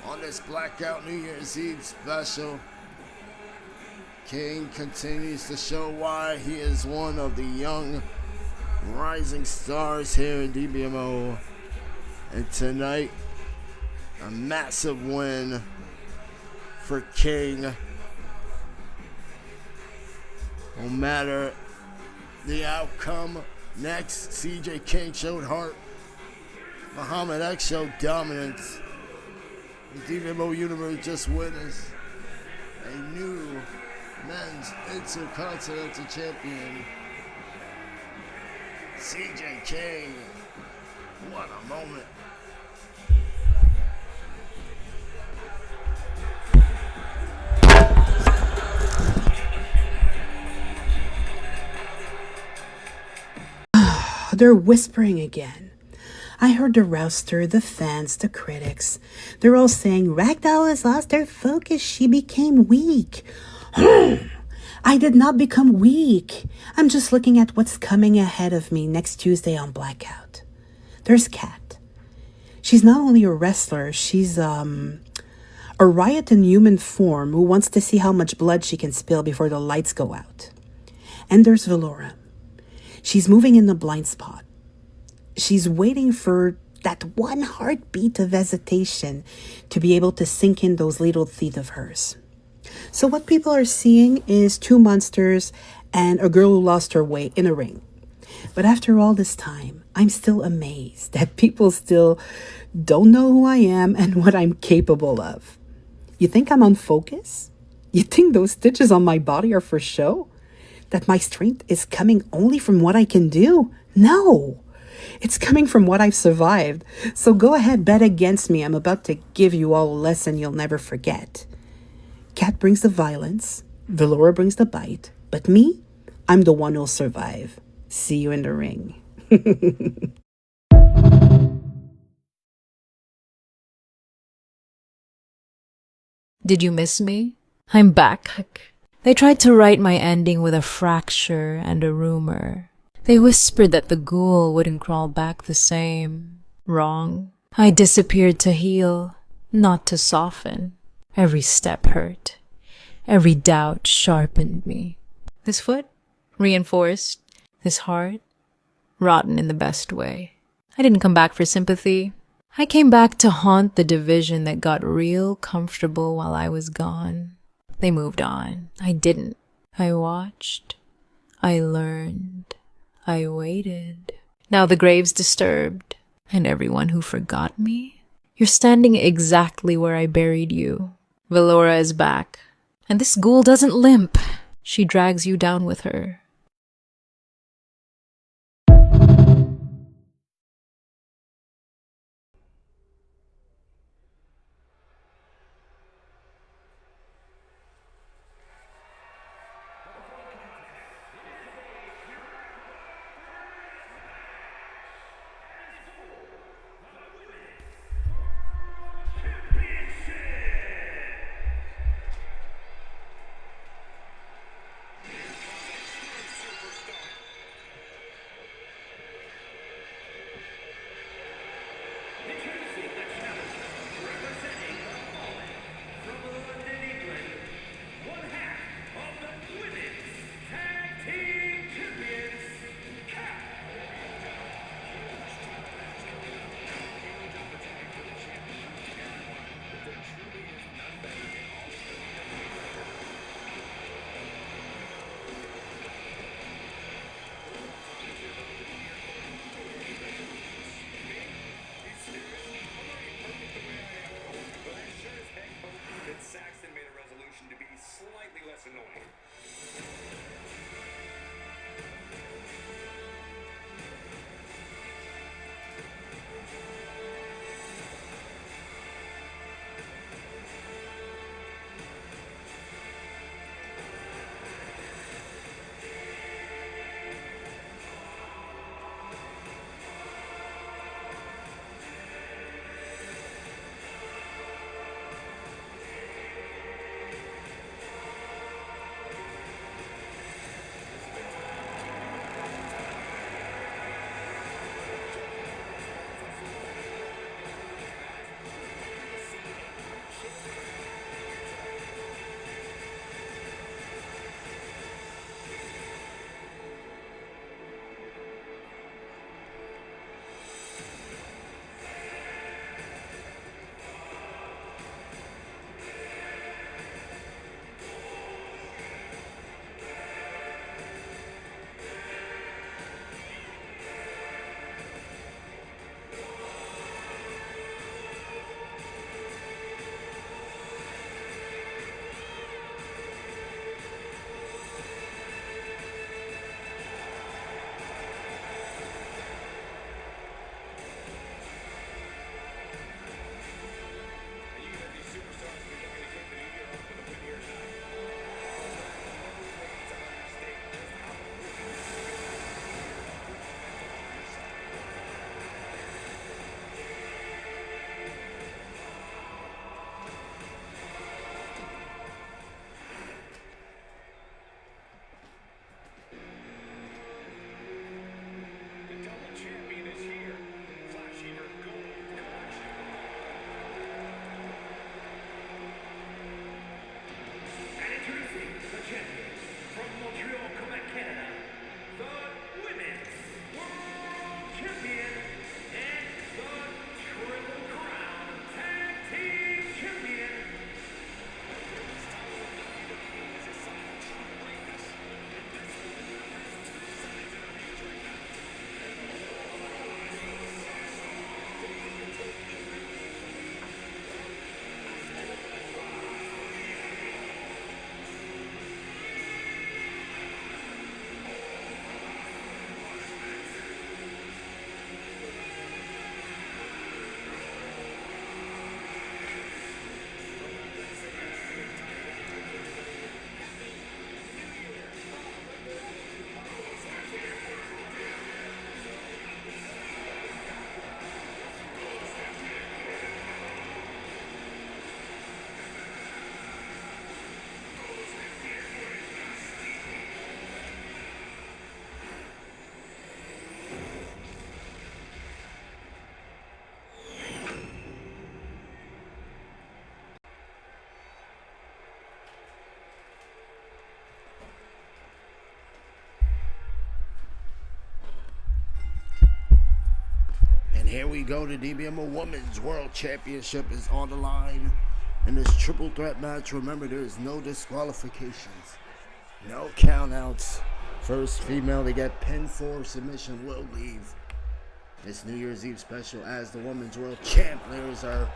on this Blackout New Year's Eve special. King continues to show why he is one of the young rising stars here in DBMO. And tonight, a massive win for King. No matter the outcome, next, CJ King showed heart. Muhammad X showed dominance. The DBMO universe just witnessed a new men's Intercontinental Champion. CJ King. What a moment. They're whispering again. I heard the roster, the fans, the critics. They're all saying, Ragdoll has lost her focus. She became weak. I did not become weak. I'm just looking at what's coming ahead of me next Tuesday on Blackout. There's Kat. She's not only a wrestler, she's a riot in human form who wants to see how much blood she can spill before the lights go out. And there's VELOURA. She's moving in the blind spot. She's waiting for that one heartbeat of hesitation to be able to sink in those little feet of hers. So what people are seeing is two monsters and a girl who lost her way in a ring. But after all this time, I'm still amazed that people still don't know who I am and what I'm capable of. You think I'm on focus? You think those stitches on my body are for show? That my strength is coming only from what I can do? No! It's coming from what I've survived. So go ahead, bet against me. I'm about to give you all a lesson you'll never forget. Kat brings the violence, VELOURA brings the bite, but me, I'm the one who'll survive. See you in the ring. Did you miss me? I'm back. They tried to write my ending with a fracture and a rumor. They whispered that the ghoul wouldn't crawl back the same. Wrong. I disappeared to heal, not to soften. Every step hurt. Every doubt sharpened me. This foot? Reinforced. This heart? Rotten in the best way. I didn't come back for sympathy. I came back to haunt the division that got real comfortable while I was gone. They moved on. I didn't. I watched. I learned. I waited. Now the grave's disturbed. And everyone who forgot me? You're standing exactly where I buried you. VELOURA is back. And this ghoul doesn't limp. She drags you down with her. champion from Montreal, Quebec, Canada, the Women's World Champion and the Triple Crown Tag Team Champion. And here we go. The DBMO Women's World Championship is on the line. In this triple threat match, remember there is no disqualifications, no countouts. First female to get pinned for submission will leave. This New Year's Eve special as the Women's World Champ. There's our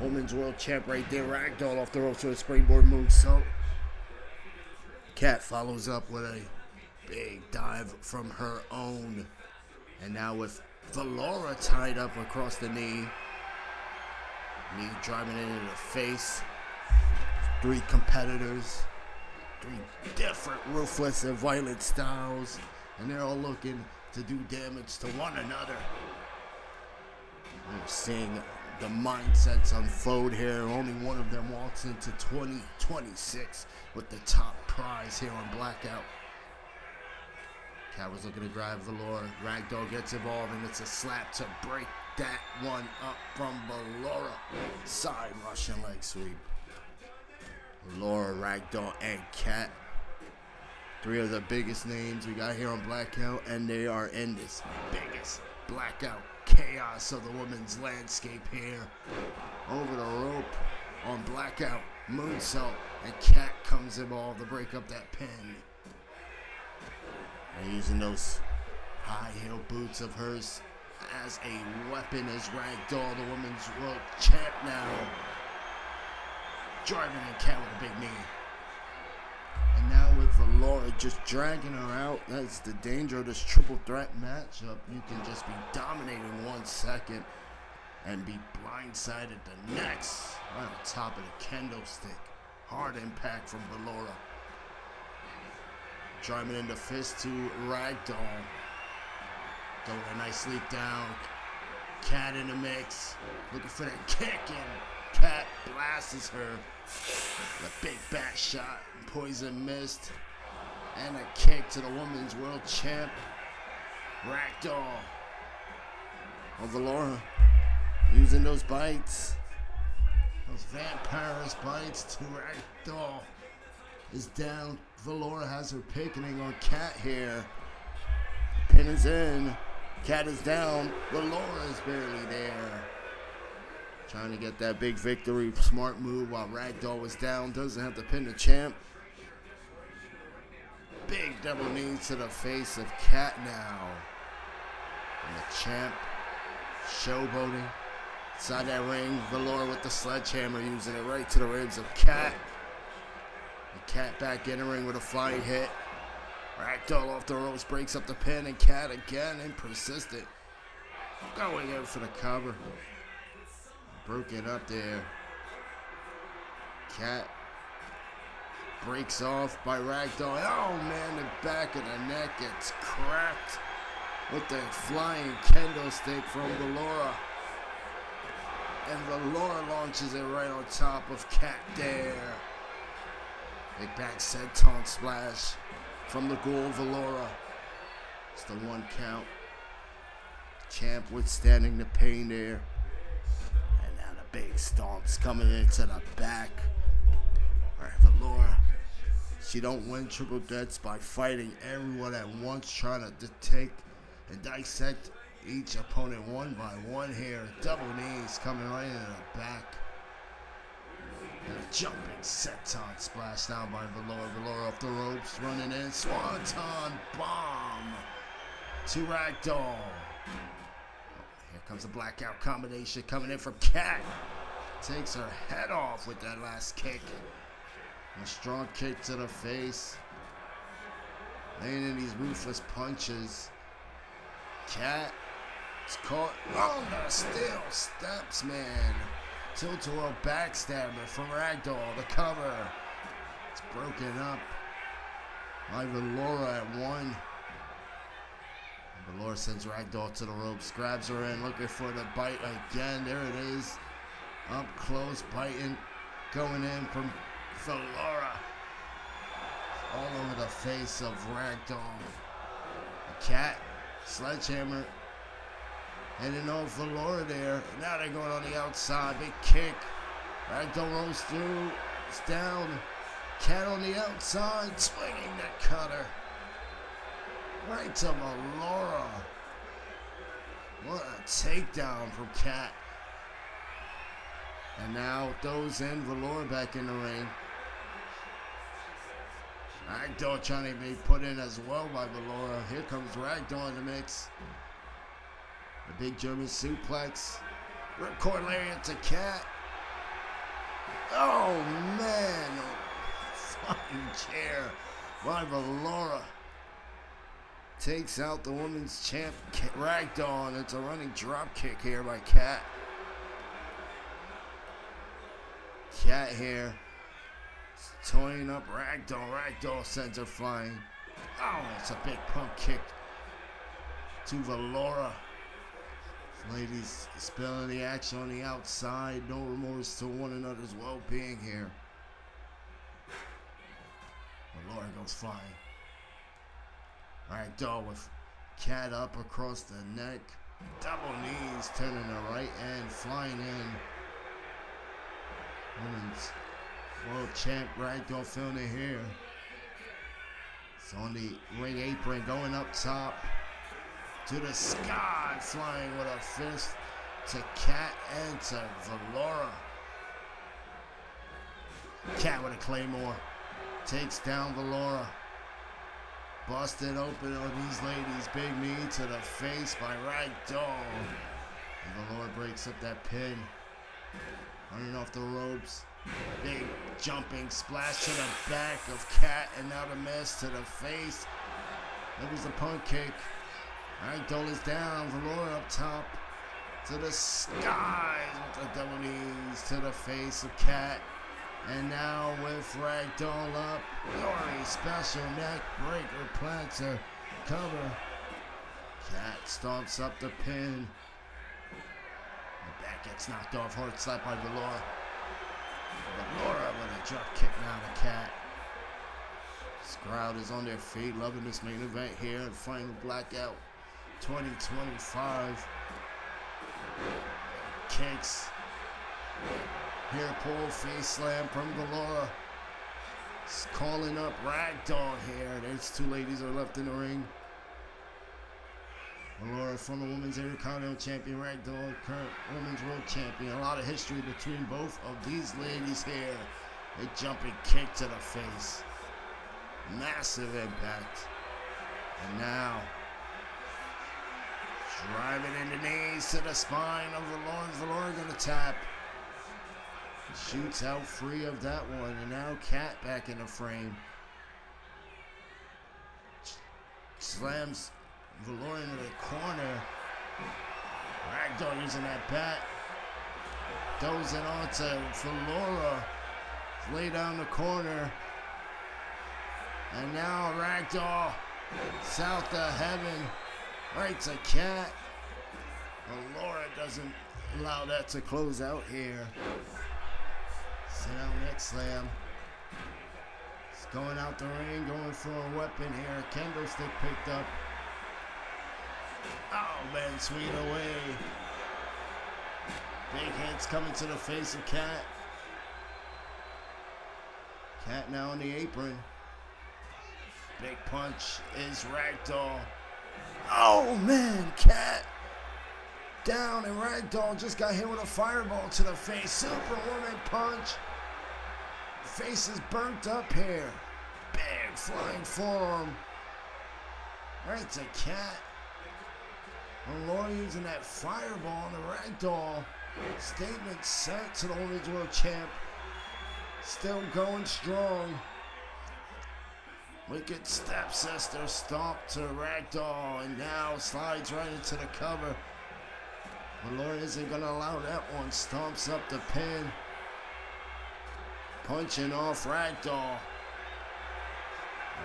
Women's World Champ right there. Ragdoll off the ropes with a springboard moonsault. Kat follows up with a big dive from her own. And now with VELOURA tied up across the knee. Knee driving it into the face. Three competitors. Three different ruthless and violent styles. And they're all looking to do damage to one another. We're seeing the mindsets unfold here. Only one of them walks into 2026 with the top prize here on Blackout. Kat was looking to grab VELOURA. Ragdoll gets involved, and it's a slap to break that one up from VELOURA. Side Russian leg sweep. VELOURA, Ragdoll, and Kat. Three of the biggest names we got here on Blackout, and they are in this biggest Blackout chaos of the women's landscape here. Over the rope on Blackout, moonsault, and Kat comes involved to break up that pin. And using those high heel boots of hers as a weapon as Ragdoll, the women's world champ now. Driving in Kat with a big knee. And now with VELOURA just dragging her out. That's the danger of this triple threat matchup. You can just be dominating 1 second and be blindsided the next. Right on top of the kendo stick. Hard impact from VELOURA. Driving into fist to Ragdoll. Throwing a nice leap down. Kat in the mix. Looking for that kick, and Kat blasts her. The big back shot. Poison mist. And a kick to the women's world champ. Ragdoll. Oh, VELOURA using those bites. Those vampirous bites to Ragdoll. Is down. VELOURA has her picketing on Kat here. Pin is in. Kat is down. VELOURA is barely there. Trying to get that big victory. Smart move while Ragdoll was down. Doesn't have to pin the champ. Big double knee to the face of Kat now. And the champ showboating. Inside that ring. VELOURA with the sledgehammer. Using it right to the ribs of Kat. Kat back in the ring with a flying hit. Ragdoll off the ropes, breaks up the pin, and Kat again and persistent. Going in for the cover. Broke it up there. Kat breaks off by Ragdoll. Oh man, the back of the neck gets cracked with the flying kendo stick from VELOURA. And VELOURA launches it right on top of Kat there. Big back senton splash from the ghoul VELOURA. It's the 1 count. Champ withstanding the pain there. And now the big stomps coming into the back. Alright, VELOURA She don't win triple threats by fighting everyone at once, trying to take and dissect each opponent one by one here. Double knees coming right into the back. And a jumping senton splash down by VELOURA. VELOURA off the ropes, running in. Swanton bomb to Ragdoll. Here comes a blackout combination coming in from KAT. Takes her head off with that last kick. A strong kick to the face. Laying in these ruthless punches. KAT is caught on the steel steps, man. Tilt-a-whirl backstabber from Ragdoll. The cover. It's broken up by VELOURA at one. VELOURA sends Ragdoll to the ropes. Grabs her in, looking for the bite again. There it is. Up close, biting. Going in from VELOURA. All over the face of Ragdoll. The KAT, sledgehammer. Heading off VELOURA there. Now they're going on the outside. Big kick. Ragdoll rolls through. It's down. KAT on the outside. Swinging the cutter. Right to VELOURA. What a takedown from KAT. And now throws in VELOURA back in the ring. Ragdoll trying to be put in as well by VELOURA. Here comes Ragdoll in the mix. The big German suplex. Ripcord lariat to KAT. Oh man. Fucking chair by VELOURA. Takes out the women's champ Ragdoll, and it's a running drop kick here by KAT. KAT here. Toying up Ragdoll. Ragdoll sends her flying. Oh, it's a big pump kick to VELOURA. Ladies spilling the action on the outside. No remorse to one another's well-being here. VELOURA goes flying. Ragdoll with KAT up across the neck. Double knees, turning the right end, flying in. Women's world champ Ragdoll feeling it here. It's on the ring apron, going up top to the sky, flying with a fist to KAT and to VELOURA. KAT with a claymore takes down VELOURA. Busted open on these ladies. Big knee to the face by Ragdoll. And VELOURA breaks up that pin. Running off the ropes. Big jumping splash to the back of KAT, and now the miss to the face. There was the punt kick. Ragdoll is down. VELOURA up top to the skies with the double knees to the face of KAT. And now with Ragdoll up, Glory special neck breaker planter cover. KAT stomps up the pin. The back gets knocked off, hard slap by VELOURA. VELOURA with a drop kick now to KAT. This crowd is on their feet, loving this main event here at Final Blackout 2025. Kicks. Here, pull, face slam from VELOURA. Calling up Ragdoll here. There's two ladies are left in the ring. VELOURA, former women's Intercontinental champion, Ragdoll, current women's world champion. A lot of history between both of these ladies here. A jumping kick to the face. Massive impact. And now, driving in the knees to the spine of VELOURA. VELOURA gonna tap. Shoots out free of that one, and now KAT back in the frame. Slams VELOURA into the corner. Ragdoll using that bat. Goes in onto VELOURA. Lay down the corner. And now Ragdoll, south of heaven, right to KAT. VELOURA doesn't allow that to close out here. Sit down neck slam. It's going out the ring, going for a weapon here. Kendo stick picked up. Oh man, swing away. Big hits coming to the face of KAT. KAT now on the apron. Big punch is Ragdoll. Oh man, Kat down, and Ragdoll just got hit with a fireball to the face. Superwoman punch. Face is burnt up here. Big flying forearm. Right to Kat. Laura using that fireball on the Ragdoll. Statement sent to the Women's World Champ. Still going strong. Wicked stepsister stomp to Ragdoll, and now slides right into the cover. But Laura isn't going to allow that one. Stomps up the pin. Punching off Ragdoll.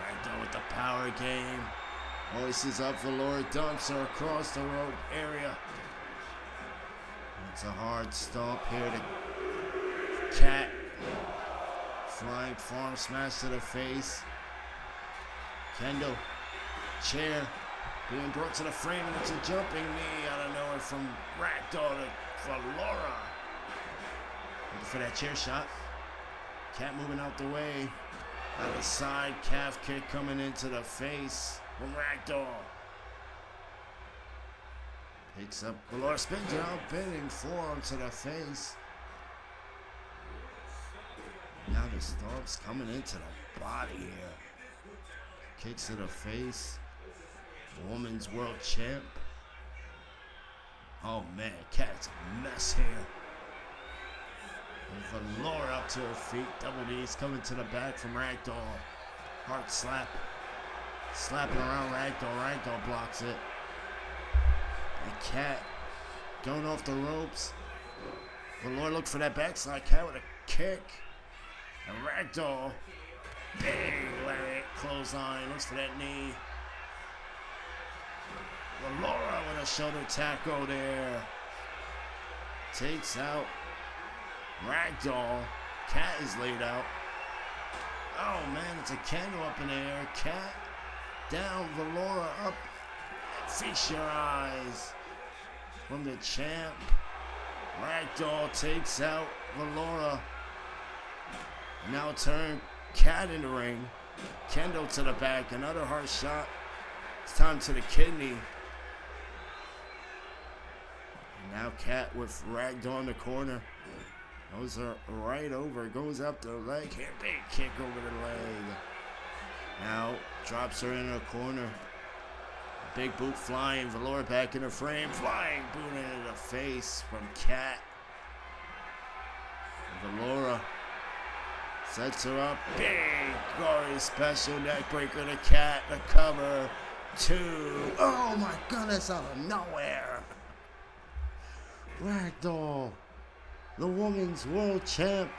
Ragdoll with the power game. Hoists up for Laura, dumps her across the rope area. It's a hard stomp here to Kat. Flying farm smash to the face. Kendo, chair, being brought to the frame, and it's a jumping knee out of nowhere from Ragdoll for Laura. Looking for that chair shot. Kat moving out the way. Out of the side, calf kick coming into the face from Ragdoll. Picks up Laura, spins out, bending forearm to the face. Now the stomps coming into the body here. Kicks to the face. Women's World Champ. Oh man, Kat's a mess here. And for Laura up to her feet. Double knees coming to the back from Ragdoll. Hard slap. Slapping around Ragdoll. Ragdoll blocks it. And Kat going off the ropes. But Laura looked for that backslide. Kat with a kick. And Ragdoll. Big lariat clothesline. Looks for that knee. But Laura with a shoulder tackle there. Takes out Ragdoll. Kat is laid out. Oh man, it's a candle up in the air. Kat down, Valora up. Feast your eyes from the champ. Ragdoll takes out Valora. Now turn Kat in the ring. Kendo to the back. Another hard shot. It's time to the kidney. And now Kat with Ragdoll in the corner. Goes her right over. Goes up the leg. Here, big kick over the leg. Now drops her in her corner. Big boot flying. Valora back in her frame. Flying boot into the face from Kat. Valora sets her up. Big gory special neck breaker to Kat. The cover. 2. Oh my goodness, out of nowhere. Ragdoll, the Women's World Champ,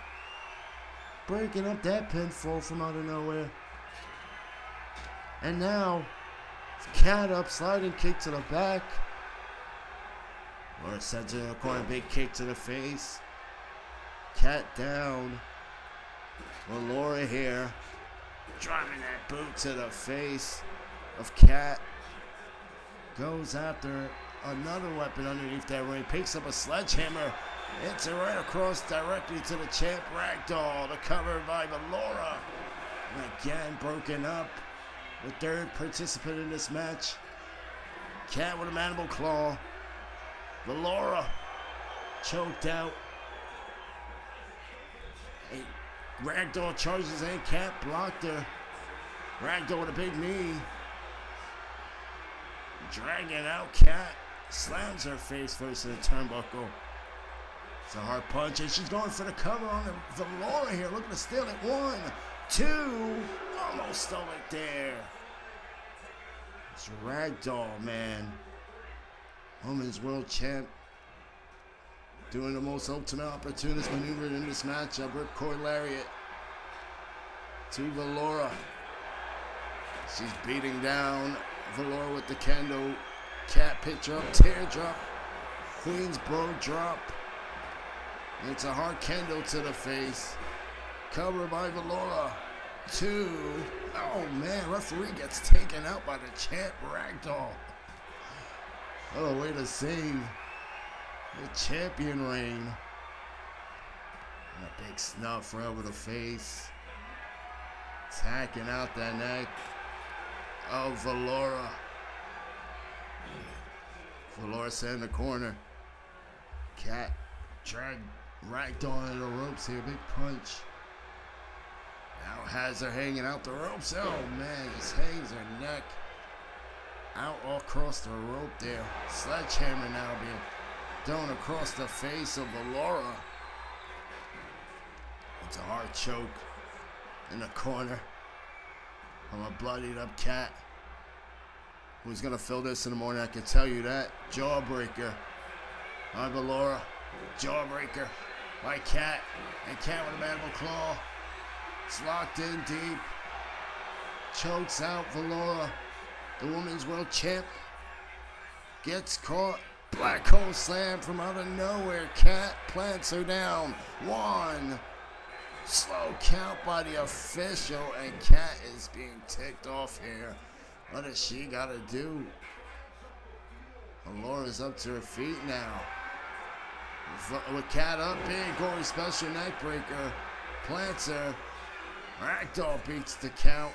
breaking up that pinfall from out of nowhere. And now, Kat up, sliding kick to the back. Laura sends her in the corner, big kick to the face. Kat down. Well, Laura here, driving that boot to the face of Kat. Goes after another weapon underneath that ring. Picks up a sledgehammer. Hits it right across directly to the champ Ragdoll. The cover by Valora. And again broken up. The third participant in this match. Kat with a mandible claw. Valora choked out. Ragdoll charges in. Kat blocked her. Ragdoll with a big knee. Dragging out Kat. Slams her face first in the turnbuckle. It's a hard punch, and she's going for the cover on the Valora here. Looking to steal it. 1, 2. Almost stole it there. It's Ragdoll, man. Women's World Champ. Doing the most ultimate opportunist maneuver in this matchup. Ripcord Lariat to Valora. She's beating down Valora with the kendo. Kat picture up, teardrop. Queen's bro drop. And it's a hard kendo to the face. Cover by Valora. 2. Oh man, referee gets taken out by the champ Ragdoll. What a way to save the champion reign. And a big snuff right over the face. Tacking out that neck. of VELOURA. VELOURA set in the corner. KAT dragged Ragdoll into the ropes here. Big punch. Now has her hanging out the ropes. Oh man, just hangs her neck out all across the rope there. Sledgehammer now being thrown across the face of VELOURA. It's a hard choke in the corner from a bloodied up KAT. Who's gonna fill this in the morning? I can tell you that. Jawbreaker by VELOURA. Jawbreaker by KAT. And KAT with a mandible claw. It's locked in deep. Chokes out VELOURA. The women's world champ gets caught. Black hole slam from out of nowhere. KAT plants her down. One. Slow count by the official, and KAT is being ticked off here. What does she gotta do? VELOURA's up to her feet now. With KAT up, big gory special neck breaker. Plants her. Ragdoll beats the count.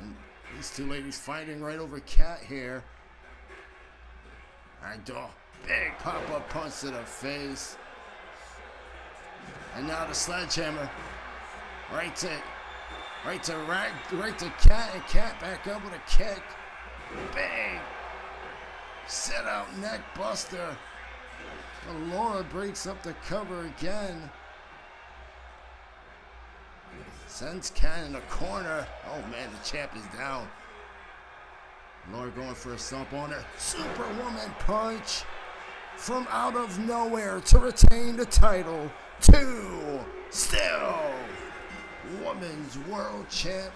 And these two ladies fighting right over KAT here. Ragdoll, big pop-up punch to the face. And now the sledgehammer. Right to KAT, and KAT back up with a kick. Bang! Sit out neck buster. VELOURA breaks up the cover again. Sends KAT in the corner. Oh man, the champ is down. VELOURA going for a stomp on her. Superwoman punch from out of nowhere to retain the title. 2 still women's world champ.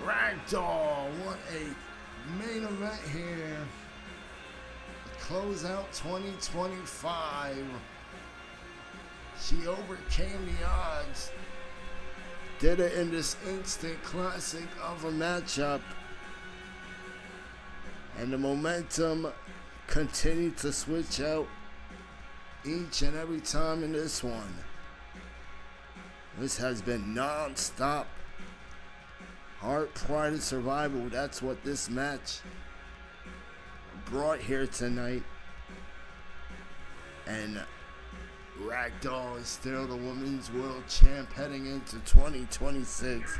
Ragdoll won a main event here. Close out 2025. She overcame the odds. Did it in this instant classic of a matchup. And the momentum continued to switch out each and every time in this one. This has been non-stop heart, pride, and survival. That's what this match brought here tonight. And Ragdoll is still the women's world champ heading into 2026.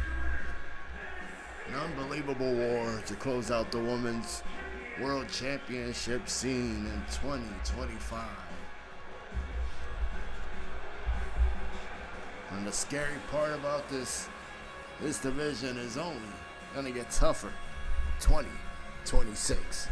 An unbelievable war to close out the women's world championship scene in 2025. And the scary part about this division is only gonna get tougher. 2026.